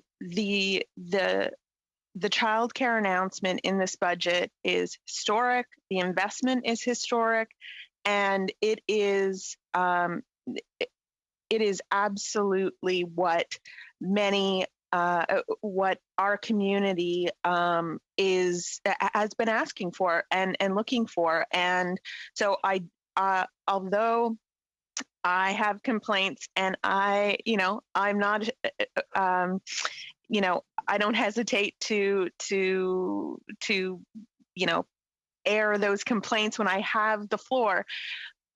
child care announcement in this budget is historic. The investment is historic, and it is absolutely what what our community has been asking for and looking for. And so although I have complaints, and I'm not, I don't hesitate to air those complaints when I have the floor.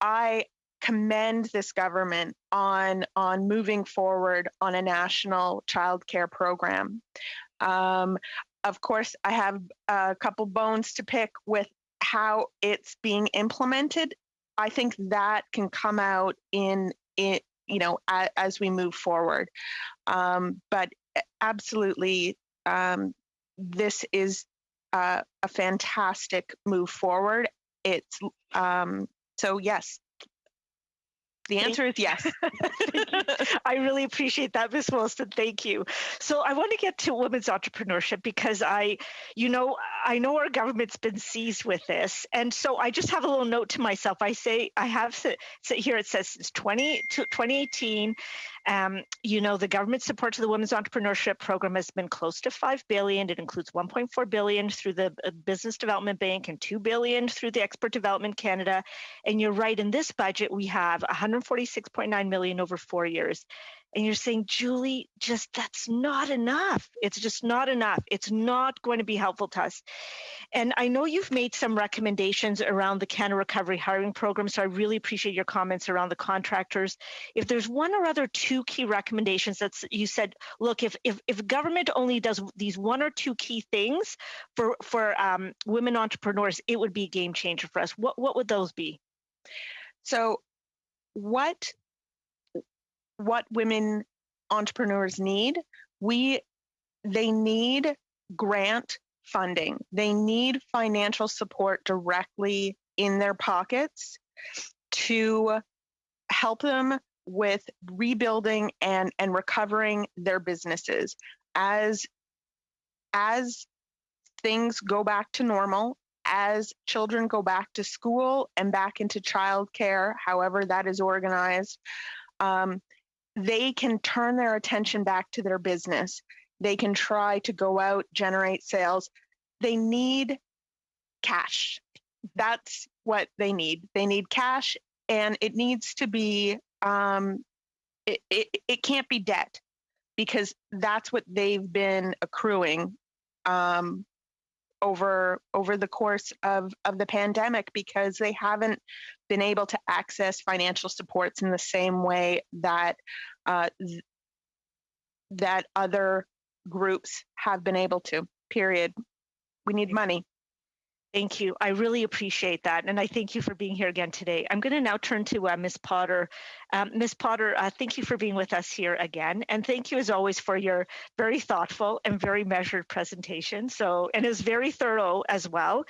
I commend this government on moving forward on a national child care program. Of course, I have a couple bones to pick with how it's being implemented. I think that can come out in as we move forward. But absolutely, this is a fantastic move forward. It's so yes. The answer is yes. I really appreciate that, Ms. Wilson. Thank you. So I want to get to women's entrepreneurship because I know our government's been seized with this. And so I just have a little note to myself. I have here, it says since 2018, the government support to the women's entrepreneurship program has been close to $5 billion. It includes $1.4 billion through the Business Development Bank and $2 billion through the Export Development Canada. And you're right, in this budget, we have $146.9 million over 4 years. And you're saying, Julie, that's not enough. It's just not enough. It's not going to be helpful to us. And I know you've made some recommendations around the Canada Recovery Hiring Program, so I really appreciate your comments around the contractors. If there's one or other two key recommendations that you said, look, if government only does these one or two key things for women entrepreneurs, it would be a game changer for us. What would those be? So what women entrepreneurs need, they need grant funding. They need financial support directly in their pockets to help them with rebuilding and recovering their businesses. As things go back to normal, as children go back to school and back into childcare, however that is organized, they can turn their attention back to their business. They can try to go out, generate sales. They need cash. That's what they need. They need cash, and it needs to be, it can't be debt, because that's what they've been accruing over the course of the pandemic, because they haven't been able to access financial supports in the same way that that other groups have been able to, period. We need money. Thank you. I really appreciate that. And I thank you for being here again today. I'm going to now turn to Ms. Potter. Ms. Potter, thank you for being with us here again. And thank you, as always, for your very thoughtful and very measured presentation. And it's very thorough as well.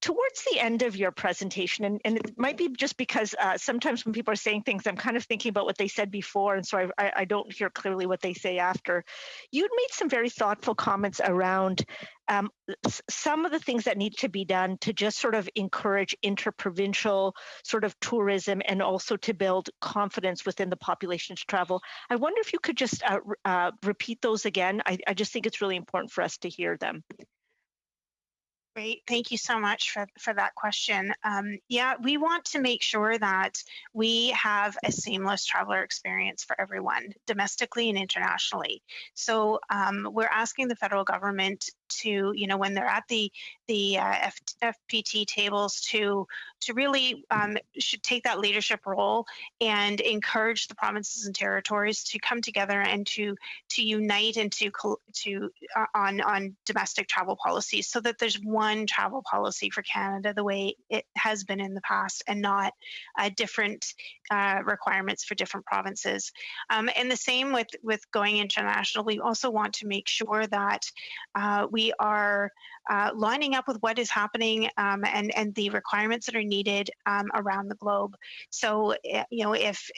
Towards the end of your presentation, and it might be just because sometimes when people are saying things, I'm kind of thinking about what they said before, and so I don't hear clearly what they say after. You'd made some very thoughtful comments around some of the things that need to be done to just sort of encourage interprovincial sort of tourism and also to build confidence within the population to travel. I wonder if you could just repeat those again. I just think it's really important for us to hear them. Great. Thank you so much for that question. Yeah, we want to make sure that we have a seamless traveler experience for everyone, domestically and internationally. So we're asking the federal government to, when they're at the FPT tables, to really should take that leadership role and encourage the provinces and territories to come together and to unite and on domestic travel policies, so that there's one travel policy for Canada the way it has been in the past, and not different requirements for different provinces. And the same with going international. We also want to make sure that we we are lining up with what is happening and the requirements that are needed around the globe. So, if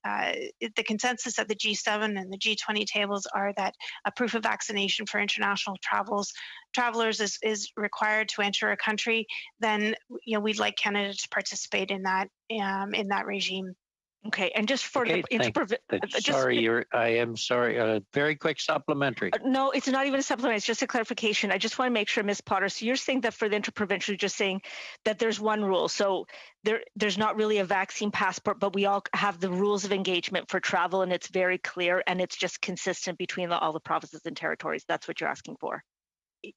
the consensus at the G7 and the G20 tables are that a proof of vaccination for international travelers is required to enter a country, then we'd like Canada to participate in that regime. Okay, and just for I am sorry. A very quick supplementary. No, it's not even a supplement. It's just a clarification. I just want to make sure, Ms. Potter. So you're saying that for the interprovincial, you're just saying that there's one rule. So there's not really a vaccine passport, but we all have the rules of engagement for travel, and it's very clear, and it's just consistent between all the provinces and territories. That's what you're asking for.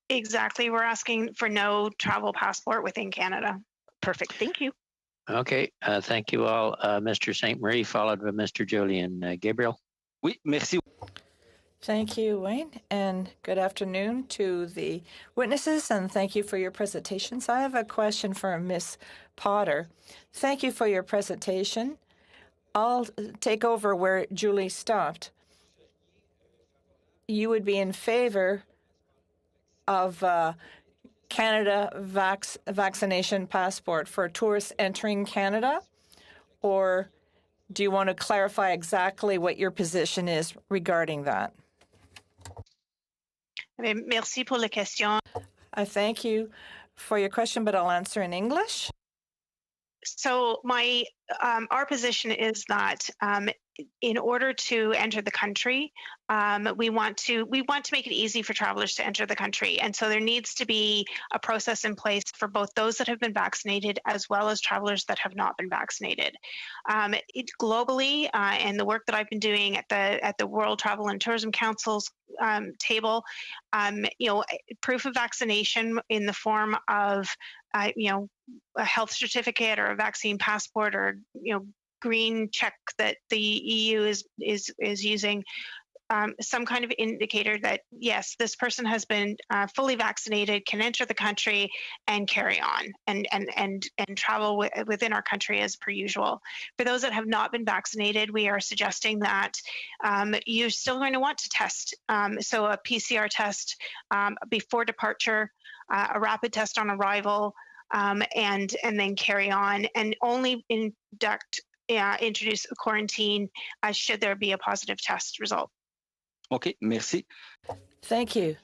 Exactly. We're asking for no travel passport within Canada. Perfect. Thank you. Okay, thank you all. Mr. St. Marie, followed by Mr. Julian. Gabriel? Oui, merci. Thank you, Wayne, and good afternoon to the witnesses, and thank you for your presentations. I have a question for Ms. Potter. Thank you for your presentation. I'll take over where Julie stopped. You would be in favor of Canada vaccination passport for tourists entering Canada, or do you want to clarify exactly what your position is regarding that? Merci pour la question. I thank you for your question, but I'll answer in English. So our position is that in order to enter the country, we want to make it easy for travelers to enter the country, and so there needs to be a process in place for both those that have been vaccinated as well as travelers that have not been vaccinated. Globally, and the work that I've been doing at the World Travel and Tourism Council's table, proof of vaccination in the form of a health certificate or a vaccine passport or green check that the EU is using, some kind of indicator that yes, this person has been fully vaccinated, can enter the country and carry on and travel within our country as per usual. For those that have not been vaccinated, we are suggesting that you're still going to want to test. So a PCR test before departure, a rapid test on arrival, and then carry on, and only introduce a quarantine should there be a positive test result. Okay, merci. Thank you.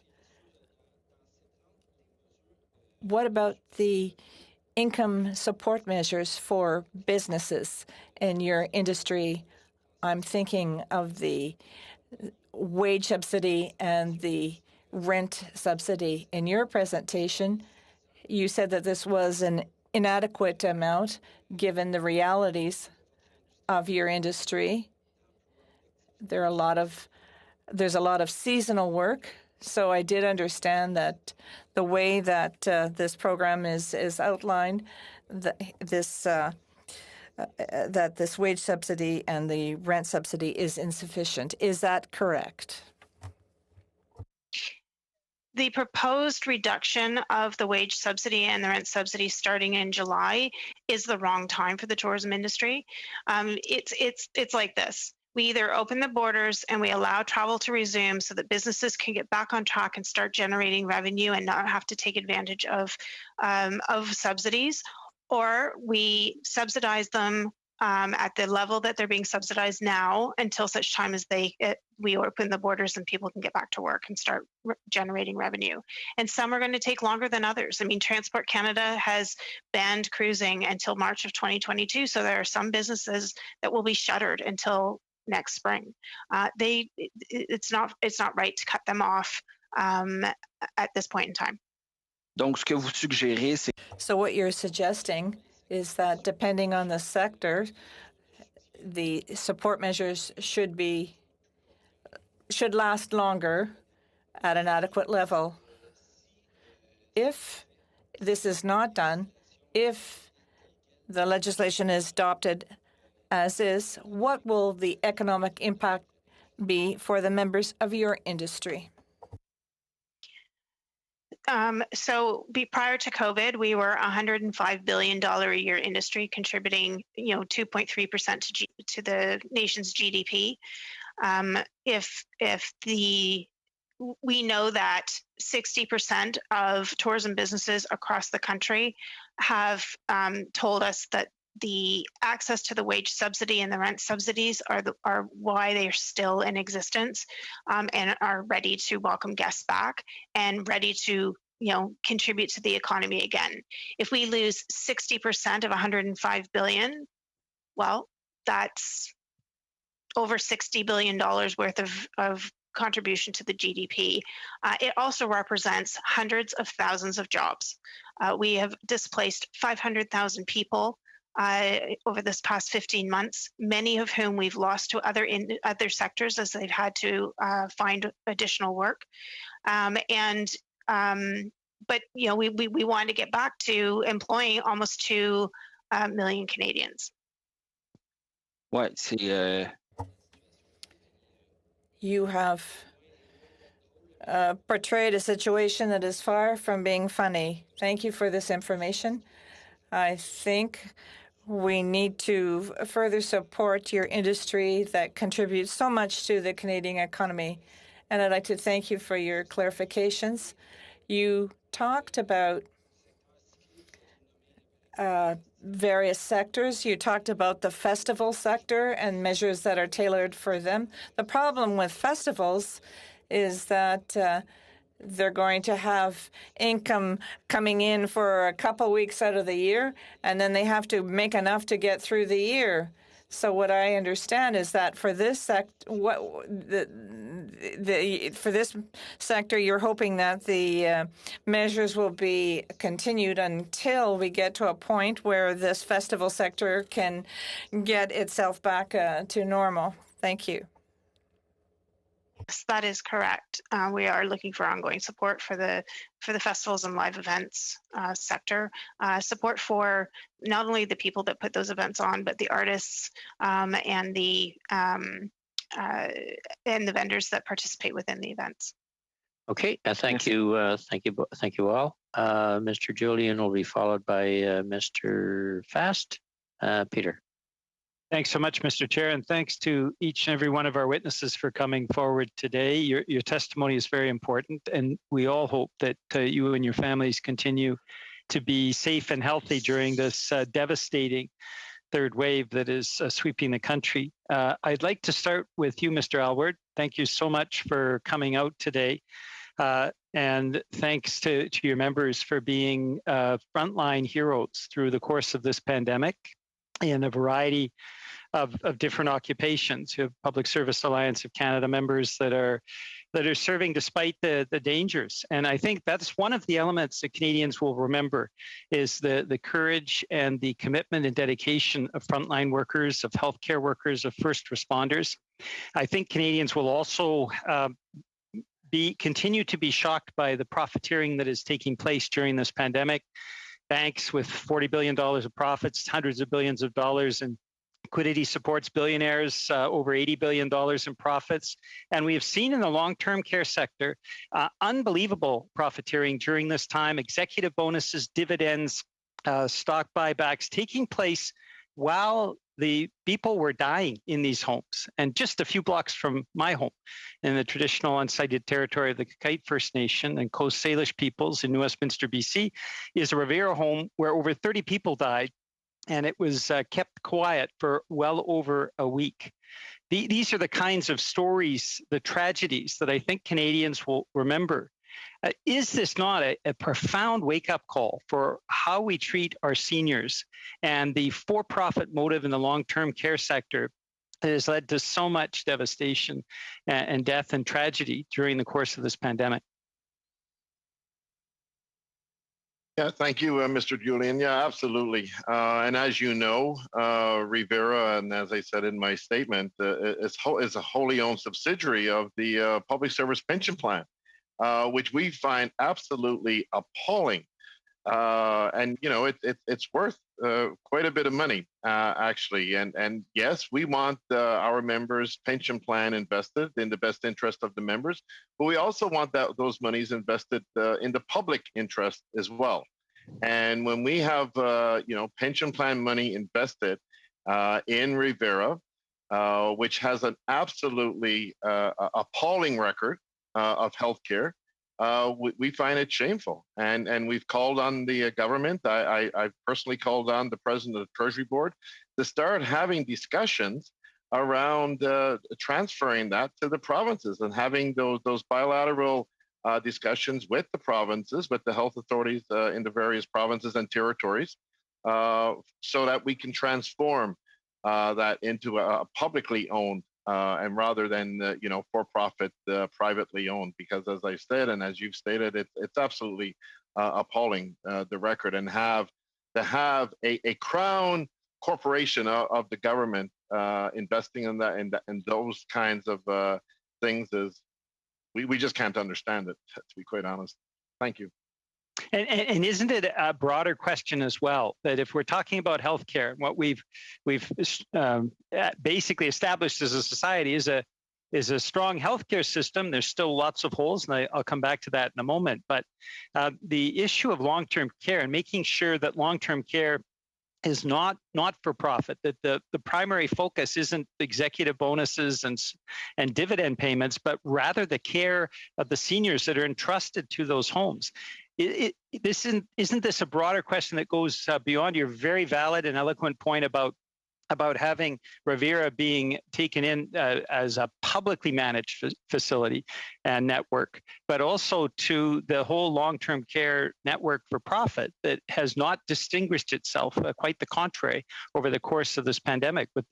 What about the income support measures for businesses in your industry? I'm thinking of the wage subsidy and the rent subsidy. In your presentation, you said that this was an inadequate amount given the realities of your industry. There's a lot of seasonal work, so I did understand that the way that this program is outlined, that this wage subsidy and the rent subsidy is insufficient. Is that correct? The proposed reduction of the wage subsidy and the rent subsidy starting in July is the wrong time for the tourism industry. It's like this. We either open the borders and we allow travel to resume so that businesses can get back on track and start generating revenue and not have to take advantage of subsidies, or we subsidize them at the level that they're being subsidized now until such time as we open the borders and people can get back to work and start generating revenue. And some are going to take longer than others. I mean, Transport Canada has banned cruising until March of 2022, so there are some businesses that will be shuttered until next spring. It's not right to cut them off at this point in time. Donc, ce que vous suggérez, c'est... So what you're suggesting is that depending on the sector, the support measures should last longer at an adequate level. If this is not done, if the legislation is adopted as is, what will the economic impact be for the members of your industry? Prior to COVID, we were $105 billion a year industry, contributing 2.3% to the nation's GDP. If the we know that 60% of tourism businesses across the country have told us that the access to the wage subsidy and the rent subsidies are why they're still in existence, and are ready to welcome guests back and ready to contribute to the economy again. If we lose 60% of 105 billion, well, that's over $60 billion worth of contribution to the GDP. It also represents hundreds of thousands of jobs. We have displaced 500,000 people over this past 15 months, many of whom we've lost to other sectors as they've had to find additional work. But we want to get back to employing almost 2 million Canadians. Ouais, c'est You have portrayed a situation that is far from being funny. Thank you for this information. I think we need to further support your industry that contributes so much to the Canadian economy. And I'd like to thank you for your clarifications. You talked about various sectors. You talked about the festival sector and measures that are tailored for them. The problem with festivals is that they're going to have income coming in for a couple weeks out of the year, and then they have to make enough to get through the year. So what I understand is that for this for this sector, you're hoping that the measures will be continued until we get to a point where this festival sector can get itself back to normal. Thank you. Yes, that is correct. We are looking for ongoing support for the festivals and live events sector, support for not only the people that put those events on, but the artists and the vendors that participate within the events. Okay, thank you, thank you all. Mr. Julian will be followed by Mr. Fast. Peter. Thanks so much, Mr. Chair, and thanks to each and every one of our witnesses for coming forward today. Your testimony is very important, and we all hope that you and your families continue to be safe and healthy during this devastating third wave that is sweeping the country. I'd like to start with you, Mr. Alward. Thank you so much for coming out today. And thanks to your members for being frontline heroes through the course of this pandemic in a variety of different occupations. You have Public Service Alliance of Canada members that are serving despite the dangers. And I think that's one of the elements that Canadians will remember is the courage and the commitment and dedication of frontline workers, of healthcare workers, of first responders. I think Canadians will also continue to be shocked by the profiteering that is taking place during this pandemic. Banks with $40 billion of profits, hundreds of billions of dollars in liquidity supports, billionaires over $80 billion in profits. And we have seen in the long-term care sector unbelievable profiteering during this time, executive bonuses, dividends, stock buybacks taking place while the people were dying in these homes. And just a few blocks from my home in the traditional unceded territory of the Kakite First Nation and Coast Salish peoples in New Westminster, BC, is a Rivera home where over 30 people died, and it was kept quiet for well over a week. These are the kinds of stories, the tragedies that I think Canadians will remember. Is this not a profound wake-up call for how we treat our seniors and the for-profit motive in the long-term care sector that has led to so much devastation and death and tragedy during the course of this pandemic? Yeah, thank you, Mr. Julian. Yeah, absolutely. And as you know, Rivera, and as I said in my statement, is a wholly owned subsidiary of the Public Service Pension Plan, which we find absolutely appalling. And you know, it's worth quite a bit of money, actually. And yes, we want our members' pension plan invested in the best interest of the members, but we also want those monies invested in the public interest as well. And when we have pension plan money invested in Rivera, which has an absolutely appalling record of healthcare, we find it shameful. And we've called on the government. I've personally called on the president of the Treasury Board to start having discussions around transferring that to the provinces and having those bilateral discussions with the provinces, with the health authorities in the various provinces and territories, so that we can transform that into a publicly owned and rather than for-profit, privately owned. Because as I said, and as you've stated, it's absolutely appalling, the record, and to have a crown corporation of the government investing in that and those kinds of things is we just can't understand it, to be quite honest. Thank you. And isn't it a broader question as well, that if we're talking about healthcare, what we've basically established as a society is a strong healthcare system. There's still lots of holes, and I'll come back to that in a moment. But the issue of long-term care and making sure that long-term care is not for profit, that the primary focus isn't executive bonuses and dividend payments, but rather the care of the seniors that are entrusted to those homes. Isn't this a broader question that goes beyond your very valid and eloquent point about having Revera being taken in as a publicly managed facility and network, but also to the whole long-term care network for profit that has not distinguished itself, quite the contrary, over the course of this pandemic, with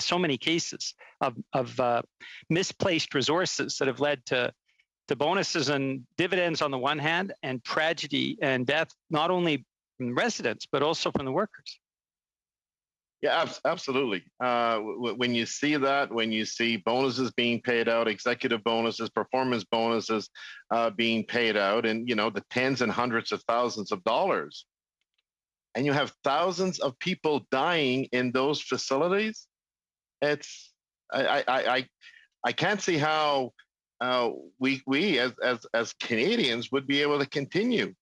so many cases of misplaced resources that have led to bonuses and dividends on the one hand, and tragedy and death, not only from residents, but also from the workers. Yeah, absolutely. When you see that, when you see bonuses being paid out, executive bonuses, performance bonuses being paid out, and the tens and hundreds of thousands of dollars, and you have thousands of people dying in those facilities, I can't see how we as Canadians would be able to continue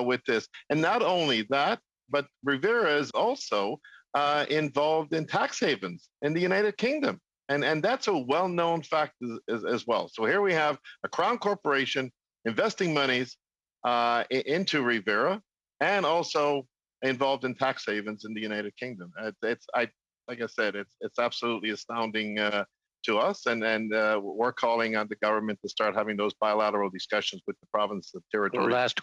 with this. And not only that, but Revera is also involved in tax havens in the United Kingdom. And that's a well-known fact as well. So here we have a crown corporation investing monies into Revera and also involved in tax havens in the United Kingdom. Like I said, it's absolutely astounding to us, and we're calling on the government to start having those bilateral discussions with the province of territory. Last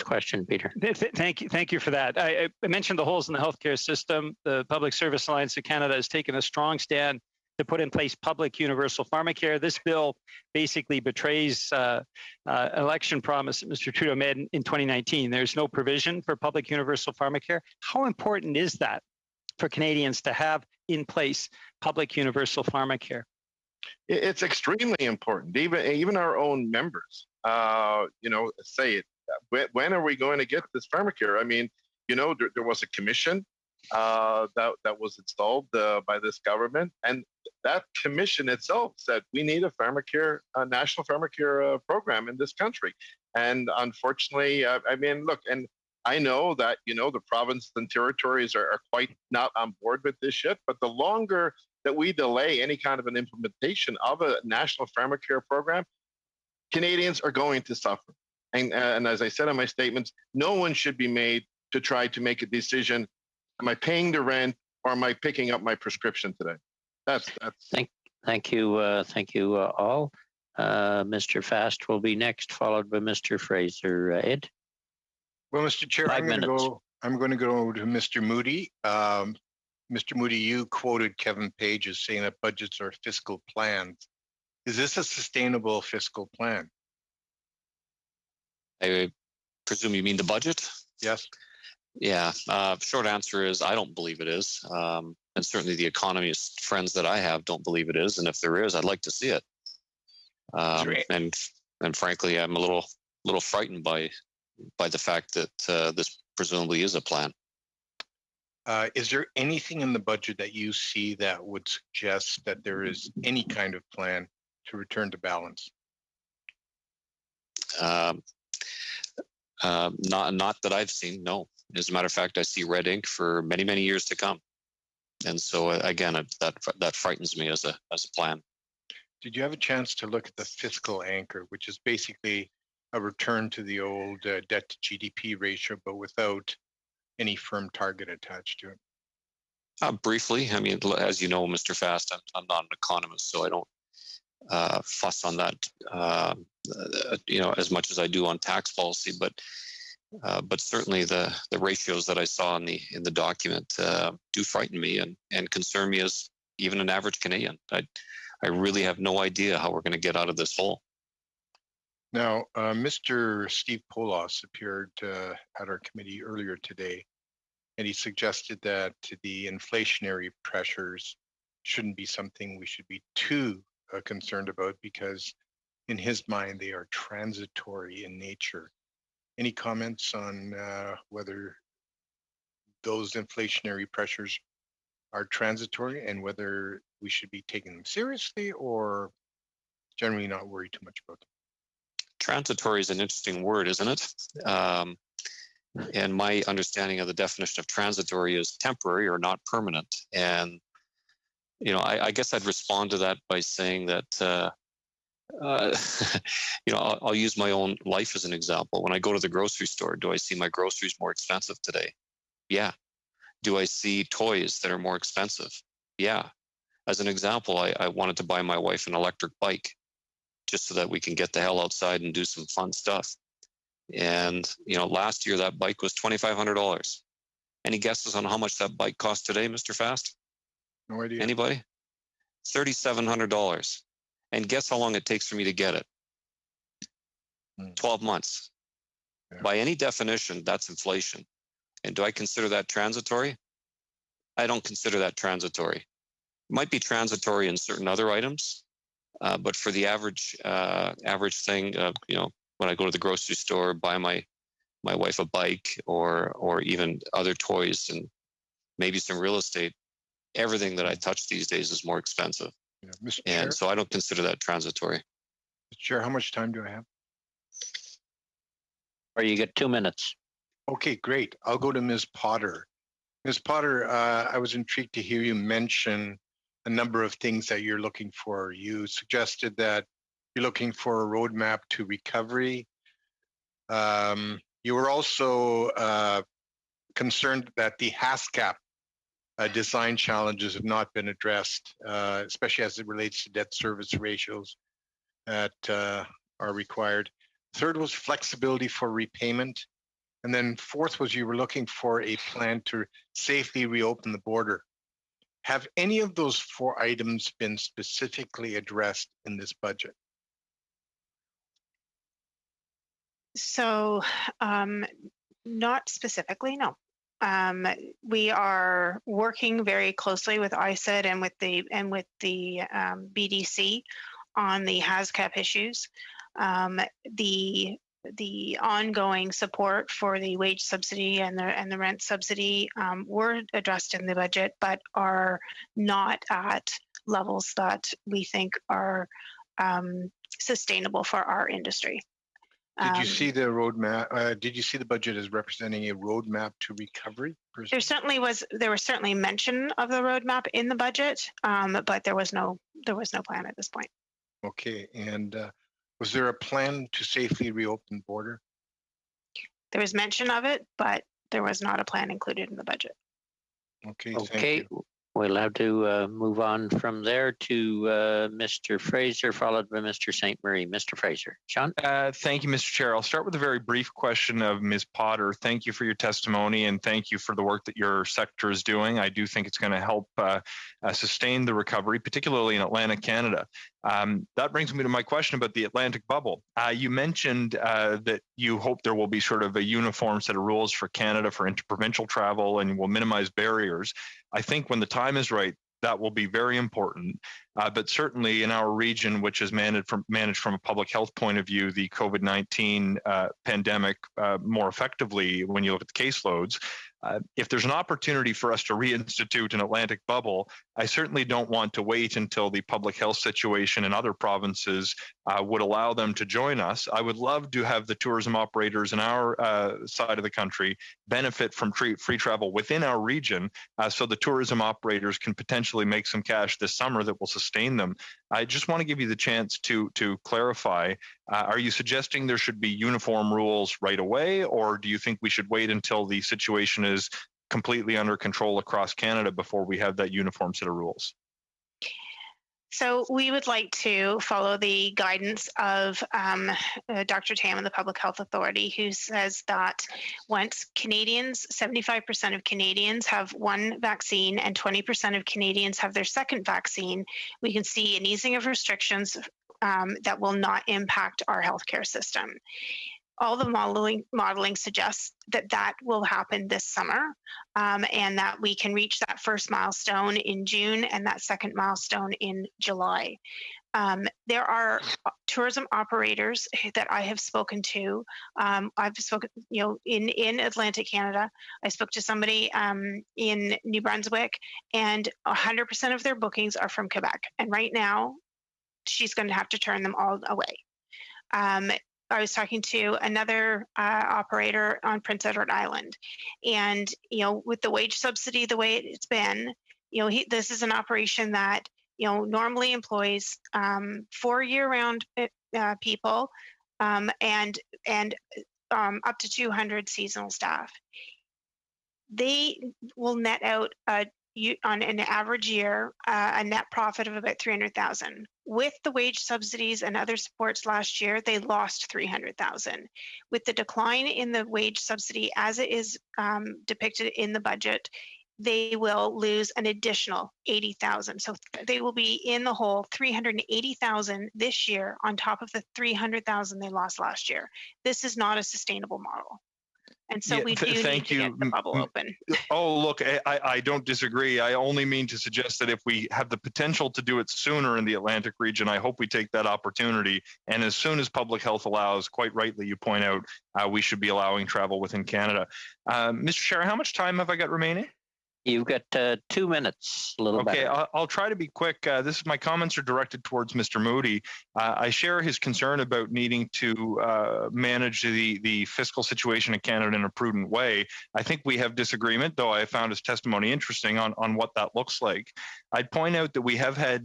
question, Peter. Thank you for that. I mentioned the holes in the healthcare system. The Public Service Alliance of Canada has taken a strong stand to put in place public universal pharmacare. This bill basically betrays election promise that Mr. Trudeau made in 2019. There's no provision for public universal pharmacare. How important is that for Canadians to have in place public universal pharmacare? It's extremely important. Even our own members, say it. When are we going to get this pharmacare? I mean, there was a commission that was installed by this government, and that commission itself said we need a national pharmacare program in this country. And unfortunately, look, and I know that, the provinces and territories are quite not on board with this shit, but the longer that we delay any kind of an implementation of a national pharmacare program, Canadians are going to suffer. And as I said in my statements, no one should be made to try to make a decision. Am I paying the rent or am I picking up my prescription today? That's. Thank you all. Mr. Fast will be next, followed by Mr. Fraser. Ed? Well, Mr. Chair, I'm going to go to Mr. Moody. Mr. Moody, you quoted Kevin Page as saying that budgets are fiscal plans. Is this a sustainable fiscal plan? I presume you mean the budget? Yes. Yeah. Short answer is I don't believe it is. And certainly the economist friends that I have don't believe it is. And if there is, I'd like to see it. And frankly, I'm a little frightened by the fact that this presumably is a plan. Is there anything in the budget that you see that would suggest that there is any kind of plan to return to balance? Not that I've seen, no. As a matter of fact, I see red ink for many, many years to come. And so again, that frightens me as a plan. did you have a chance to look at the fiscal anchor, which is basically a return to the old debt to GDP ratio, but without any firm target attached to it? Briefly, I mean, as you know, Mr. Fast, I'm not an economist, so I don't fuss on that, as much as I do on tax policy. But certainly the ratios that I saw in the document do frighten me and concern me as even an average Canadian. I really have no idea how we're going to get out of this hole. Now, Mr. Steve Polos appeared at our committee earlier today, and he suggested that the inflationary pressures shouldn't be something we should be too concerned about because in his mind, they are transitory in nature. Any comments on whether those inflationary pressures are transitory and whether we should be taking them seriously or generally not worry too much about them? Transitory is an interesting word, isn't it? And my understanding of the definition of transitory is temporary or not permanent. And, I guess I'd respond to that by saying that, I'll use my own life as an example. When I go to the grocery store, do I see my groceries more expensive today? Yeah. Do I see toys that are more expensive? Yeah. As an example, I wanted to buy my wife an electric bike just so that we can get the hell outside and do some fun stuff. And, last year that bike was $2,500. Any guesses on how much that bike cost today, Mr. Fast? No idea. Anybody? $3,700. And guess how long it takes for me to get it? 12 months. Yeah. By any definition, that's inflation. And do I consider that transitory? I don't consider that transitory. It might be transitory in certain other items, but for the average thing, when I go to the grocery store, buy my wife a bike or even other toys and maybe some real estate, everything that I touch these days is more expensive. Yeah. Mr. And Chair? so I don't consider that transitory. Mr. Chair, how much time do I have? Or you get 2 minutes. Okay, great. I'll go to Ms. Potter. Ms. Potter, I was intrigued to hear you mention a number of things that you're looking for. You suggested that you're looking for a roadmap to recovery. You were also concerned that the HASCAP design challenges have not been addressed, especially as it relates to debt service ratios that are required. Third was flexibility for repayment. And then fourth was you were looking for a plan to safely reopen the border. Have any of those 4 items been specifically addressed in this budget? So, not specifically, no. We are working very closely with ISED and with the BDC on the HASCAP issues. The ongoing support for the wage subsidy and the rent subsidy were addressed in the budget, but are not at levels that we think are sustainable for our industry. Did you see the roadmap? Did you see the budget as representing a roadmap to recovery? There was certainly mention of the roadmap in the budget, but there was no plan at this point. Okay, and was there a plan to safely reopen the border? There was mention of it, but there was not a plan included in the budget. Okay, thank you. We'll have to move on from there to Mr. Fraser, followed by Mr. St. Marie. Mr. Fraser. Sean? Thank you, Mr. Chair. I'll start with a very brief question of Ms. Potter. Thank you for your testimony and thank you for the work that your sector is doing. I do think it's going to help sustain the recovery, particularly in Atlantic Canada. That brings me to my question about the Atlantic bubble. You mentioned that you hope there will be sort of a uniform set of rules for Canada for interprovincial travel and will minimize barriers. I think when the time is right, that will be very important. But certainly in our region, which is managed from a public health point of view, the COVID-19 pandemic more effectively when you look at the caseloads, If there's an opportunity for us to reinstitute an Atlantic bubble, I certainly don't want to wait until the public health situation in other provinces would allow them to join us. I would love to have the tourism operators in our side of the country benefit from free travel within our region, so the tourism operators can potentially make some cash this summer that will sustain them. I just want to give you the chance to clarify. Are you suggesting there should be uniform rules right away, or do you think we should wait until the situation is completely under control across Canada before we have that uniform set of rules? So we would like to follow the guidance of Dr. Tam and the Public Health Authority, who says that once Canadians, 75% of Canadians have one vaccine and 20% of Canadians have their second vaccine, we can see an easing of restrictions that will not impact our healthcare system. All the modeling suggests that that will happen this summer, and that we can reach that first milestone in June and that second milestone in July. There are tourism operators that I have spoken to. I've spoken, in Atlantic Canada. I spoke to somebody in New Brunswick, and 100% of their bookings are from Quebec. And right now, she's going to have to turn them all away. I was talking to another operator on Prince Edward Island, and with the wage subsidy the way it's been, this is an operation that normally employs 4 year-round people and up to 200 seasonal staff. They will net out on an average year a net profit of about $300,000. With the wage subsidies and other supports last year, they lost $300,000. With the decline in the wage subsidy as it is depicted in the budget, they will lose an additional $80,000. So they will be in the hole $380,000 this year on top of the $300,000 they lost last year. This is not a sustainable model. And so we do need to get the bubble open. Oh, look, I don't disagree. I only mean to suggest that if we have the potential to do it sooner in the Atlantic region, I hope we take that opportunity. And as soon as public health allows, quite rightly, you point out, we should be allowing travel within Canada. Mr. Chair, how much time have I got remaining? You've got 2 minutes, a little Okay, better. I'll try to be quick. My comments are directed towards Mr. Moody. I share his concern about needing to manage the fiscal situation in Canada in a prudent way. I think we have disagreement, though I found his testimony interesting on what that looks like. I'd point out that we have had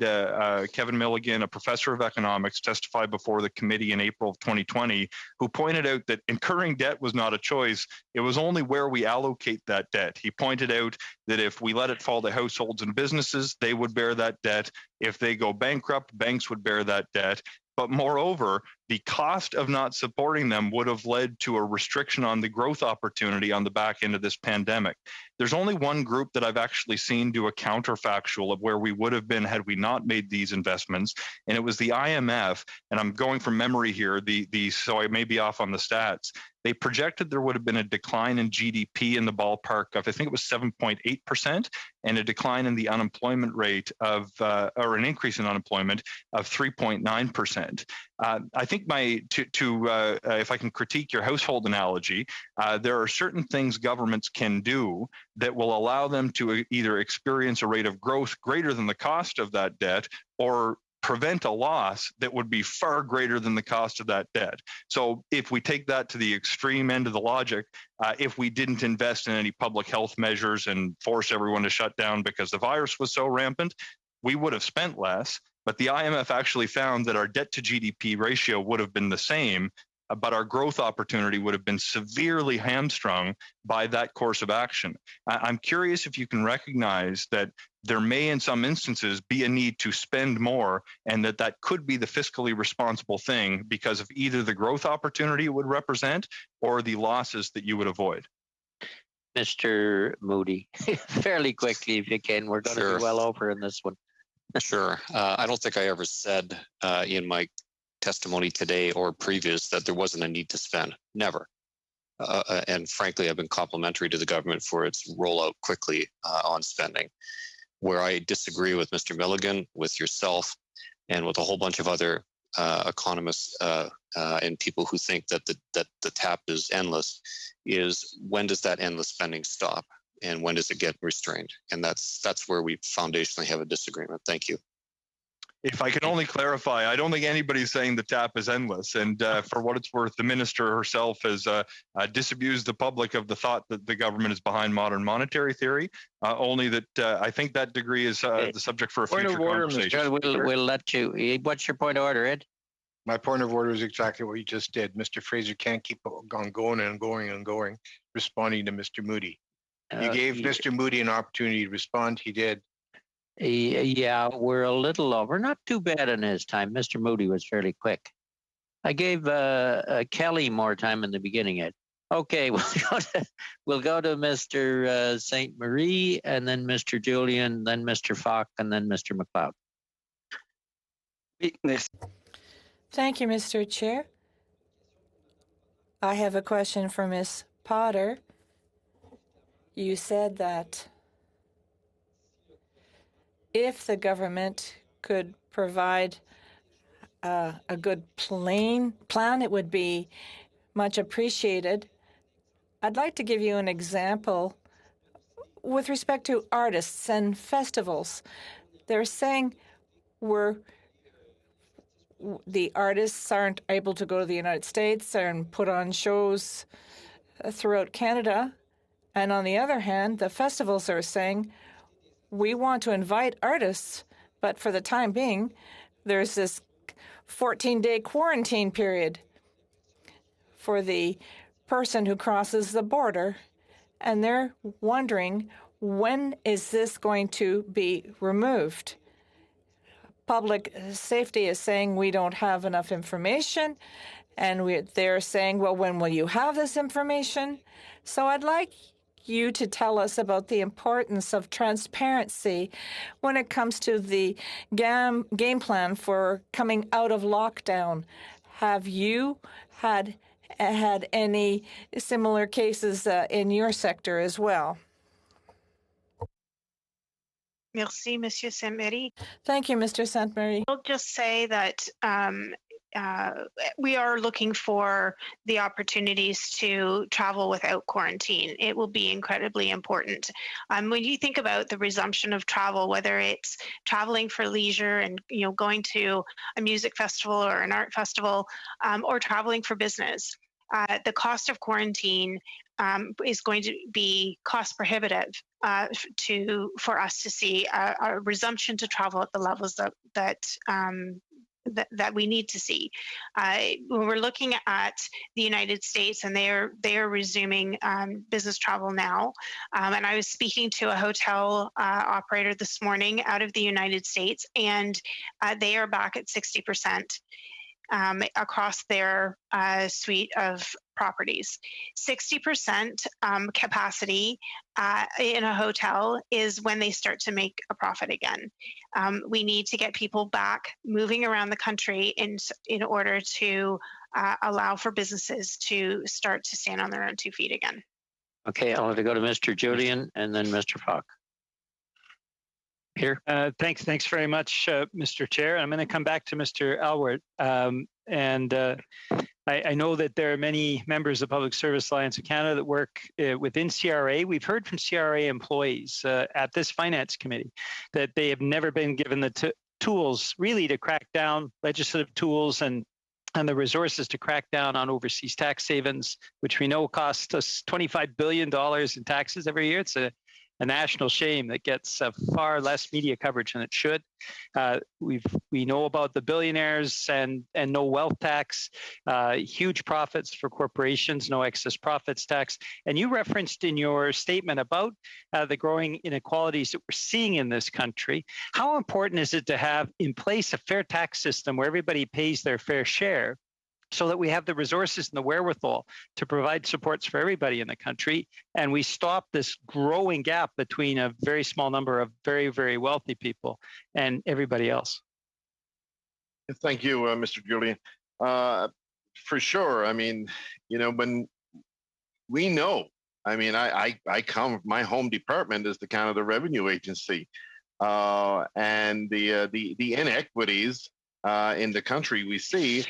Kevin Milligan, a professor of economics, testify before the committee in April of 2020, who pointed out that incurring debt was not a choice. It was only where we allocate that debt. He pointed out that if we let it fall to households and businesses, they would bear that debt. If they go bankrupt, banks would bear that debt. But moreover, the cost of not supporting them would have led to a restriction on the growth opportunity on the back end of this pandemic. There's only one group that I've actually seen do a counterfactual of where we would have been had we not made these investments, and it was the IMF. And I'm going from memory here, so I may be off on the stats. They projected there would have been a decline in GDP in the ballpark of, I think it was 7.8%, and a decline in the unemployment rate of, or an increase in unemployment of 3.9%. I think if I can critique your household analogy, there are certain things governments can do that will allow them to either experience a rate of growth greater than the cost of that debt, or prevent a loss that would be far greater than the cost of that debt. So if we take that to the extreme end of the logic, if we didn't invest in any public health measures and force everyone to shut down because the virus was so rampant, we would have spent less. But the IMF actually found that our debt to GDP ratio would have been the same, but our growth opportunity would have been severely hamstrung by that course of action. I'm curious if you can recognize that there may, in some instances, be a need to spend more, and that could be the fiscally responsible thing because of either the growth opportunity it would represent or the losses that you would avoid. Mr. Moody, fairly quickly if you can. We're going to be well over in this one. Sure. I don't think I ever said in my testimony today or previous that there wasn't a need to spend. Never. And frankly, I've been complimentary to the government for its rollout quickly on spending. Where I disagree with Mr. Milligan, with yourself, and with a whole bunch of other economists and people who think that the tap is endless is when does that endless spending stop and when does it get restrained? And that's where we foundationally have a disagreement. Thank you. If I can only clarify, I don't think anybody's saying the tap is endless. And for what it's worth, the minister herself has disabused the public of the thought that the government is behind modern monetary theory. Only that I think that degree is the subject for a future conversation. We'll let you. What's your point of order, Ed? My point of order is exactly what you just did. Mr. Fraser can't keep on going and going and going, responding to Mr. Moody. You gave Mr. Moody an opportunity to respond. He did. Yeah, we're a little low. We're not too bad in his time. Mr. Moody was fairly quick. I gave Kelly more time in the beginning, Ed. Okay, we'll go to Mr. St. Marie, and then Mr. Julian, then Mr. Falk, and then Mr. McLeod. Thank you, Mr. Chair. I have a question for Ms. Potter. You said that if the government could provide a good plan, it would be much appreciated. I'd like to give you an example with respect to artists and festivals. They're saying the artists aren't able to go to the United States and put on shows throughout Canada. And on the other hand, the festivals are saying, we want to invite artists, but for the time being, there's this 14-day quarantine period for the person who crosses the border. And they're wondering, when is this going to be removed? Public safety is saying we don't have enough information, and they're saying, well, when will you have this information? So I'd like you to tell us about the importance of transparency when it comes to the game plan for coming out of lockdown. Have you had any similar cases in your sector as well? Merci, Monsieur Saint-Marie. Thank you, Mr. Saint-Marie. I'll just say that we are looking for the opportunities to travel without quarantine. It will be incredibly important. When you think about the resumption of travel, whether it's traveling for leisure and going to a music festival or an art festival, or traveling for business, the cost of quarantine is going to be cost prohibitive for us to see a resumption to travel at the levels that we need to see. When we're looking at the United States, and they are resuming business travel now, and I was speaking to a hotel operator this morning out of the United States, and they are back at 60%. Across their suite of properties. 60% capacity in a hotel is when they start to make a profit again. We need to get people back moving around the country in order to allow for businesses to start to stand on their own 2 feet again. Okay, I'll have to go to Mr. Julian and then Mr. Falk. Here. Thanks very much, Mr. Chair. I'm going to come back to Mr. Alward. I know that there are many members of the Public Service Alliance of Canada that work within CRA. We've heard from CRA employees at this finance committee that they have never been given the tools really to crack down, legislative tools and the resources to crack down on overseas tax havens, which we know cost us $25 billion in taxes every year. It's a national shame that gets far less media coverage than it should. We know about the billionaires and no wealth tax, huge profits for corporations, no excess profits tax. And you referenced in your statement about the growing inequalities that we're seeing in this country. How important is it to have in place a fair tax system where everybody pays their fair share, so that we have the resources and the wherewithal to provide supports for everybody in the country, and we stop this growing gap between a very small number of very, very wealthy people and everybody else? Thank you, Mr. Julian. For sure. I mean, when we know, I come, my home department is the Canada Revenue Agency, and the inequities in the country, we see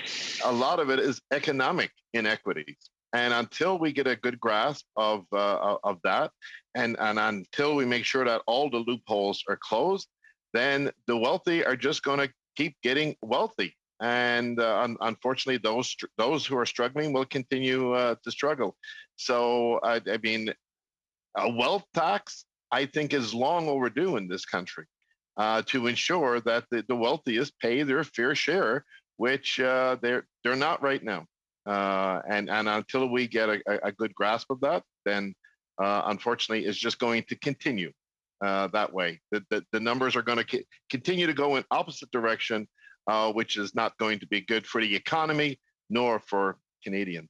a lot of it is economic inequities. And until we get a good grasp of that, and until we make sure that all the loopholes are closed, then the wealthy are just going to keep getting wealthy. And unfortunately, those who are struggling will continue to struggle. So, I mean, a wealth tax, I think, is long overdue in this country to ensure that the wealthiest pay their fair share, which they're not right now. And until we get a good grasp of that, then unfortunately, it's just going to continue that way. The numbers are going to continue to go in opposite direction, which is not going to be good for the economy nor for Canadians.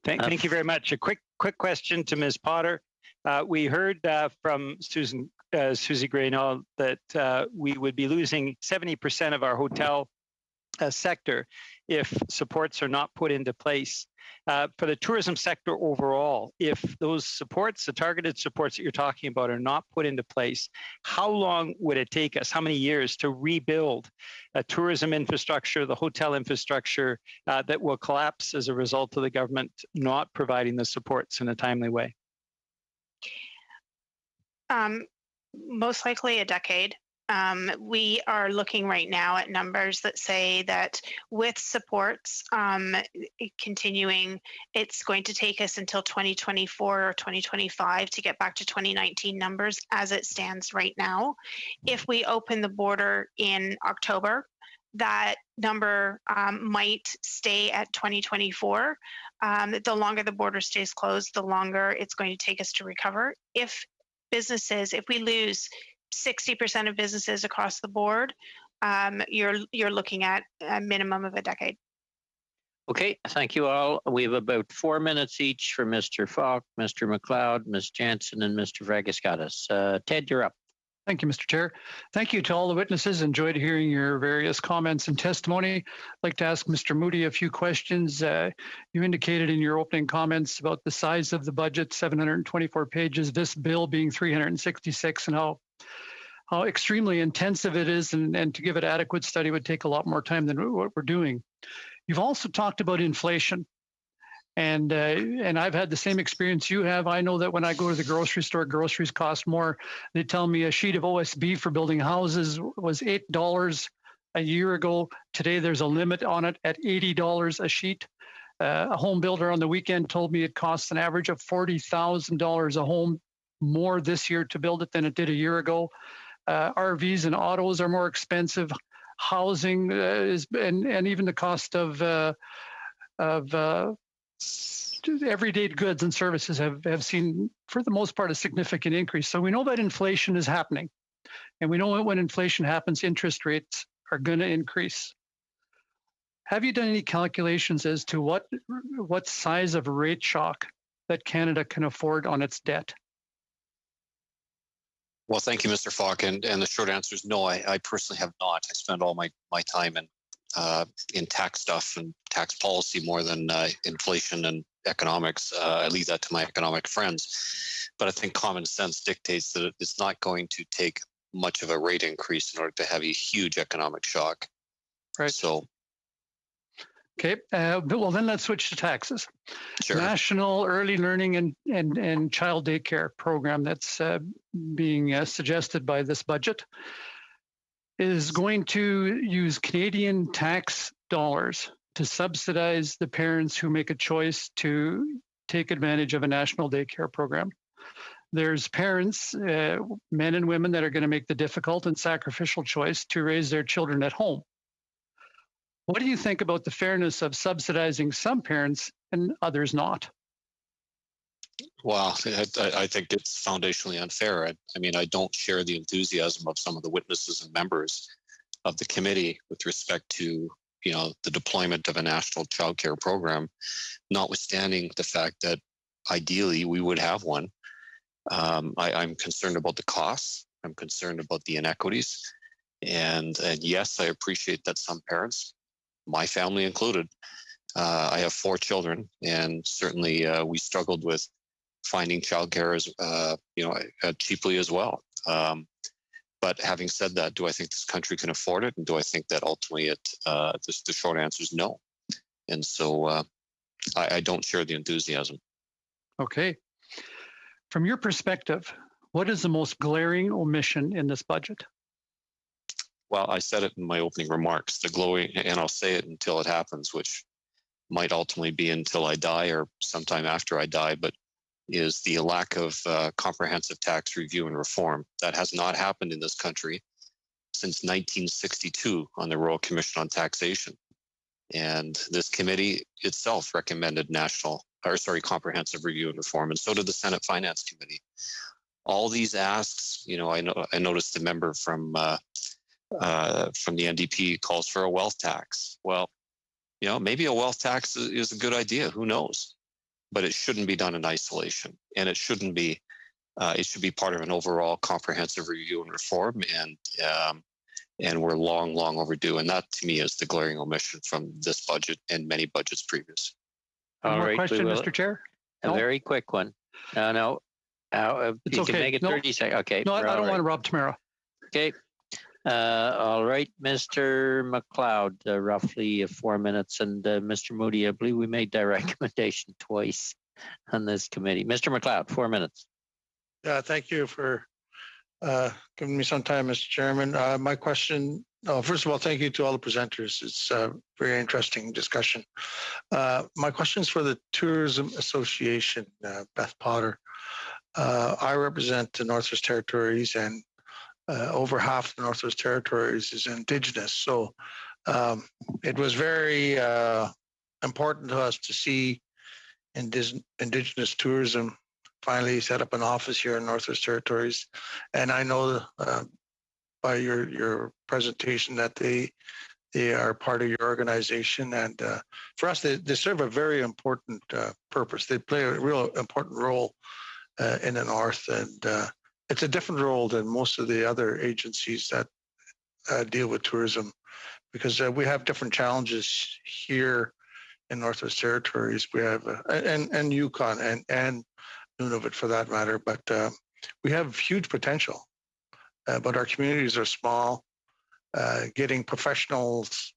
Thank you very much. A quick question to Ms. Potter. We heard from Susie Graynall that we would be losing 70% of our hotel sector if supports are not put into place. For the tourism sector overall, if those supports, the targeted supports that you're talking about, are not put into place, how long would it take us, how many years, to rebuild a tourism infrastructure, the hotel infrastructure that will collapse as a result of the government not providing the supports in a timely way? Most likely a decade. We are looking right now at numbers that say that with supports continuing, it's going to take us until 2024 or 2025 to get back to 2019 numbers as it stands right now. If we open the border in October, that number might stay at 2024. The longer the border stays closed, the longer it's going to take us to recover. If we lose 60% of businesses across the board, you're looking at a minimum of a decade. Okay, thank you all. We have about 4 minutes each for Mr. Falk, Mr. McLeod, Ms. Jansen, and Mr. Vragascatis. Ted, you're up. Thank you, Mr. Chair. Thank you to all the witnesses. Enjoyed hearing your various comments and testimony. I'd like to ask Mr. Moody a few questions. You indicated in your opening comments about the size of the budget, 724 pages, this bill being 366, and how extremely intensive it is, and to give it adequate study would take a lot more time than what we're doing. You've also talked about inflation. And I've had the same experience you have. I know that when I go to the grocery store, groceries cost more. They tell me a sheet of OSB for building houses was $8 a year ago. Today, there's a limit on it at $80 a sheet. A home builder on the weekend told me it costs an average of $40,000 a home more this year to build it than it did a year ago. RVs and autos are more expensive. Housing and even the cost of everyday goods and services have seen, for the most part, a significant increase. So we know that inflation is happening. And we know when inflation happens, interest rates are going to increase. Have you done any calculations as to what size of rate shock that Canada can afford on its debt? Well, thank you, Mr. Falk. And the short answer is no, I personally have not. I spend all my time in tax stuff and tax policy more than inflation and economics. I leave that to my economic friends. But I think common sense dictates that it's not going to take much of a rate increase in order to have a huge economic shock. Right. So. Okay. Well, then let's switch to taxes. Sure. National Early Learning and Child Daycare Program that's being suggested by this budget is going to use Canadian tax dollars to subsidize the parents who make a choice to take advantage of a national daycare program. There's parents, men and women, that are going to make the difficult and sacrificial choice to raise their children at home. What do you think about the fairness of subsidizing some parents and others not? Well, I think it's foundationally unfair. I mean, I don't share the enthusiasm of some of the witnesses and members of the committee with respect to, the deployment of a national child care program, notwithstanding the fact that ideally we would have one. I'm concerned about the costs. I'm concerned about the inequities. And yes, I appreciate that some parents, my family included, I have 4 children, and certainly we struggled with finding childcare as cheaply as well. But having said that, do I think this country can afford it? And do I think that ultimately the short answer is no. And so I don't share the enthusiasm. Okay. From your perspective, what is the most glaring omission in this budget? Well, I said it in my opening remarks, the glowing, and I'll say it until it happens, which might ultimately be until I die or sometime after I die, but is the lack of comprehensive tax review and reform. That has not happened in this country since 1962 on the Royal Commission on Taxation. And this committee itself recommended comprehensive review and reform, and so did the Senate Finance Committee. All these asks, I noticed the member from the NDP calls for a wealth tax. Well, maybe a wealth tax is a good idea. Who knows? But it shouldn't be done in isolation, and it shouldn't be. It should be part of an overall comprehensive review and reform, and we're long overdue. And that, to me, is the glaring omission from this budget and many budgets previous. One more question, Mr. Chair? A very quick one. No. It's you okay. can make it 30 seconds. Okay. No, I don't want to rob Tamara. Okay. All right, Mr. McLeod, roughly 4 minutes. And Mr. Moody, I believe we made that recommendation twice on this committee. Mr. McLeod, 4 minutes. Thank you for giving me some time, Mr. Chairman. My question, first of all, thank you to all the presenters. It's a very interesting discussion. My question is for the Tourism Association, Beth Potter. I represent the Northwest Territories, and over half the Northwest Territories is Indigenous. So it was very important to us to see Indigenous tourism finally set up an office here in Northwest Territories. And I know by your presentation that they are part of your organization. And for us, they serve a very important purpose. They play a real important role in the North. And it's a different role than most of the other agencies that deal with tourism, because we have different challenges here in Northwest Territories. We have, and Yukon and Nunavut for that matter, but we have huge potential, but our communities are small. Getting professionals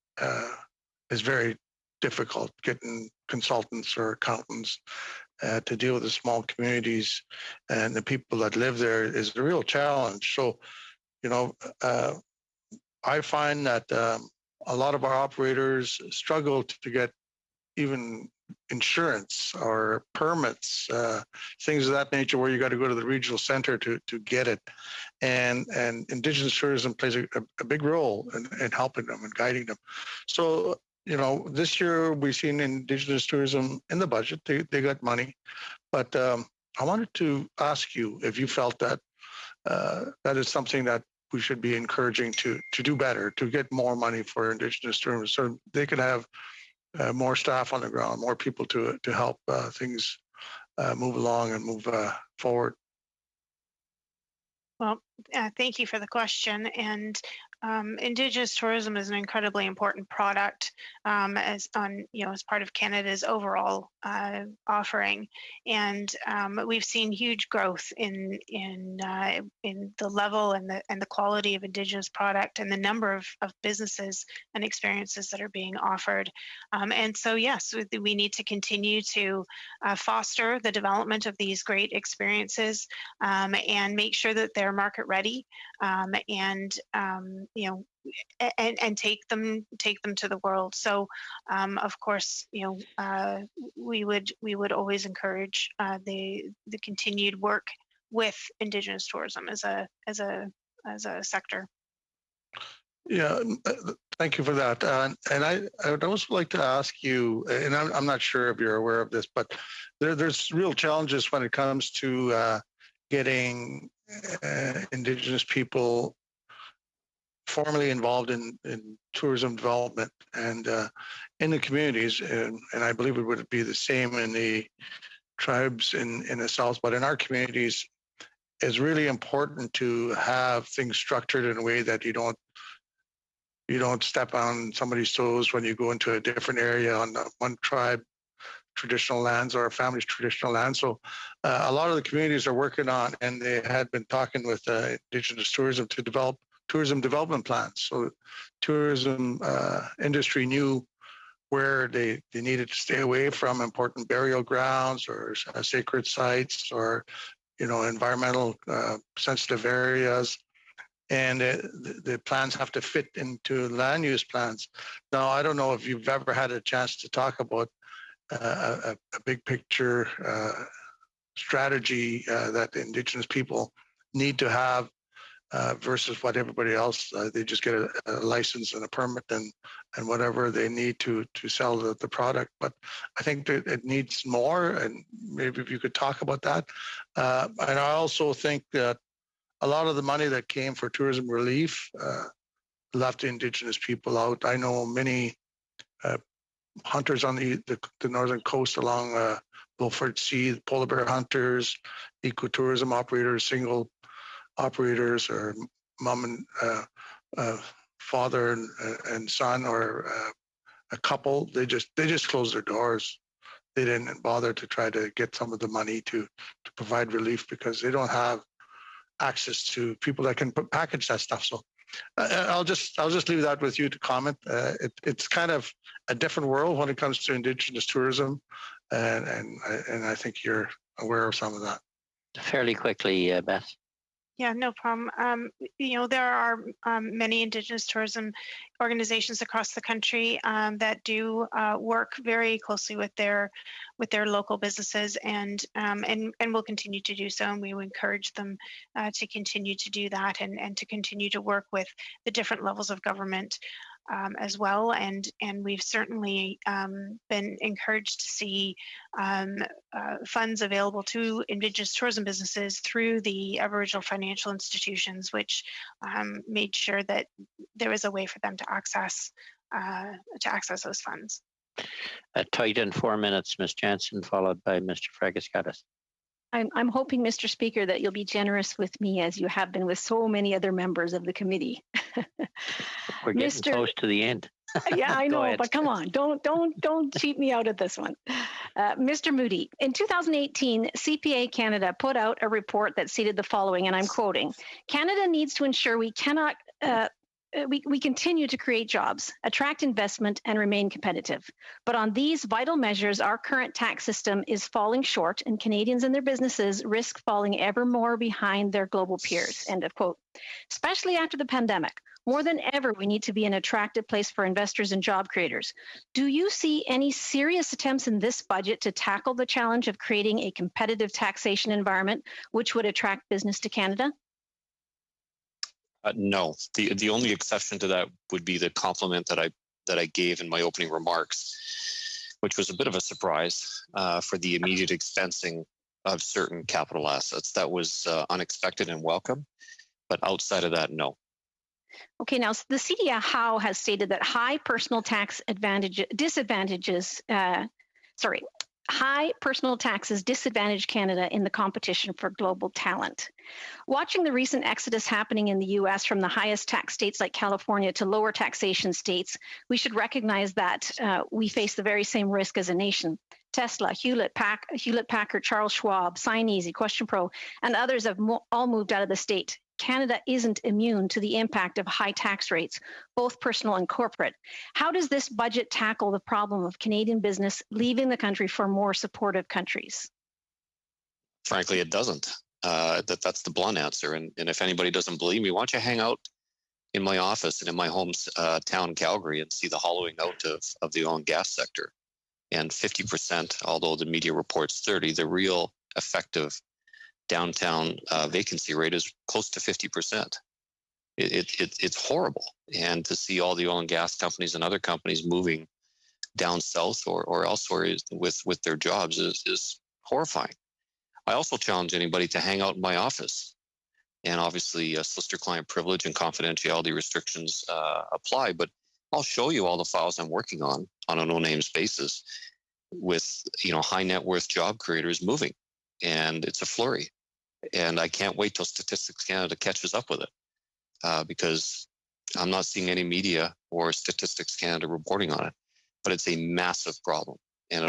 is very difficult. Getting consultants or accountants to deal with the small communities and the people that live there is a real challenge. So, I find that a lot of our operators struggle to get even insurance or permits, things of that nature, where you got to go to the regional center to get it. And Indigenous tourism plays a big role in helping them and guiding them. So, this year we've seen Indigenous tourism in the budget. They got money. But I wanted to ask you if you felt that that is something that we should be encouraging to do better, to get more money for Indigenous tourism, so they could have more staff on the ground, more people to help things move along and move forward. Well, thank you for the question. And Indigenous tourism is an incredibly important product as part of Canada's overall offering, and we've seen huge growth in the level and the quality of Indigenous product and the number of businesses and experiences that are being offered. And so, yes, we need to continue to foster the development of these great experiences and make sure that they're market ready and take them to the world. So, of course, we would always encourage the continued work with Indigenous tourism as a sector. Yeah, thank you for that. And I would also like to ask you, and I'm not sure if you're aware of this, but there's real challenges when it comes to getting Indigenous people formally involved in tourism development and in the communities. And I believe it would be the same in the tribes in the South, but in our communities, it's really important to have things structured in a way that you don't step on somebody's toes when you go into a different area on one tribe traditional lands or our family's traditional lands. So a lot of the communities are working on, and they had been talking with Indigenous tourism to develop tourism development plans. So tourism industry knew where they needed to stay away from important burial grounds or sacred sites or, environmental sensitive areas. And the plans have to fit into land use plans. Now, I don't know if you've ever had a chance to talk about a big picture strategy that Indigenous people need to have versus what everybody else, they just get a license and a permit and whatever they need to sell the product. But I think that it needs more, and maybe if you could talk about that. And I also think that a lot of the money that came for tourism relief left Indigenous people out. I know many hunters on the northern coast along Beaufort Sea, polar bear hunters, ecotourism operators, single operators, or mom and father and son, or a couple. They just closed their doors. They didn't bother to try to get some of the money to provide relief because they don't have access to people that can package that stuff. So I'll just leave that with you to comment. It's kind of a different world when it comes to Indigenous tourism, and I think you're aware of some of that. Fairly quickly, Beth. Yeah, no problem. There are many Indigenous tourism organizations across the country that do work very closely with their local businesses, and will continue to do so. And we would encourage them to continue to do that, and to continue to work with the different levels of government as well. And we've certainly been encouraged to see funds available to Indigenous tourism businesses through the Aboriginal financial institutions, which made sure that there was a way for them to access those funds. Tight in 4 minutes, Ms. Jansen, followed by Mr. Fragiskatis. I'm hoping, Mr. Speaker, that you'll be generous with me as you have been with so many other members of the committee. We're getting close to the end. Yeah, I know, but come on, don't cheat me out of this one. Mr. Moody, in 2018, CPA Canada put out a report that stated the following, and I'm quoting: Canada needs to ensure we continue to create jobs, attract investment, and remain competitive. But on these vital measures, our current tax system is falling short, and Canadians and their businesses risk falling ever more behind their global peers. End of quote. Especially after the pandemic, more than ever, we need to be an attractive place for investors and job creators. Do you see any serious attempts in this budget to tackle the challenge of creating a competitive taxation environment which would attract business to Canada? No, the only exception to that would be the compliment that I gave in my opening remarks, which was a bit of a surprise for the immediate expensing of certain capital assets. That was unexpected and disadvantages high personal taxes disadvantage Canada in the competition for global talent. Watching the recent exodus happening in the U.S. from the highest tax states like California to lower taxation states, we should recognize that we face the very same risk as a nation. Tesla, Hewlett-Packard, Charles Schwab, Signeasy, QuestionPro, and others have all moved out of the state. Canada isn't immune to the impact of high tax rates, both personal and corporate. How does this budget tackle the problem of Canadian business leaving the country for more supportive countries? Frankly, it doesn't. That's the blunt answer. And if anybody doesn't believe me, why don't you hang out in my office and in my hometown, Calgary, and see the hollowing out of the oil and gas sector. And 50%, although the media reports 30, the real effective downtown vacancy rate is close to 50%. It's horrible. And to see all the oil and gas companies and other companies moving down south or elsewhere with their jobs is horrifying. I also challenge anybody to hang out in my office. And obviously, solicitor-client privilege and confidentiality restrictions apply, but I'll show you all the files I'm working on a no-names basis with high net worth job creators moving. And it's a flurry. And I can't wait till Statistics Canada catches up with it because I'm not seeing any media or Statistics Canada reporting on it. But it's a massive problem. and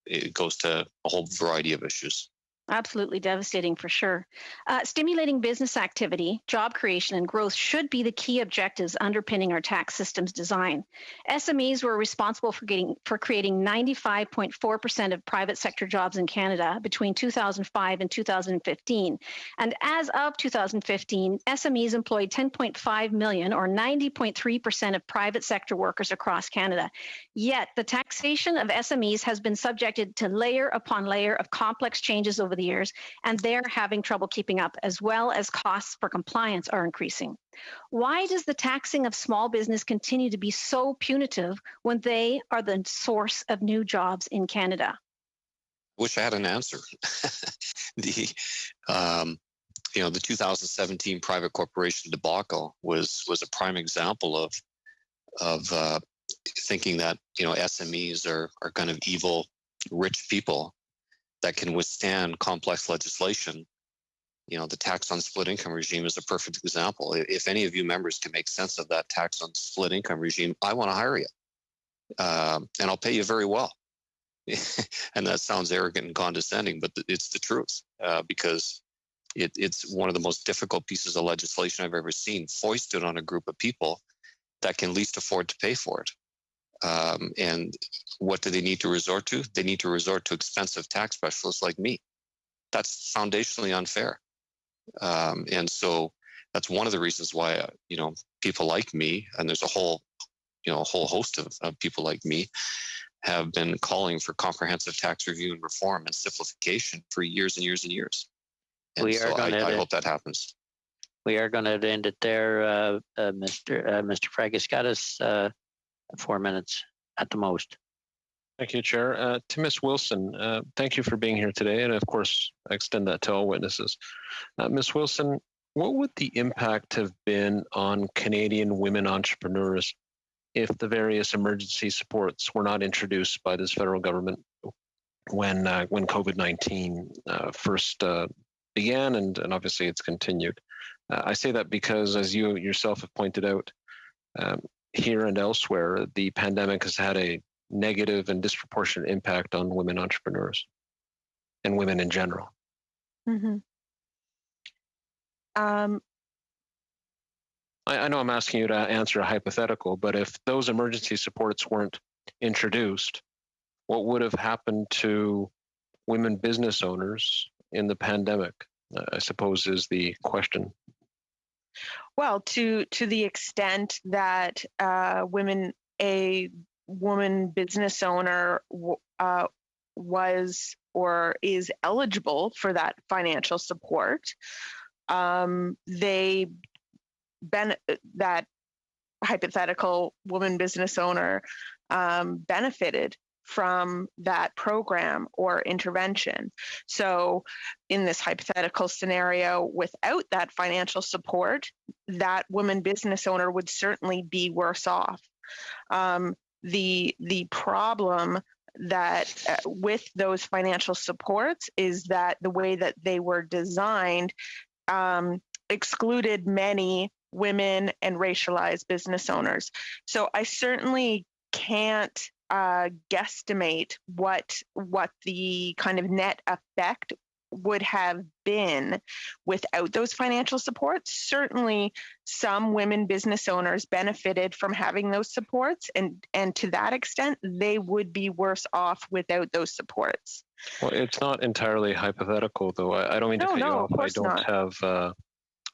it goes to a whole variety of issues. Absolutely devastating for sure. Stimulating business activity, job creation, and growth should be the key objectives underpinning our tax system's design. SMEs were responsible for creating 95.4% of private sector jobs in Canada between 2005 and 2015. And as of 2015, SMEs employed 10.5 million, or 90.3% of private sector workers across Canada. Yet the taxation of SMEs has been subjected to layer upon layer of complex changes over the years, and they're having trouble keeping up, as well as costs for compliance are increasing. Why does the taxing of small business continue to be so punitive when they are the source of new jobs in Canada? Wish I had an answer. The 2017 private corporation debacle was a prime example of thinking that SMEs are kind of evil rich people that can withstand complex legislation. The tax on split income regime is a perfect example. If any of you members can make sense of that tax on split income regime, I want to hire you, and I'll pay you very well. And that sounds arrogant and condescending, but it's the truth, because it's one of the most difficult pieces of legislation I've ever seen, foisted on a group of people that can least afford to pay for it. And what do they need to resort to? They need to resort to expensive tax specialists like me. That's foundationally unfair. And so that's one of the reasons why, people like me, and there's a whole host of people like me, have been calling for comprehensive tax review and reform and simplification for years and years and years. And I hope that happens. We are going to end it there, Mr. Fragaskatis. 4 minutes at the most. Thank you, Chair. To Ms. Wilson, thank you for being here today. And of course, I extend that to all witnesses. Ms. Wilson, what would the impact have been on Canadian women entrepreneurs if the various emergency supports were not introduced by this federal government when COVID-19 first began, and obviously it's continued? I say that because, as you yourself have pointed out, here and elsewhere, the pandemic has had a negative and disproportionate impact on women entrepreneurs and women in general. Mm-hmm. I know I'm asking you to answer a hypothetical, but if those emergency supports weren't introduced, what would have happened to women business owners in the pandemic, I suppose, is the question. Well, to the extent that a woman business owner was or is eligible for that financial support, that hypothetical woman business owner benefited from that program or intervention. So in this hypothetical scenario, without that financial support, that woman business owner would certainly be worse off. The problem that with those financial supports is that the way that they were designed excluded many women and racialized business owners. So I certainly can't guesstimate what the kind of net effect would have been without those financial supports. Certainly some women business owners benefited from having those supports, and to that extent they would be worse off without those supports. Well, it's not entirely hypothetical, though. I don't mean to cut you off.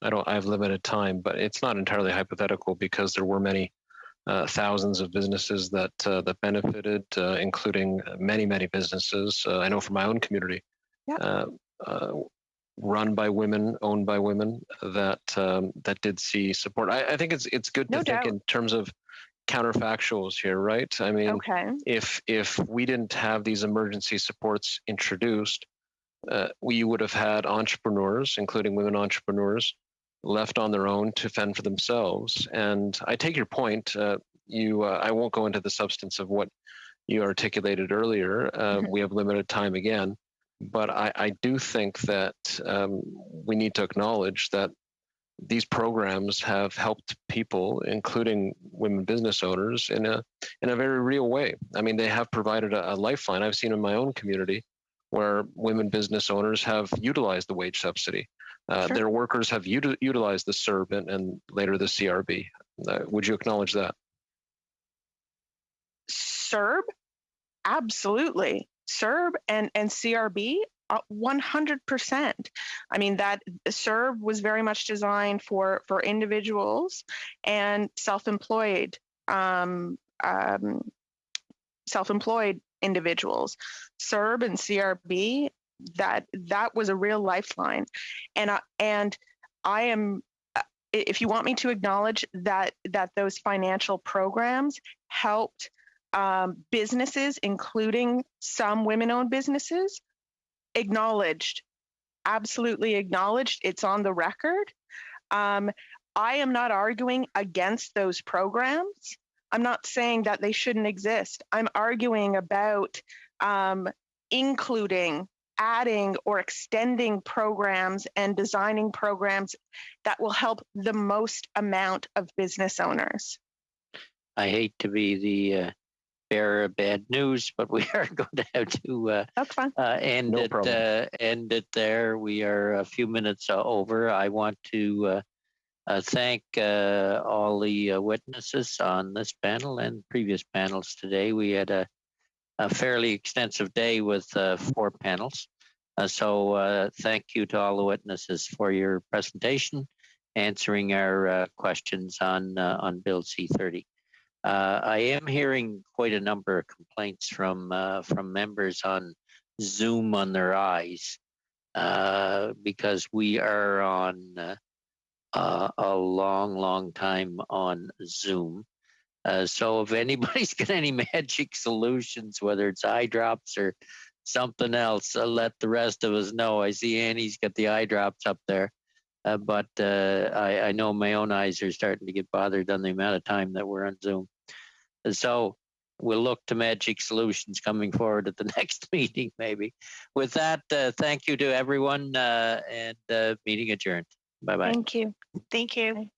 I have limited time, but it's not entirely hypothetical because there were many thousands of businesses that benefited, including many businesses. I know from my own community, run by women, owned by women, that did see support. I think it's good to think in terms of counterfactuals here, right? I mean, if we didn't have these emergency supports introduced, we would have had entrepreneurs, including women entrepreneurs, left on their own to fend for themselves. And I take your point. I won't go into the substance of what you articulated earlier. We have limited time again, but I do think that we need to acknowledge that these programs have helped people, including women business owners, in a very real way. I mean, they have provided a lifeline. I've seen in my own community where women business owners have utilized the wage subsidy. Sure. Their workers have utilized the CERB and later the CRB. Would you acknowledge that? CERB, absolutely. CERB and CRB, 100%. I mean, that CERB was very much designed for individuals and self-employed individuals. CERB and CRB, that was a real lifeline, and I am. If you want me to acknowledge that those financial programs helped businesses, including some women-owned businesses, acknowledged, absolutely acknowledged. It's on the record. I am not arguing against those programs. I'm not saying that they shouldn't exist. I'm arguing about including, adding, or extending programs and designing programs that will help the most amount of business owners. I hate to be the bearer of bad news, but we are going to have to end it there. We are a few minutes over. I want to thank all the witnesses on this panel and previous panels today. We had a fairly extensive day with 4 panels. So thank you to all the witnesses for your presentation, answering our questions on Bill C-30. I am hearing quite a number of complaints from members on Zoom on their eyes because we are on a long time on Zoom. So if anybody's got any magic solutions, whether it's eye drops or something else, let the rest of us know. I see Annie's got the eye drops up there. But I know my own eyes are starting to get bothered on the amount of time that we're on Zoom. And so we'll look to magic solutions coming forward at the next meeting, maybe. With that, thank you to everyone, and meeting adjourned. Bye-bye. Thank you. Thank you. Bye.